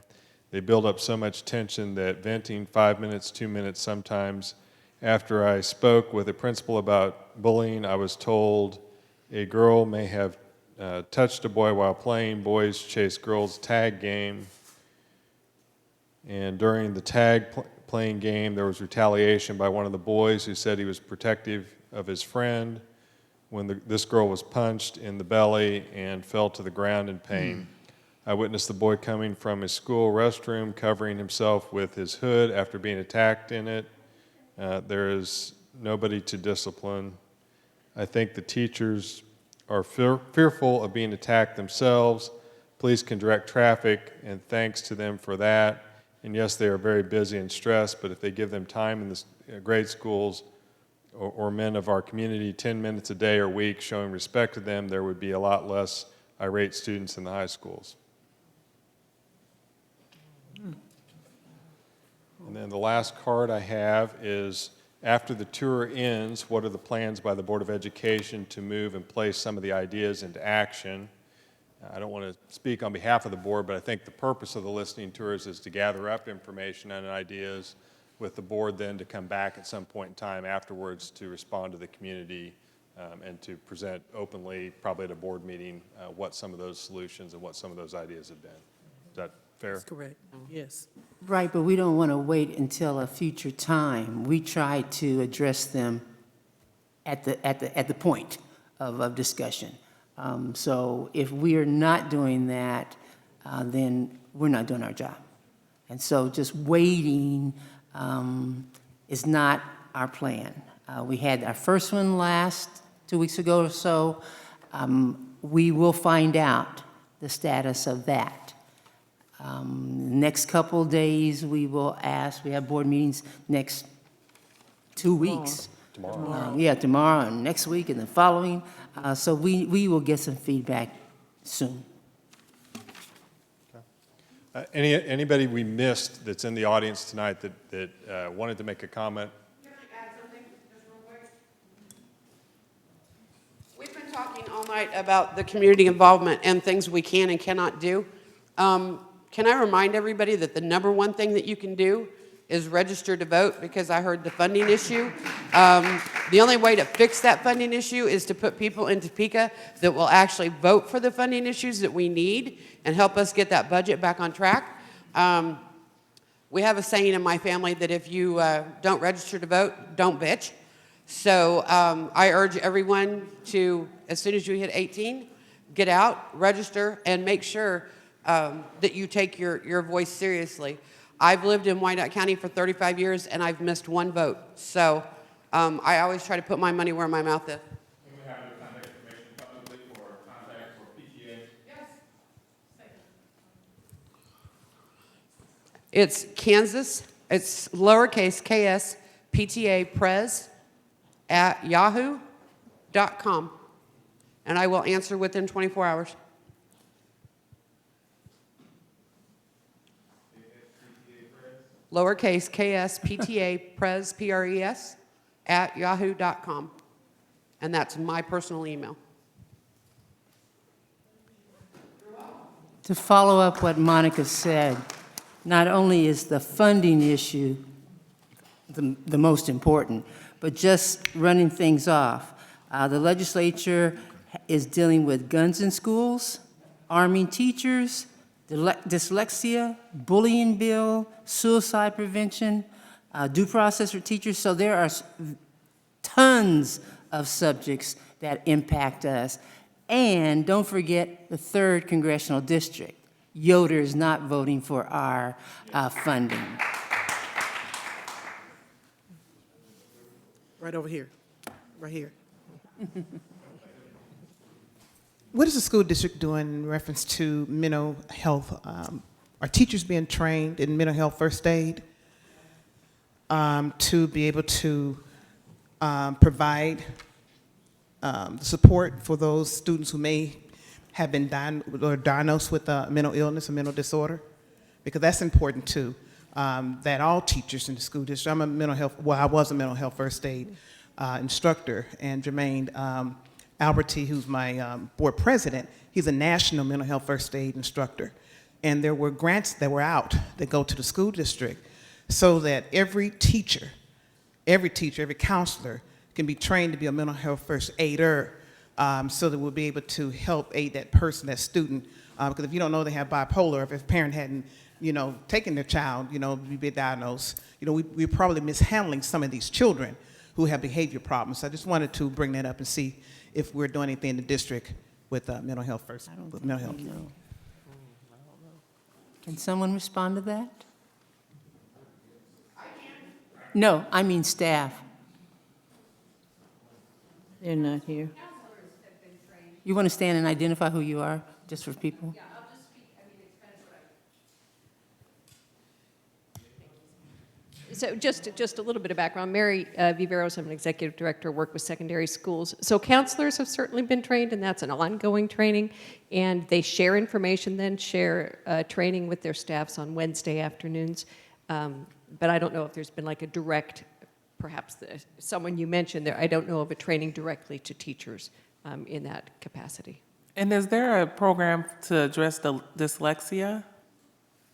They build up so much tension that venting 5 minutes, 2 minutes sometimes. After I spoke with a principal about bullying, I was told a girl may have touched a boy while playing boys chase girls tag game. And during the tag playing game, there was retaliation by one of the boys who said he was protective of his friend when this girl was punched in the belly and fell to the ground in pain. I witnessed the boy coming from his school restroom, covering himself with his hood after being attacked in it. There is nobody to discipline. I think the teachers are fearful of being attacked themselves. Police can direct traffic, and thanks to them for that. And yes, they are very busy and stressed, but if they give them time in the grade schools or men of our community, 10 minutes a day or week showing respect to them, there would be a lot less irate students in the high schools. And then the last card I have is, after the tour ends, what are the plans by the Board of Education to move and place some of the ideas into action? I don't want to speak on behalf of the board, but I think the purpose of the listening tours is to gather up information and ideas with the board then to come back at some point in time afterwards to respond to the community and to present openly, probably at a board meeting, what some of those solutions and what some of those ideas have been. Is that fair? That's correct. Yes. Right, but we don't want to wait until a future time. We try to address them at the point of discussion. So if we are not doing that, then we're not doing our job. And so just waiting is not our plan. We had our first one last 2 weeks ago or so. We will find out the status of that. Next couple days, we will ask, we have board meetings next 2 weeks. Tomorrow. Yeah, tomorrow and next week and the following. So we will get some feedback soon. Anybody we missed that's in the audience tonight that wanted to make a comment? Can I add something just real quick? We've been talking all night about the community involvement and things we can and cannot do. Can I remind everybody that the number one thing that you can do is register to vote, because I heard the funding issue. The only way to fix that funding issue is to put people in Topeka that will actually vote for the funding issues that we need and help us get that budget back on track. We have a saying in my family that if you don't register to vote, don't bitch. So I urge everyone to, as soon as you hit 18, get out, register, and make sure that you take your voice seriously. I've lived in Wyandotte County for 35 years, and I've missed one vote. So I always try to put my money where my mouth is. Can we have your contact information publicly for contact for PTA? Yes. It's Kansas, it's lowercase ks, PTA Pres at yahoo.com. And I will answer within 24 hours. Lowercase ks, PTA Pres, P-R-E-S, at yahoo.com. And that's my personal email. To follow up what Monica said, not only is the funding issue the most important, but just running things off. The legislature is dealing with guns in schools, arming teachers, dyslexia, bullying bill, suicide prevention, due process for teachers. So there are tons of subjects that impact us. And don't forget the 3rd Congressional District. Yoder is not voting for our funding. Right over here, right here. What is the school district doing in reference to mental health? Are teachers being trained in mental health first aid to be able to provide support for those students who may have been diagnosed with a mental illness or mental disorder? Because that's important too, that all teachers in the school district, I was a mental health first aid instructor, and Jermaine Alberti, who's my board president, he's a national mental health first aid instructor. And there were grants that were out that go to the school district so that every teacher, every counselor can be trained to be a mental health first aider, so that we'll be able to help aid that person, that student. Because if you don't know they have bipolar, if a parent hadn't, taken their child, to be diagnosed, we're probably mishandling some of these children who have behavior problems. So I just wanted to bring that up and see if we're doing anything in the district with mental health first. With mental health. Can someone respond to that? No, I mean staff. They're not here. You want to stand and identify who you are, just for people? Yeah, I'll just speak. It depends what I... So just a little bit of background. Mary Viveros, I'm an executive director, work with secondary schools. So counselors have certainly been trained, and that's an ongoing training. And they share information, then share training with their staffs on Wednesday afternoons. But I don't know if there's been like a direct, perhaps someone you mentioned there, I don't know of a training directly to teachers in that capacity. And is there a program to address the dyslexia?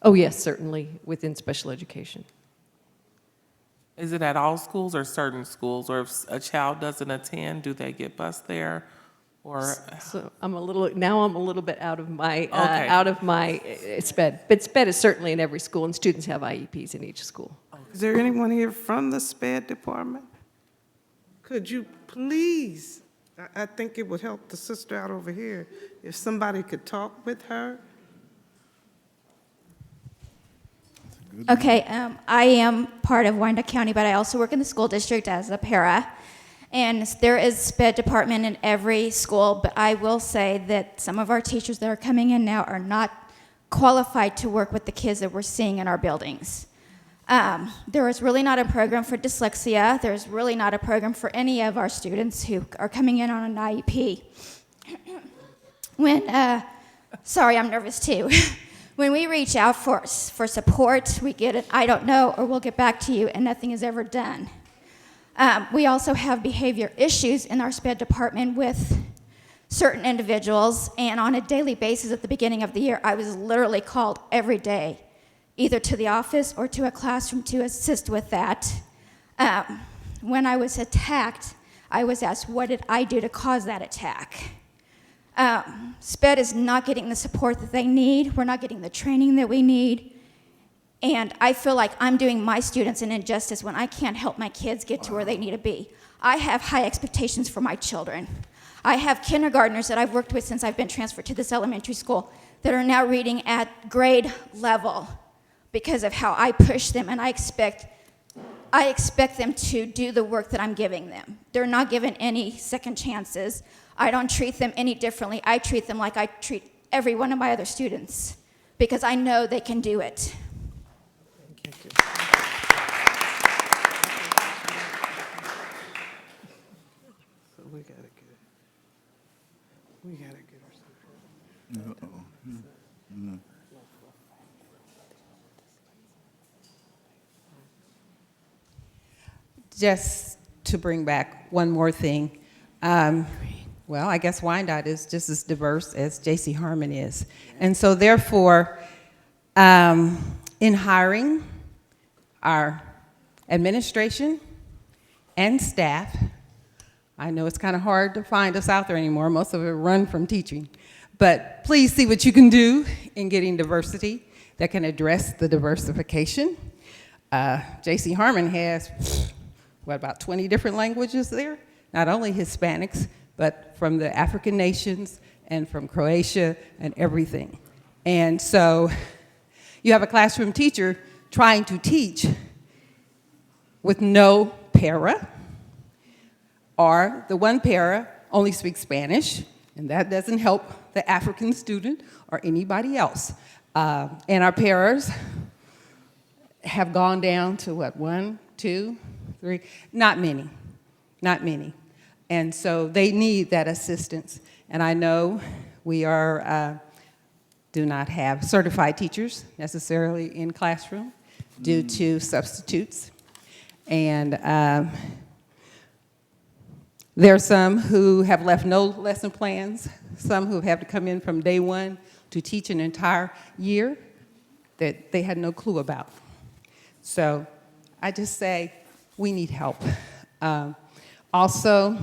Oh yes, certainly, within special education. Is it at all schools or certain schools? Or if a child doesn't attend, do they get bused there? Or so I'm a little bit out of my SPED, but SPED is certainly in every school, and students have IEPs in each school. Is there anyone here from the SPED department? Could you please, I think it would help the sister out over here, if somebody could talk with her. Okay, I am part of Wyandotte County, but I also work in the school district as a para. And there is SPED department in every school, but I will say that some of our teachers that are coming in now are not qualified to work with the kids that we're seeing in our buildings. There is really not a program for dyslexia. There's really not a program for any of our students who are coming in on an IEP. Sorry, I'm nervous too. When we reach out for support, we get it, I don't know, or we'll get back to you, and nothing is ever done. We also have behavior issues in our SPED department with certain individuals, and on a daily basis at the beginning of the year, I was literally called every day, either to the office or to a classroom to assist with that. When I was attacked, I was asked, what did I do to cause that attack? SPED is not getting the support that they need. We're not getting the training that we need. And I feel like I'm doing my students an injustice when I can't help my kids get to where they need to be. I have high expectations for my children. I have kindergartners that I've worked with since I've been transferred to this elementary school that are now reading at grade level because of how I push them, and I expect them to do the work that I'm giving them. They're not given any second chances. I don't treat them any differently. I treat them like I treat every one of my other students because I know they can do it. We gotta get her. Just to bring back one more thing. Well, I guess Wyandotte is just as diverse as J.C. Harmon is. And so therefore, in hiring our administration and staff, I know it's kind of hard to find us out there anymore. Most of it run from teaching. But please see what you can do in getting diversity that can address the diversification. J.C. Harmon has, about 20 different languages there? Not only Hispanics, but from the African nations and from Croatia and everything. And so you have a classroom teacher trying to teach with no para, or the one para only speaks Spanish, and that doesn't help the African student or anybody else. And our paras have gone down to what, 1, 2, 3, not many. And so they need that assistance. And I know we do not have certified teachers necessarily in classroom due to substitutes. And there are some who have left no lesson plans, some who have to come in from day one to teach an entire year that they had no clue about. So I just say we need help. Also,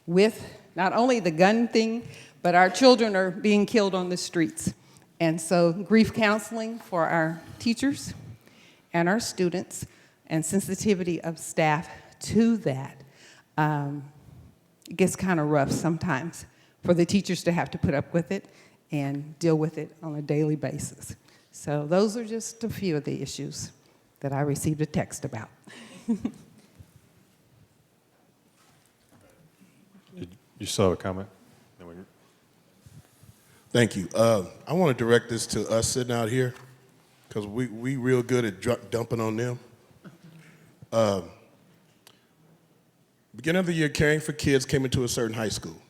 with not only the gun thing, but our children are being killed on the streets. And so grief counseling for our teachers and our students and sensitivity of staff to that. It gets kind of rough sometimes for the teachers to have to put up with it and deal with it on a daily basis. So those are just a few of the issues that I received a text about. You still have a comment? Thank you. I want to direct this to us sitting out here because we real good at dumping on them. Beginning of the year, Caring for Kids came into a certain high school.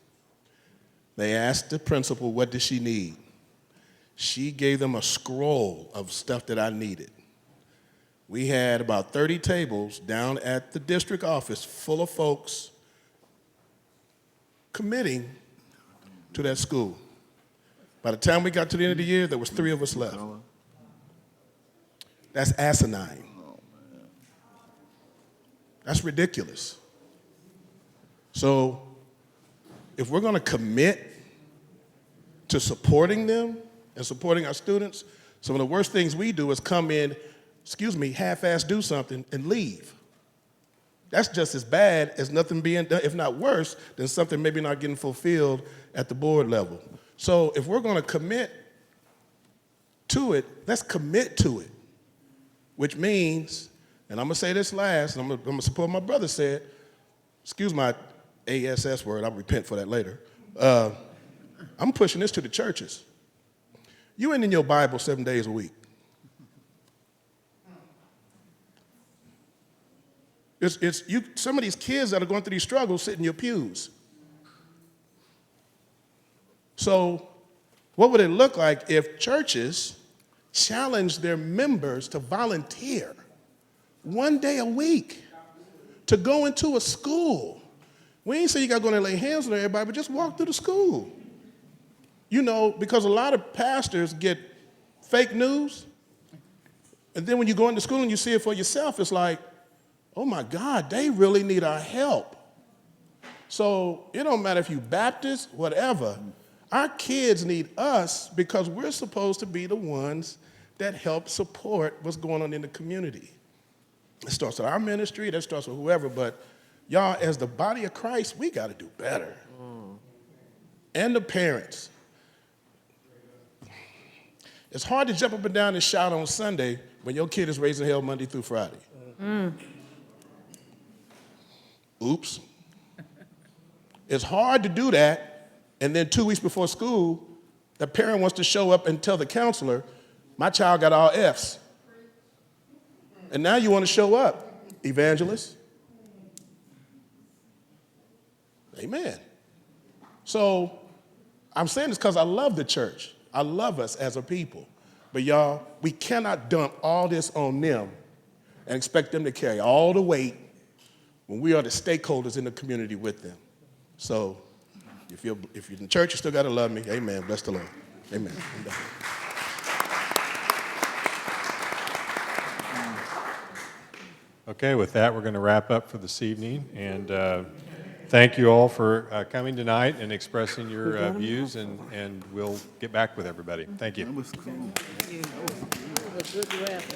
They asked the principal, what did she need? She gave them a scroll of stuff that I needed. We had about 30 tables down at the district office full of folks committing to that school. By the time we got to the end of the year, there was 3 of us left. That's asinine. That's ridiculous. So if we're going to commit to supporting them and supporting our students, some of the worst things we do is come in, half-ass do something and leave. That's just as bad as nothing being done, if not worse, than something maybe not getting fulfilled at the board level. So if we're going to commit to it, let's commit to it, which means, and I'm going to say this last, and I'm going to support my brother said, excuse my ASS word, I'll repent for that later. I'm pushing this to the churches. You ain't in your Bible 7 days a week. Some of these kids that are going through these struggles sit in your pews. So what would it look like if churches challenged their members to volunteer 1 day a week to go into a school? We ain't say you got to go in there and lay hands on everybody, but just walk through the school. You know, because a lot of pastors get fake news, and then when you go into school and you see it for yourself, it's like, oh my God, they really need our help. So it don't matter if you Baptist, whatever. Our kids need us because we're supposed to be the ones that help support what's going on in the community. It starts with our ministry, that starts with whoever, but y'all, as the body of Christ, we got to do better. And the parents. It's hard to jump up and down and shout on Sunday when your kid is raising hell Monday through Friday. Oops. It's hard to do that, and then 2 weeks before school, the parent wants to show up and tell the counselor, my child got all Fs. And now you want to show up, evangelist. Amen. So I'm saying this because I love the church. I love us as a people. But y'all, we cannot dump all this on them and expect them to carry all the weight when we are the stakeholders in the community with them. So if you're in the church, you still got to love me. Amen. Bless the Lord. Amen. Okay, with that, we're going to wrap up for this evening. And thank you all for coming tonight and expressing your views, and we'll get back with everybody. Thank you. That was cool. Thank you. That was a good draft.